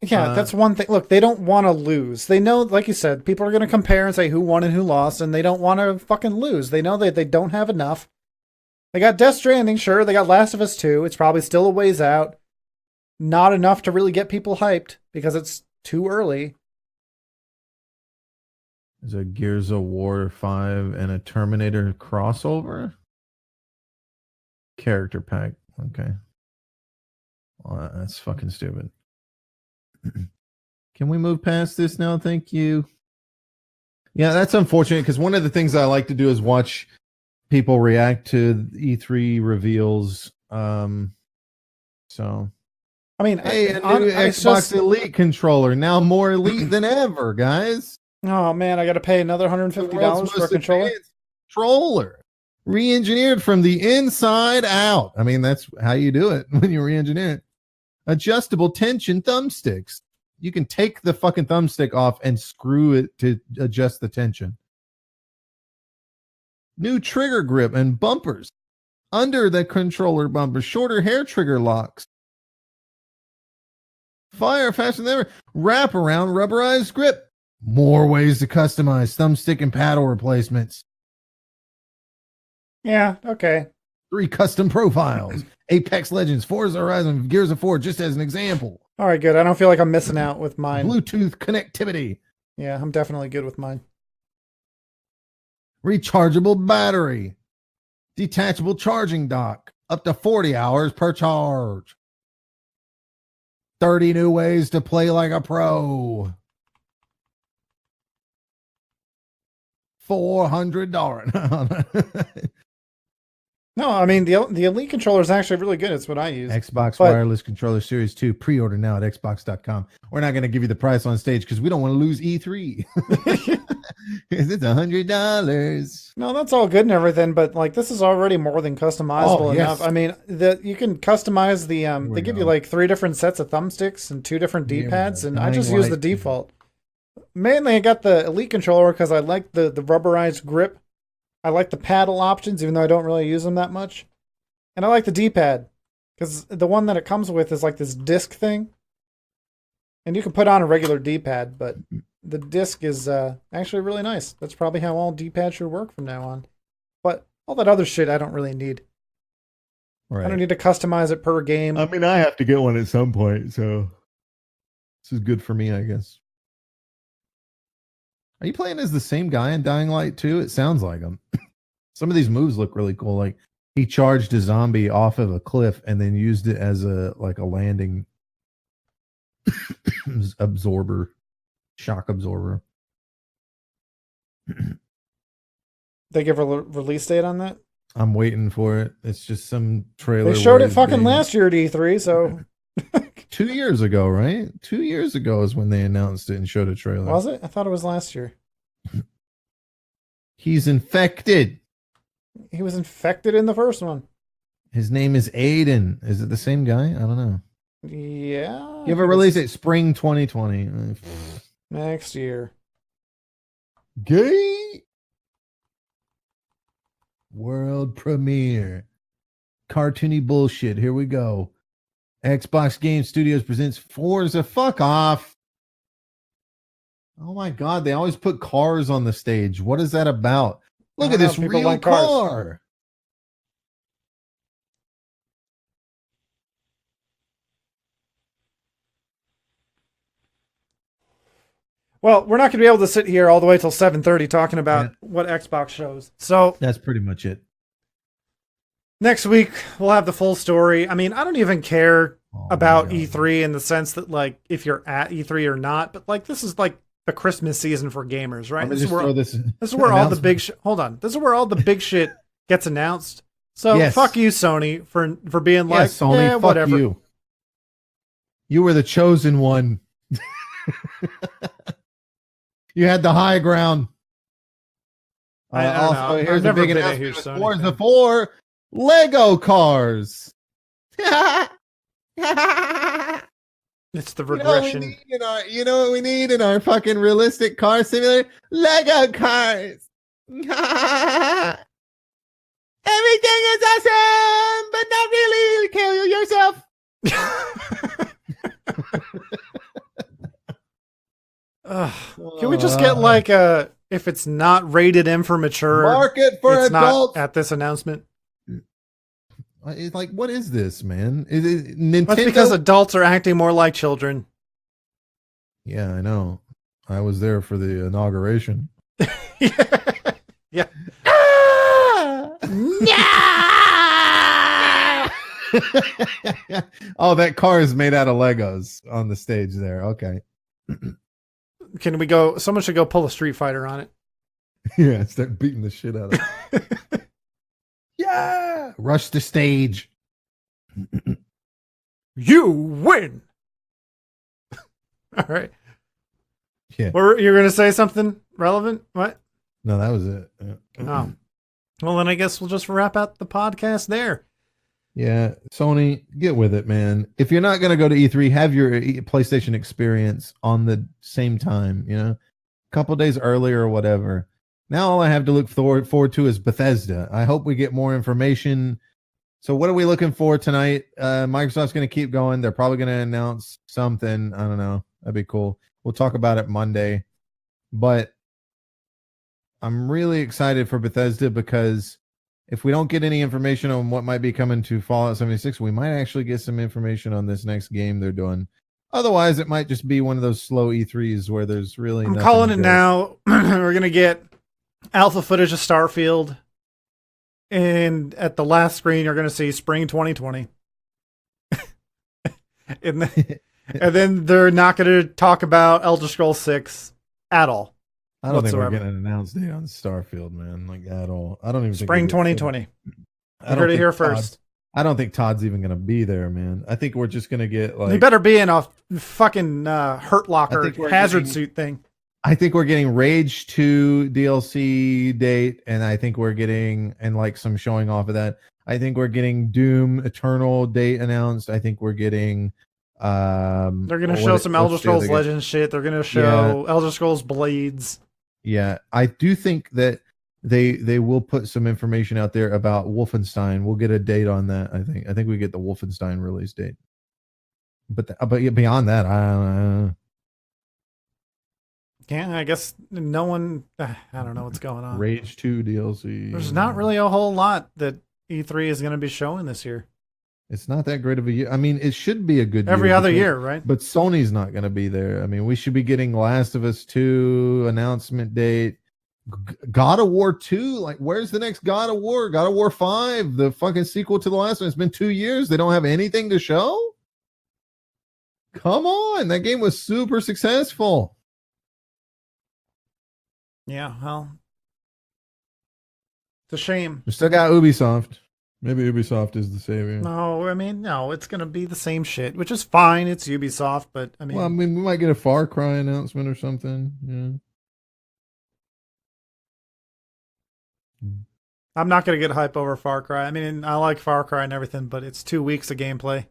Yeah, that's one thing. Look, they don't want to lose. They know, like you said, people are going to compare and say who won and who lost, and they don't want to fucking lose. They know that they don't have enough. They got Death Stranding, sure. They got Last of Us 2. It's probably still a ways out. Not enough to really get people hyped because it's too early. There's a Gears of War 5 and a Terminator crossover? Character pack. Okay. Well, that's fucking stupid. Can we move past this now? Thank you. Yeah, that's unfortunate because one of the things I like to do is watch people react to E3 reveals. So, I mean, hey, a new Xbox Elite controller, now more elite than ever, guys. Oh man, I got to pay another $150 for a controller. Re-engineered from the inside out. I mean, that's how you do it when you re-engineer it. Adjustable tension thumbsticks. You can take the fucking thumbstick off and screw it to adjust the tension. New trigger grip and bumpers. Under the controller bumper, shorter hair trigger locks. Fire faster than ever. Wrap around rubberized grip. More ways to customize thumbstick and paddle replacements. Yeah, okay. 3 custom profiles. Apex Legends, Forza Horizon, Gears of War, just as an example. All right, good. I don't feel like I'm missing out with mine. Bluetooth connectivity. Yeah, I'm definitely good with mine. Rechargeable battery. Detachable charging dock. Up to 40 hours per charge. 30 new ways to play like a pro. $400. No, I mean, the Elite controller is actually really good. It's what I use. Xbox Wireless Controller Series 2. Pre-order now at Xbox.com. We're not going to give you the price on stage because we don't want to lose E3. It's $100. No, that's all good and everything, but like this is already more than customizable enough. I mean, you can customize the they give you like 3 different sets of thumbsticks and 2 different D-pads, and I just use the default. Mainly, I got the Elite controller because I like the rubberized grip. I like the paddle options, even though I don't really use them that much. And I like the D-pad, because the one that it comes with is like this disc thing. And you can put on a regular D-pad, but the disc is actually really nice. That's probably how all D-pads should work from now on. But all that other shit I don't really need. Right. I don't need to customize it per game. I mean, I have to get one at some point, so this is good for me, I guess. Are you playing as the same guy in Dying Light 2? It sounds like him. Some of these moves look really cool. Like he charged a zombie off of a cliff and then used it as a landing absorber, shock absorber. They give a release date on that? I'm waiting for it. It's just some trailer. They showed it fucking last year at E3, so 2 years ago, right? 2 years ago is when they announced it and showed a trailer. Was it? I thought it was last year. He's infected. He was infected in the first one. His name is Aiden. Is it the same guy? I don't know. Yeah. Give a release at spring 2020. Next year. Gay. World premiere. Cartoony bullshit. Here we go. Xbox Game Studios presents Forza. Fuck off. Oh my God. They always put cars on the stage. What is that about? Look at this real car. Well, we're not going to be able to sit here all the way till 7:30 talking about what Xbox shows. So that's pretty much it. Next week, we'll have the full story. I mean, I don't even care about E3 in the sense that, like, if you're at E3 or not, but like this is like the Christmas season for gamers, right? This is where all the big hold on. This is where all the big shit gets announced. So fuck you, Sony, for being like, Sony, fuck whatever. You were the chosen one. You had the high ground. Also, here's a big announcement: Forza 4 Lego cars. It's the regression. You know what we need in our fucking realistic car simulator? Lego cars. Everything is awesome, but not really. Kill yourself. Can we just get like if it's not rated M for mature, market for adults at this announcement? It's like, what is this, man? Is it Nintendo? That's because adults are acting more like children. Yeah, I know. I was there for the inauguration. Yeah. Oh, that car is made out of Legos on the stage there. Okay. Can we go? Someone should go pull a Street Fighter on it. Yeah, start beating the shit out of it. Yeah, rush the stage. You win. All right. Yeah. You're going to say something relevant? What? No, that was it. Yeah. Oh. Well, then I guess we'll just wrap out the podcast there. Yeah, Sony, get with it, man. If you're not going to go to E3, have your PlayStation experience on the same time, a couple days earlier or whatever. Now all I have to look forward to is Bethesda. I hope we get more information. So what are we looking for tonight? Microsoft's going to keep going. They're probably going to announce something. I don't know. That'd be cool. We'll talk about it Monday. But I'm really excited for Bethesda because if we don't get any information on what might be coming to Fallout 76, we might actually get some information on this next game they're doing. Otherwise, it might just be one of those slow E3s where there's really I'm calling it now. We're going to get alpha footage of Starfield. And at the last screen, you're going to see spring 2020. and then they're not going to talk about Elder Scrolls 6 at all. I don't think we're getting an announced date on Starfield, man, like at all. I don't even spring 2020. I heard it here first. I don't think Todd's even going to be there, man. I think we're just going to get like. He better be in a fucking Hurt Locker hazard suit thing. I think we're getting Rage 2 DLC date, and I think we're getting like some showing off of that. I think we're getting Doom Eternal date announced. I think we're getting. They're going to show some Elder Scrolls Legends shit. They're going to show Elder Scrolls Blades. Yeah, I do think that they will put some information out there about Wolfenstein. We'll get a date on that. I think we get the Wolfenstein release date. But beyond that, I don't know. Yeah, I guess no one. I don't know what's going on. Rage 2 DLC. There's not really a whole lot that E3 is going to be showing this year. It's not that great of a year. I mean, it should be a good every year. Other year, right? But Sony's not going to be there. I mean, we should be getting Last of Us 2 announcement date. God of War 2. Like, where's the next God of War? God of War 5, the fucking sequel to the last one. It's been 2 years. They don't have anything to show? Come on. That game was super successful. Yeah, well, it's a shame. We still got Ubisoft. Maybe Ubisoft is the savior. No, I mean, no, it's going to be the same shit, which is fine. It's Ubisoft, but I mean... we might get a Far Cry announcement or something. Yeah. I'm not going to get hype over Far Cry. I mean, I like Far Cry and everything, but it's 2 weeks of gameplay.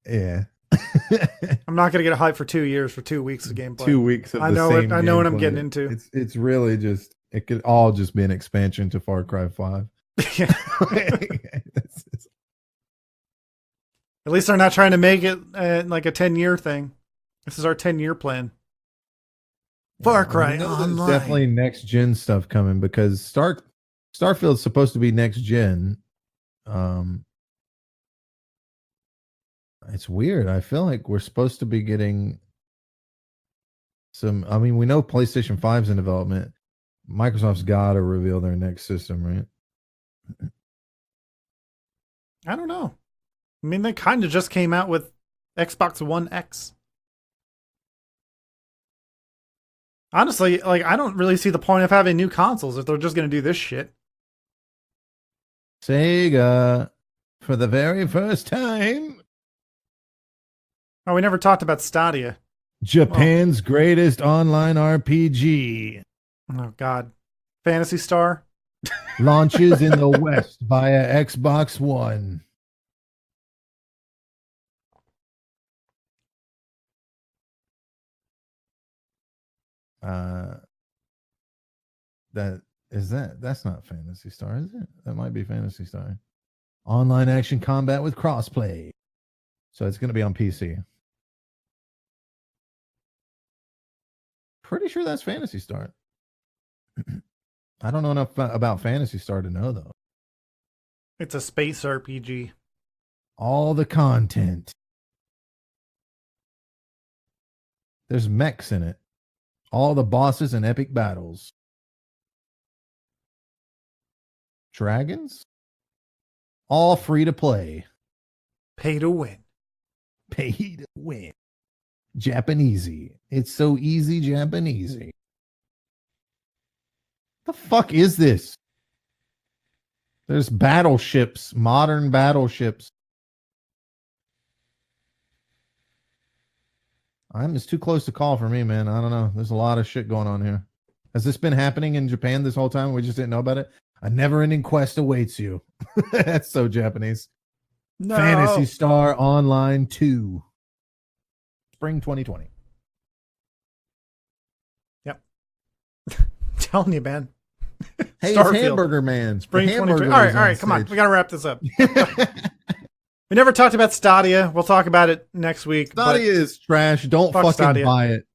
Yeah. I'm not going to get hype for 2 years for 2 weeks of gameplay. 2 weeks of I know what I'm getting into. It's really just... It could all just be an expansion to Far Cry 5. Yeah. At least they're not trying to make it like a 10-year thing. This is our 10-year plan. Far Cry Online. There's definitely next gen stuff coming because Starfield's supposed to be next gen. It's weird. I feel like we're supposed to be getting some. I mean, we know PlayStation 5's in development. Microsoft's got to reveal their next system, right? I don't know. I mean, they kind of just came out with Xbox One X. Honestly, like, I don't really see the point of having new consoles if they're just going to do this shit. Sega, for the very first time. Oh, we never talked about Stadia. Japan's greatest online RPG. Oh, God. Phantasy Star? Launches in the West via Xbox One. That's not Phantasy Star, is it? That might be Phantasy Star. Online action combat with crossplay. So it's going to be on PC. Pretty sure that's Phantasy Star. I don't know enough about Phantasy Star to know, though. It's a space RPG. All the content. There's mechs in it. All the bosses and epic battles. Dragons? All free to play. Pay to win. Pay to win. Japanesey. It's so easy, Japanesey. The fuck is this? There's battleships, modern battleships. It's too close to call for me, man. I don't know. There's a lot of shit going on here. Has this been happening in Japan this whole time? We just didn't know about it? A never-ending quest awaits you. That's so Japanese. No. Phantasy Star Online 2. Spring 2020. Yep. Telling you, man. Hey, it's Hamburger Man. Spring 2020. All right, come on. We got to wrap this up. We never talked about Stadia. We'll talk about it next week. Stadia is trash. Don't fucking Stadia. Buy it.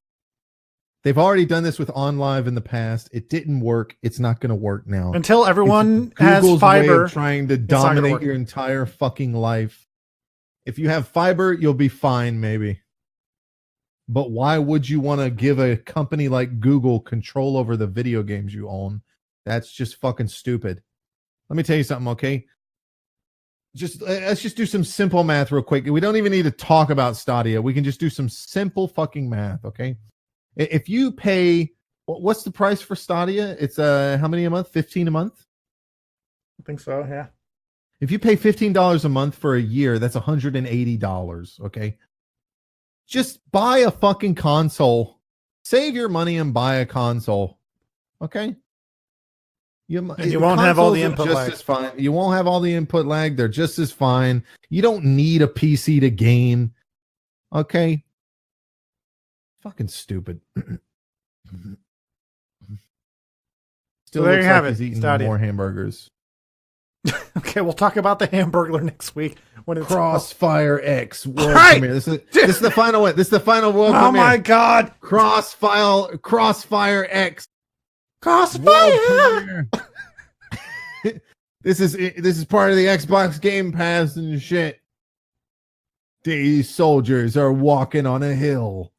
They've already done this with OnLive in the past. It didn't work. It's not going to work now. Until everyone has fiber. Way of trying to dominate your entire fucking life. If you have fiber, you'll be fine, maybe. But why would you want to give a company like Google control over the video games you own? That's just fucking stupid. Let me tell you something, okay? Let's just do some simple math real quick. We don't even need to talk about Stadia. We can just do some simple fucking math, okay? If you pay, what's the price for Stadia? It's how many a month? 15 a month? I think so, yeah. If you pay $15 a month for a year, that's $180, okay? Just buy a fucking console. Save your money and buy a console, okay? You won't have all the input lag. Just as fine. You won't have all the input lag. They're just as fine. You don't need a PC to game. Okay. Fucking stupid. Still, so there you have it. He's eating more hamburgers. Okay, we'll talk about the Hamburglar next week when it's Crossfire X world premiere. This is the final one. This is the final world premiere. Oh my god! Crossfire X. Crossfire. This is part of the Xbox Game Pass and shit. These soldiers are walking on a hill,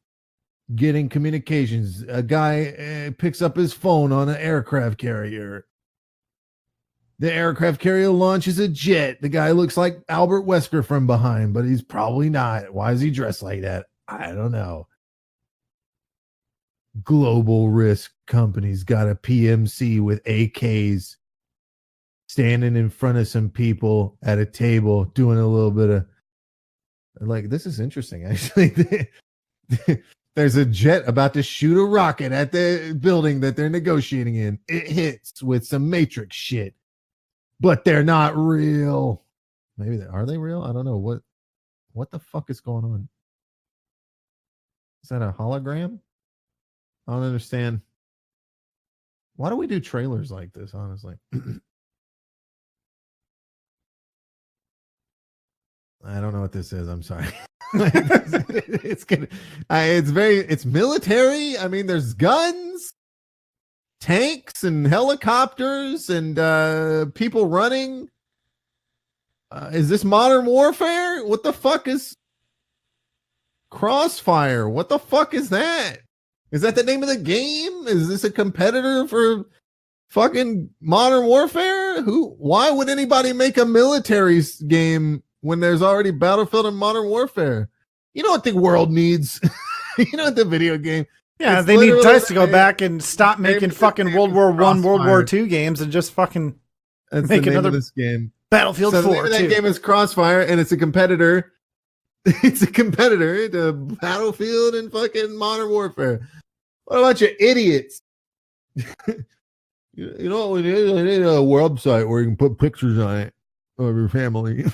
getting communications. A guy picks up his phone on an aircraft carrier. The aircraft carrier launches a jet. The guy looks like Albert Wesker from behind, but he's probably not. Why is he dressed like that? I don't know. Global risk companies got a PMC with AKs standing in front of some people at a table doing a little bit of like, this is interesting, actually. There's a jet about to shoot a rocket at the building that they're negotiating in. It hits with some Matrix shit, but they're not real. Maybe are they real? I don't know. What the fuck is going on? Is that a hologram? I don't understand. Why do we do trailers like this, honestly? I don't know what this is. I'm sorry. It's military. I mean, there's guns, tanks, and helicopters, and people running. Is this Modern Warfare? What the fuck is Crossfire? What the fuck is that? Is that the name of the game? Is this a competitor for fucking Modern Warfare? Why would anybody make a military game when there's already Battlefield and Modern Warfare? You know what the world needs? You know what the video game? Yeah, It's they need literally DICE to go back and stop making fucking World War One, World War II games and just fucking That's make the name another of this game. Battlefield So the 4 name of that too. game is Crossfire, and it's a competitor. It's a competitor to Battlefield and fucking Modern Warfare. What about you idiots? You know, we need a website where you can put pictures on it of your family.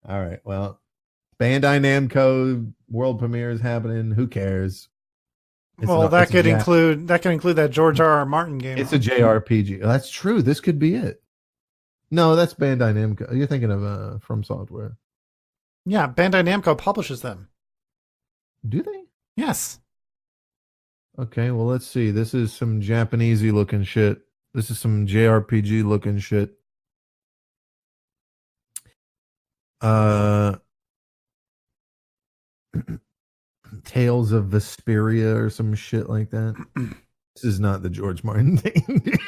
All right. Well, Bandai Namco world premiere is happening. Who cares? That could include that George R.R. Martin game. It's a JRPG. That's true. This could be it. No, that's Bandai Namco. You're thinking of From Software. Yeah, Bandai Namco publishes them. Do they? Yes. Okay, well, let's see. This is some Japanesey looking shit. This is some JRPG looking shit. Tales of Vesperia or some shit like that. This is not the George Martin thing.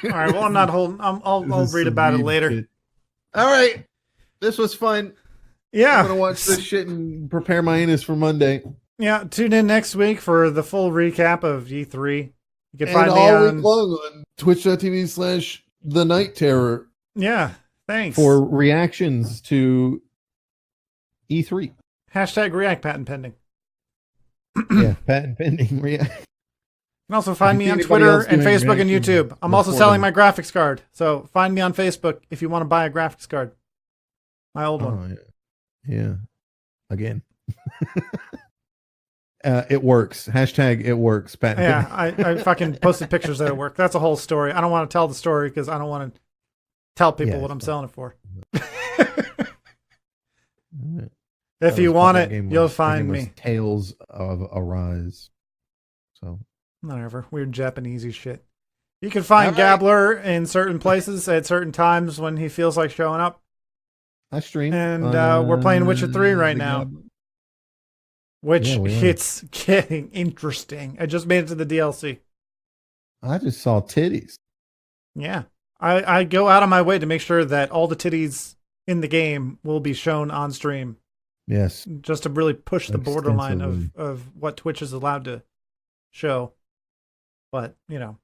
All right, well, I'm not holding. I'll read about it later. Shit. All right. This was fun. Yeah. I'm going to watch this shit and prepare my anus for Monday. Yeah, tune in next week for the full recap of E3. You can find me all on week long on twitch.tv/TheKnightTerror. Yeah, thanks. For reactions to E3. # React patent pending. Yeah, patent pending React. You can also find me on Twitter and Facebook and YouTube. I'm also selling my graphics card. So find me on Facebook if you want to buy a graphics card. My old one. Yeah. Again. It works. # it works. Patent. Yeah, I fucking posted pictures that it worked. That's a whole story. I don't want to tell the story because I don't want to tell people what I'm selling it for. If you want it, you'll find me. Tales of Arise. So whatever. Weird Japanesey shit. You can find Gabller in certain places at certain times when he feels like showing up. I stream. And we're playing Witcher 3 right now. Which it's getting interesting. I just made it to the DLC. I just saw titties. Yeah. I go out of my way to make sure that all the titties in the game will be shown on stream. Yes. Just to really push the borderline of what Twitch is allowed to show. But, you know.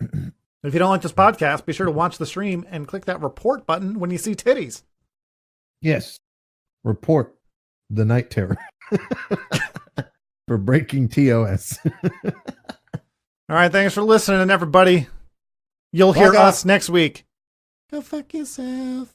If you don't like this podcast, be sure to watch the stream and click that report button when you see titties. Yes. Report the Night Terror. For breaking TOS. All right, thanks for listening, everybody. You'll hear us next week. Go fuck yourself.